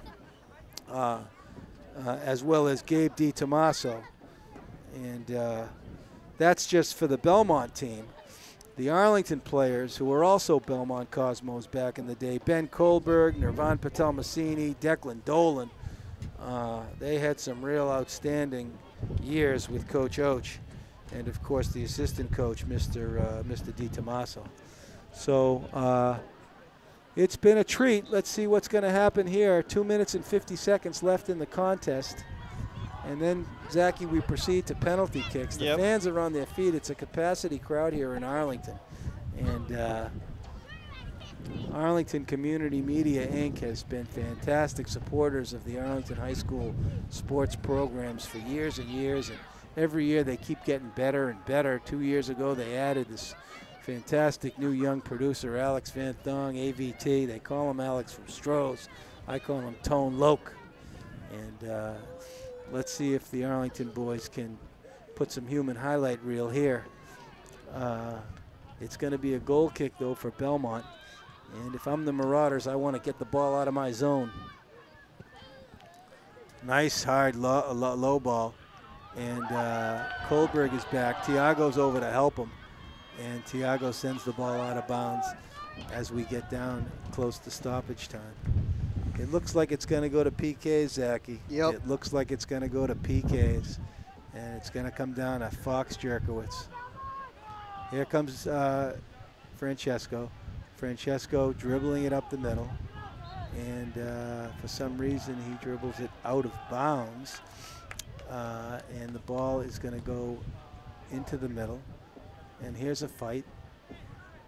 as well as Gabe DiTomaso. And that's just for the Belmont team. The Arlington players, who were also Belmont Cosmos back in the day, Ben Kohlberg, Nirvan Patel-Massini, Declan Dolan, they had some real outstanding years with Coach Oach, and of course the assistant coach, Mr. DiTomaso. So it's been a treat. Let's see what's going to happen here. 2 minutes and 50 seconds left in the contest. And then, Zachy, we proceed to penalty kicks. The fans are on their feet. It's a capacity crowd here in Arlington. And Arlington Community Media, Inc. has been fantastic supporters of the Arlington High School sports programs for years and years. And every year they keep getting better and better. 2 years ago they added this fantastic new young producer, Alex Van Thong, AVT. They call him Alex from Stroh's. I call him Tone Loke. And let's see if the Arlington boys can put some human highlight reel here. It's going to be a goal kick, though, for Belmont. And if I'm the Marauders, I want to get the ball out of my zone. Nice, hard, low ball. And Kohlberg is back. Tiago's over to help him. And Tiago sends the ball out of bounds as we get down close to stoppage time. It looks like it's going to go to PKs, Zachy. Yep. It looks like it's going to go to PKs. And it's going to come down to Fox Jerkowitz. Here comes Francesco. Francesco dribbling it up the middle. And for some reason, he dribbles it out of bounds. And the ball is going to go into the middle. And here's a fight.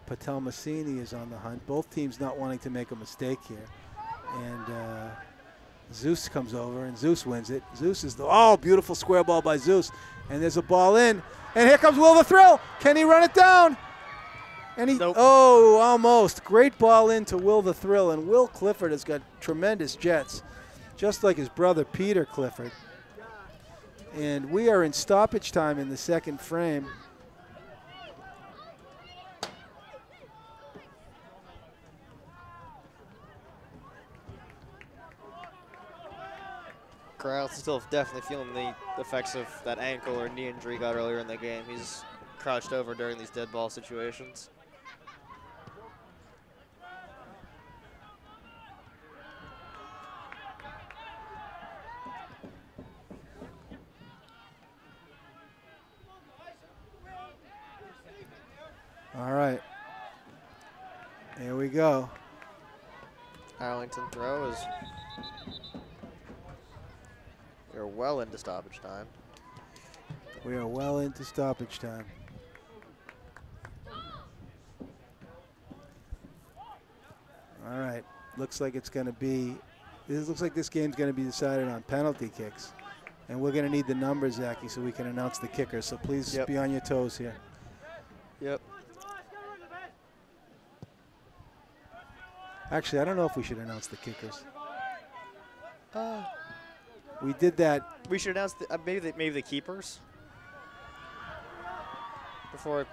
Patelmasini is on the hunt. Both teams not wanting to make a mistake here. And Zeus comes over, and Zeus wins it. Zeus is the, beautiful square ball by Zeus. And there's a ball in. And here comes Will the Thrill. Can he run it down? And he, nope. Almost. Great ball into Will the Thrill. And Will Clifford has got tremendous jets, just like his brother Peter Clifford. And we are in stoppage time in the second frame. Corral's still definitely feeling the effects of that ankle or knee injury he got earlier in the game. He's crouched over during these dead ball situations. All right. Here we go. Arlington throw is... We're well into stoppage time. We are well into stoppage time. All right. Looks like it's going to be, looks like this game's going to be decided on penalty kicks. And we're going to need the numbers, Zachy, so we can announce the kicker. So please be on your toes here. Yep. Actually, I don't know if we should announce the kickers. We did that. We should announce maybe the keepers before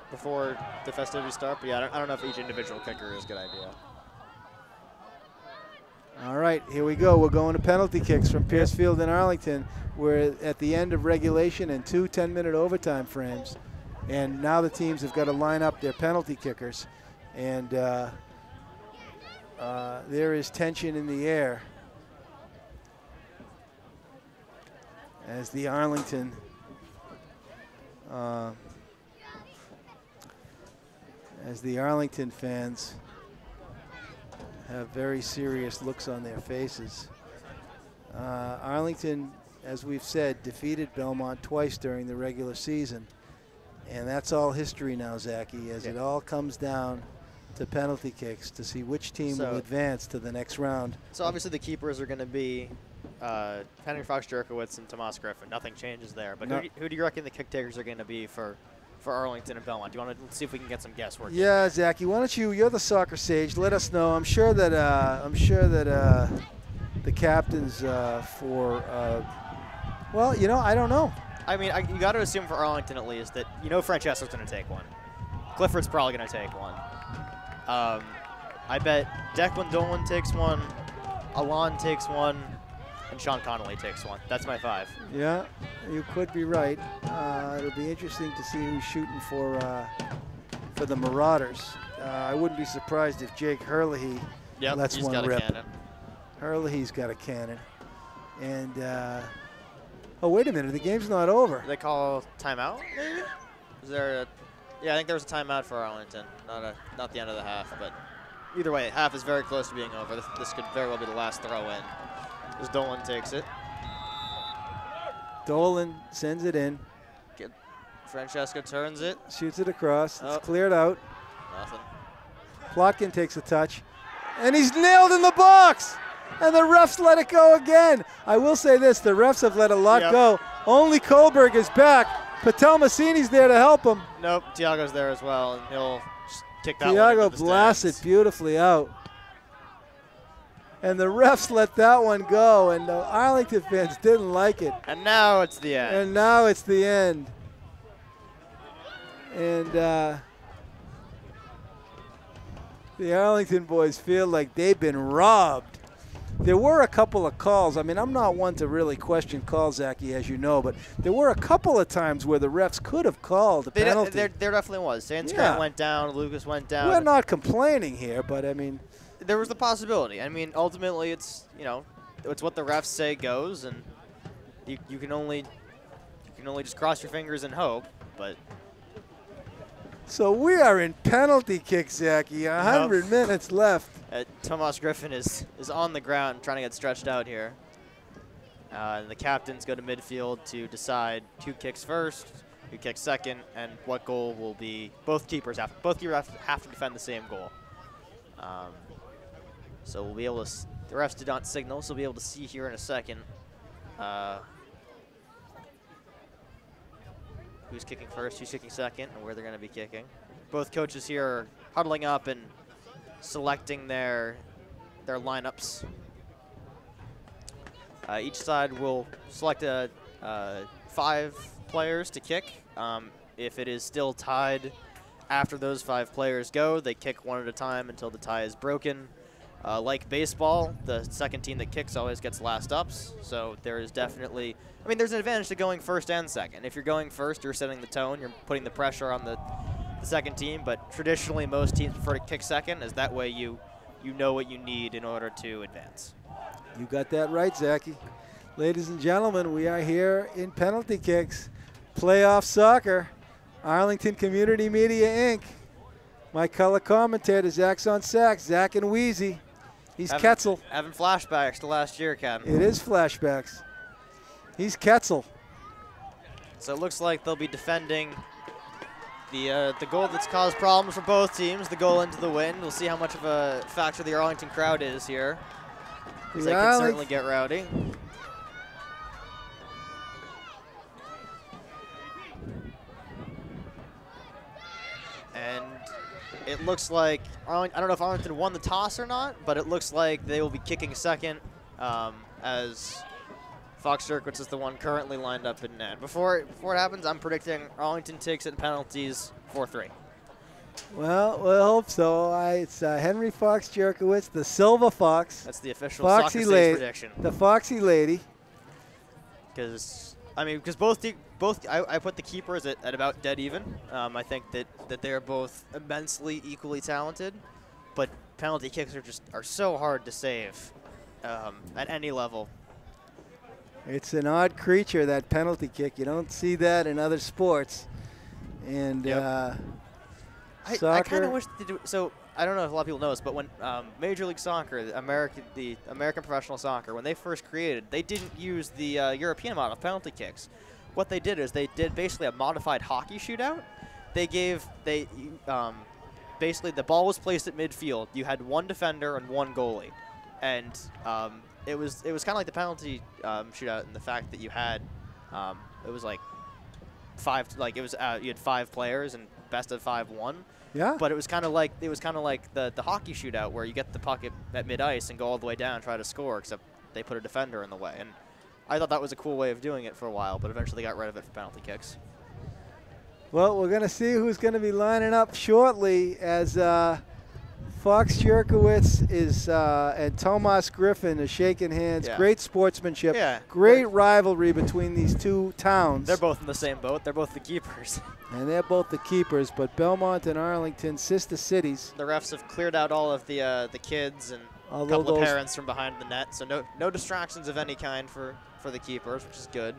the festivities start. But yeah, I don't know if each individual kicker is a good idea. All right, here we go. We're going to penalty kicks from Piercefield and Arlington. We're at the end of regulation and 2 10-minute overtime frames. And now the teams have got to line up their penalty kickers. And there is tension in the air as the Arlington fans have very serious looks on their faces. Arlington, as we've said, defeated Belmont twice during the regular season. And that's all history now, Zachy, as it all comes down to penalty kicks to see which team will advance to the next round. So obviously the keepers are going to be Henry Fox Jerkowitz and Tomas Griffin. Nothing changes there. But who do you reckon the kick takers are going to be for Arlington and Belmont? Do you want to see if we can get some guesswork? Yeah, Zachy, why don't you're the soccer sage, let us know. I'm sure that the captains well, you know, I don't know. I mean, you got to assume for Arlington at least that Francesco's going to take one. Clifford's probably going to take one. I bet Declan Dolan takes one, Alon takes one, and Sean Connolly takes one. That's my 5. Yeah, you could be right. It'll be interesting to see who's shooting for the Marauders. I wouldn't be surprised if Jake Herlihy lets one got rip. A cannon. Herlihy's got a cannon. And, oh, wait a minute, the game's not over. Did they call timeout, maybe? Is there a... Yeah, I think there was a timeout for Arlington. Not the end of the half, but either way, half is very close to being over. This could very well be the last throw in, as Dolan takes it. Dolan sends it in. Francesco turns it. Shoots it across. It's cleared out. Nothing. Plotkin takes a touch. And he's nailed in the box! And the refs let it go again. I will say this, the refs have let a lot go. Only Kohlberg is back. Patelmasini's there to help him. Nope, Tiago's there as well, and he'll just kick that one Thiago into the blasted stands. beautifully out. And the refs let that one go, and the Arlington fans didn't like it. And now it's the end. And now it's the end. And the Arlington boys feel like they've been robbed. There were a couple of calls. I mean, I'm not one to really question calls, Zachy, as you know, but there were a couple of times where the refs could have called a penalty. There definitely was. Sandstrom went down, Lucas went down. We're not complaining here, but I mean, there was the possibility. I mean, ultimately, it's it's what the refs say goes, and you can only just cross your fingers and hope. But so we are in penalty kicks, Zachy. 100 minutes left. Tomas Griffin is on the ground trying to get stretched out here. And the captains go to midfield to decide who kicks first, who kicks second, and what goal will be. Both keepers have to defend the same goal. So we'll be able to. The refs did not signal, so we'll be able to see here in a second who's kicking first, who's kicking second, and where they're going to be kicking. Both coaches here are huddling up and selecting their lineups. Each side will select 5 players to kick. If it is still tied after those 5 players go, they kick one at a time until the tie is broken. Like baseball, the second team that kicks always gets last ups. So there is definitely, I mean, there's an advantage to going first and second. If you're going first, you're setting the tone, you're putting the pressure on the second team. But traditionally, most teams prefer to kick second, as that way you know what you need in order to advance. You got that right, Zachy. Ladies and gentlemen, we are here in penalty kicks. Playoff soccer, Arlington Community Media, Inc. My color commentator, Zach's on sax, Zach and Wheezy. He's Ketzel. Having flashbacks to last year, Ken. It is flashbacks. He's Ketzel. So it looks like they'll be defending the goal that's caused problems for both teams, the goal into the wind. We'll see how much of a factor the Arlington crowd is here. They can certainly get rowdy. And it looks like, I don't know if Arlington won the toss or not, but it looks like they will be kicking second as Fox Jerkowitz is the one currently lined up in net. Before it happens, I'm predicting Arlington takes it in penalties 4-3. Well, we'll hope so. It's Henry Fox Jerkowitz, the Silver Fox. That's the official Foxy Soccer States prediction. The Foxy Lady. Because I put the keepers at about dead even. I think that they are both immensely equally talented, but penalty kicks are so hard to save at any level. It's an odd creature, that penalty kick. You don't see that in other sports. And I kind of wish they do. So I don't know if a lot of people know this, but when Major League Soccer, the American Professional Soccer, when they first created, they didn't use the European model of penalty kicks. What they did is they did basically a modified hockey shootout. Basically the ball was placed at midfield. You had one defender and one goalie, and it was kind of like the penalty shootout in the fact that you had it was like you had 5 players and best of 5 won. Yeah. But it was kind of like the hockey shootout where you get the puck at mid ice and go all the way down and try to score, except they put a defender in the way. And I thought that was a cool way of doing it for a while, but eventually they got rid of it for penalty kicks. Well, we're going to see who's going to be lining up shortly as Fox Jerkowitz and Tomas Griffin are shaking hands. Yeah. Great sportsmanship. Yeah. Great rivalry between these two towns. They're both in the same boat. They're both the keepers. And they're both the keepers, but Belmont and Arlington, sister cities. The refs have cleared out all of the kids and a couple of parents from behind the net, so no distractions of any kind for the keepers, which is good.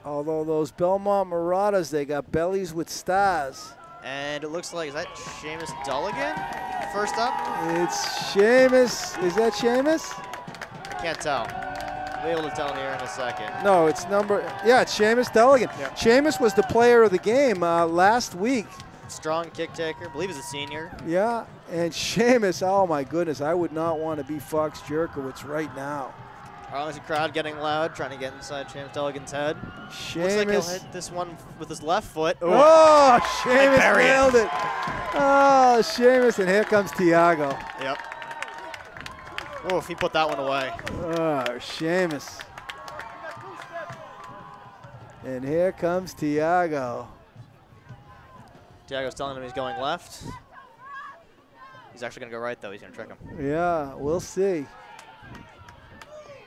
Although those Belmont Marauders, they got bellies with stars. And it looks like, is that Seamus Dulligan first up? It's Seamus. Is that Seamus? I can't tell. I'll be able to tell here in a second. No, it's it's Seamus Dulligan. Yeah. Seamus was the player of the game last week. Strong kick taker. I believe he's a senior. Yeah, and Seamus, oh my goodness, I would not want to be Fox Jerkowitz right now. Arlington crowd getting loud, trying to get inside James Delegan's head. Seamus. Looks like he'll hit this one with his left foot. Ooh. Oh, Seamus nailed it. Oh, Seamus, and here comes Tiago. Yep. Oh, if he put that one away. Oh, Seamus. And here comes Tiago. Tiago's telling him he's going left. He's actually going to go right, though. He's going to trick him. Yeah, we'll see.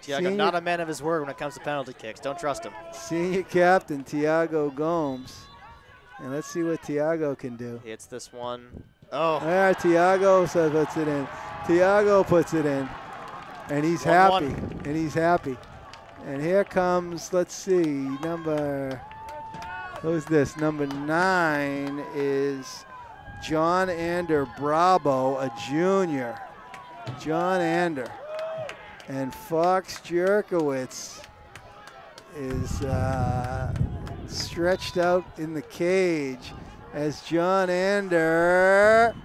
Tiago, not a man of his word when it comes to penalty kicks. Don't trust him. Senior captain Tiago Gomes. And let's see what Tiago can do. He hits this one. Oh. There, Tiago puts it in. Tiago puts it in. And he's happy. And he's happy. And here comes, let's see, who's this? Number 9 is John Ander Bravo, a junior. John Ander. And Fox Jerkowitz is stretched out in the cage as John Ander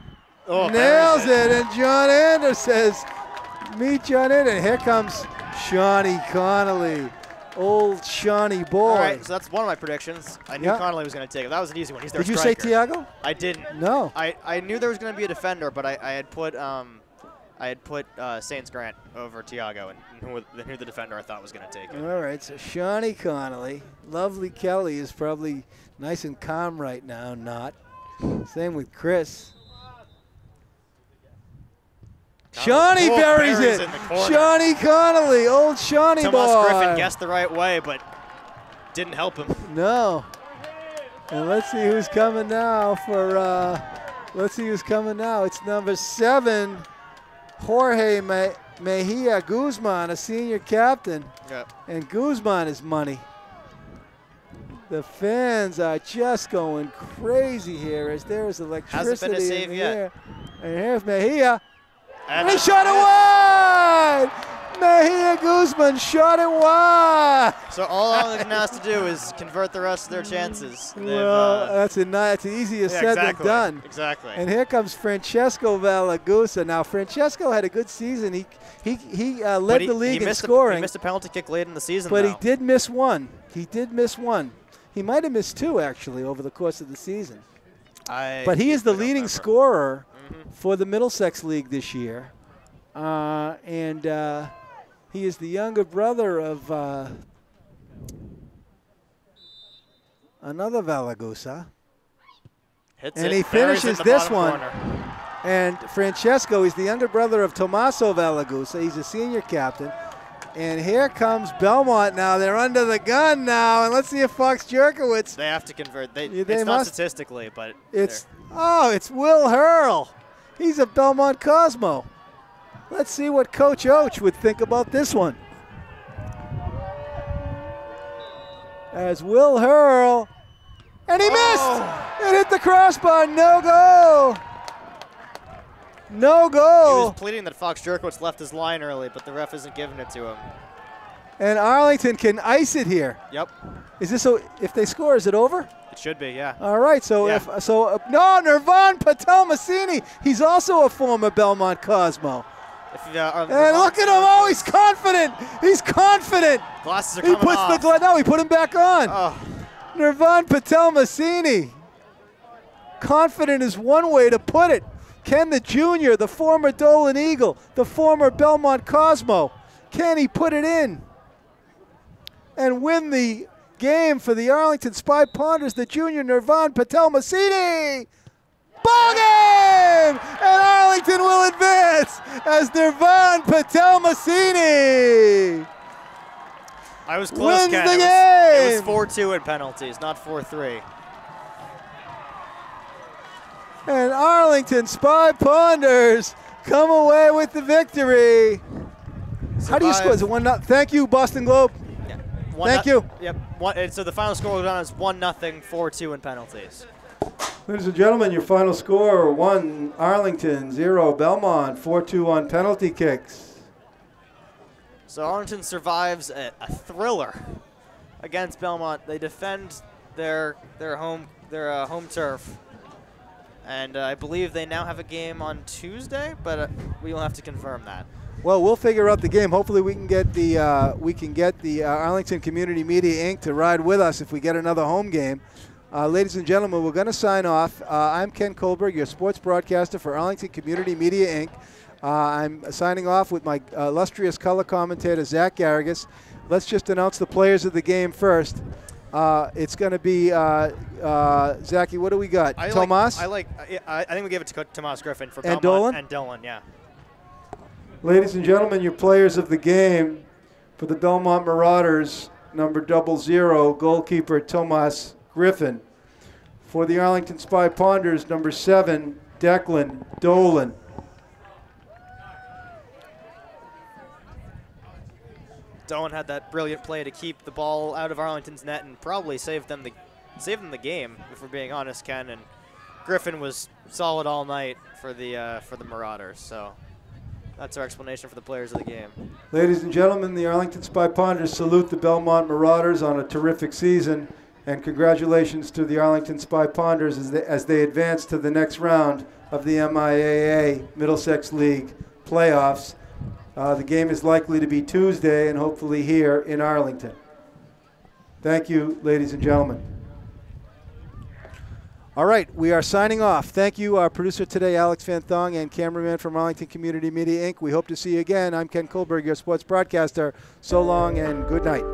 nails it. And John Ander says, meet John Ander. And here comes Shawnee Connolly, old Shawnee boy. All right, so that's one of my predictions. I knew Connolly was going to take it. That was an easy one. He's their striker. Did you say Tiago? I didn't. No. I knew there was going to be a defender, but I had put Saints Grant over Tiago, and who the defender I thought was going to take it. All right, so Shawnee Connolly. Lovely Kelly is probably nice and calm right now, not. Same with Chris. Shawnee buries it. Shawnee Connolly, old Shawnee boy. Tomas Griffin guessed the right way, but didn't help him. No. And let's see who's coming now for, let's see who's coming now. It's number 7, Jorge Mejia Guzman, a senior captain. Yep. And Guzman is money. The fans are just going crazy here as there is electricity Hasn't been a save in the yet. air. And here's Mejia. And he shot it wide! Mejia Guzman shot it wide! So all Arlington has to do is convert the rest of their chances. Well, that's easier said than done. Exactly. And here comes Francesco Valagusa. Now, Francesco had a good season. He led the league in scoring. He missed a penalty kick late in the season, but he did miss one. He did miss one. He might have missed 2, actually, over the course of the season. But he is the leading scorer for the Middlesex League this year. And he is the younger brother of another Valagusa. And he finishes this one. And Francesco is the younger brother of Tommaso Valagusa. He's a senior captain. And here comes Belmont now. They're under the gun now. And let's see if Fox Jerkowitz. They have to convert. It's not statistically, but it's Will Hurl. He's a Belmont Cosmo. Let's see what Coach Oach would think about this one. As Will Hurl. And he missed! It hit the crossbar. No goal. No goal. He was pleading that Fox Jerkowitz left his line early, but the ref isn't giving it to him. And Arlington can ice it here. Yep. Is this so? If they score, is it over? It should be, yeah. All right. So Nirvan Patel Massini. He's also a former Belmont Cosmo. And look at him! Oh, he's confident. He's confident. Glasses are coming off. No, he put him back on. Oh. Nirvan Patel Massini. Confident is one way to put it. Ken the Junior, the former Dolan Eagle, the former Belmont Cosmo. Can he put it in and win the game for the Arlington Spy Ponders, the junior Nirvan Patel Massini? Ball game! And Arlington will advance as Nirvan Patel Massini I was close, wins Ken. the game. It was 4-2 in penalties, not 4-3. And Arlington Spy Ponders come away with the victory. How do you score? Is it 1-0? Thank you, Boston Globe. Yeah. Thank you. Yep. And so the final score was on as 1-0, 4-2 in penalties. Ladies and gentlemen, your final score: 1 Arlington, 0 Belmont, 4-2 on penalty kicks. So Arlington survives a thriller against Belmont. They defend their home turf. And I believe they now have a game on Tuesday, but we will have to confirm that. Well, we'll figure out the game. Hopefully, we can get the Arlington Community Media Inc. to ride with us if we get another home game. Ladies and gentlemen, we're going to sign off. I'm Ken Kohlberg, your sports broadcaster for Arlington Community Media Inc. I'm signing off with my illustrious color commentator, Zach Garrigus. Let's just announce the players of the game first. It's going to be Zachy. What do we got? Tomas. I think we gave it to Tomas Griffin for and Belmont Dolan. And Dolan, yeah. Ladies and gentlemen, your players of the game for the Belmont Marauders, number 00, goalkeeper Tomas Griffin. For the Arlington Spy Ponders, number 7, Declan Dolan. Dolan had that brilliant play to keep the ball out of Arlington's net and probably saved them the game, if we're being honest, Ken. And Griffin was solid all night for the Marauders. So that's our explanation for the players of the game. Ladies and gentlemen, the Arlington Spy Ponders salute the Belmont Marauders on a terrific season, and congratulations to the Arlington Spy Ponders as they advance to the next round of the MIAA Middlesex League playoffs. The game is likely to be Tuesday and hopefully here in Arlington. Thank you, ladies and gentlemen. All right, we are signing off. Thank you, our producer today, Alex Van Thong, and cameraman from Arlington Community Media Inc. We hope to see you again. I'm Ken Kohlberg, your sports broadcaster. So long and good night.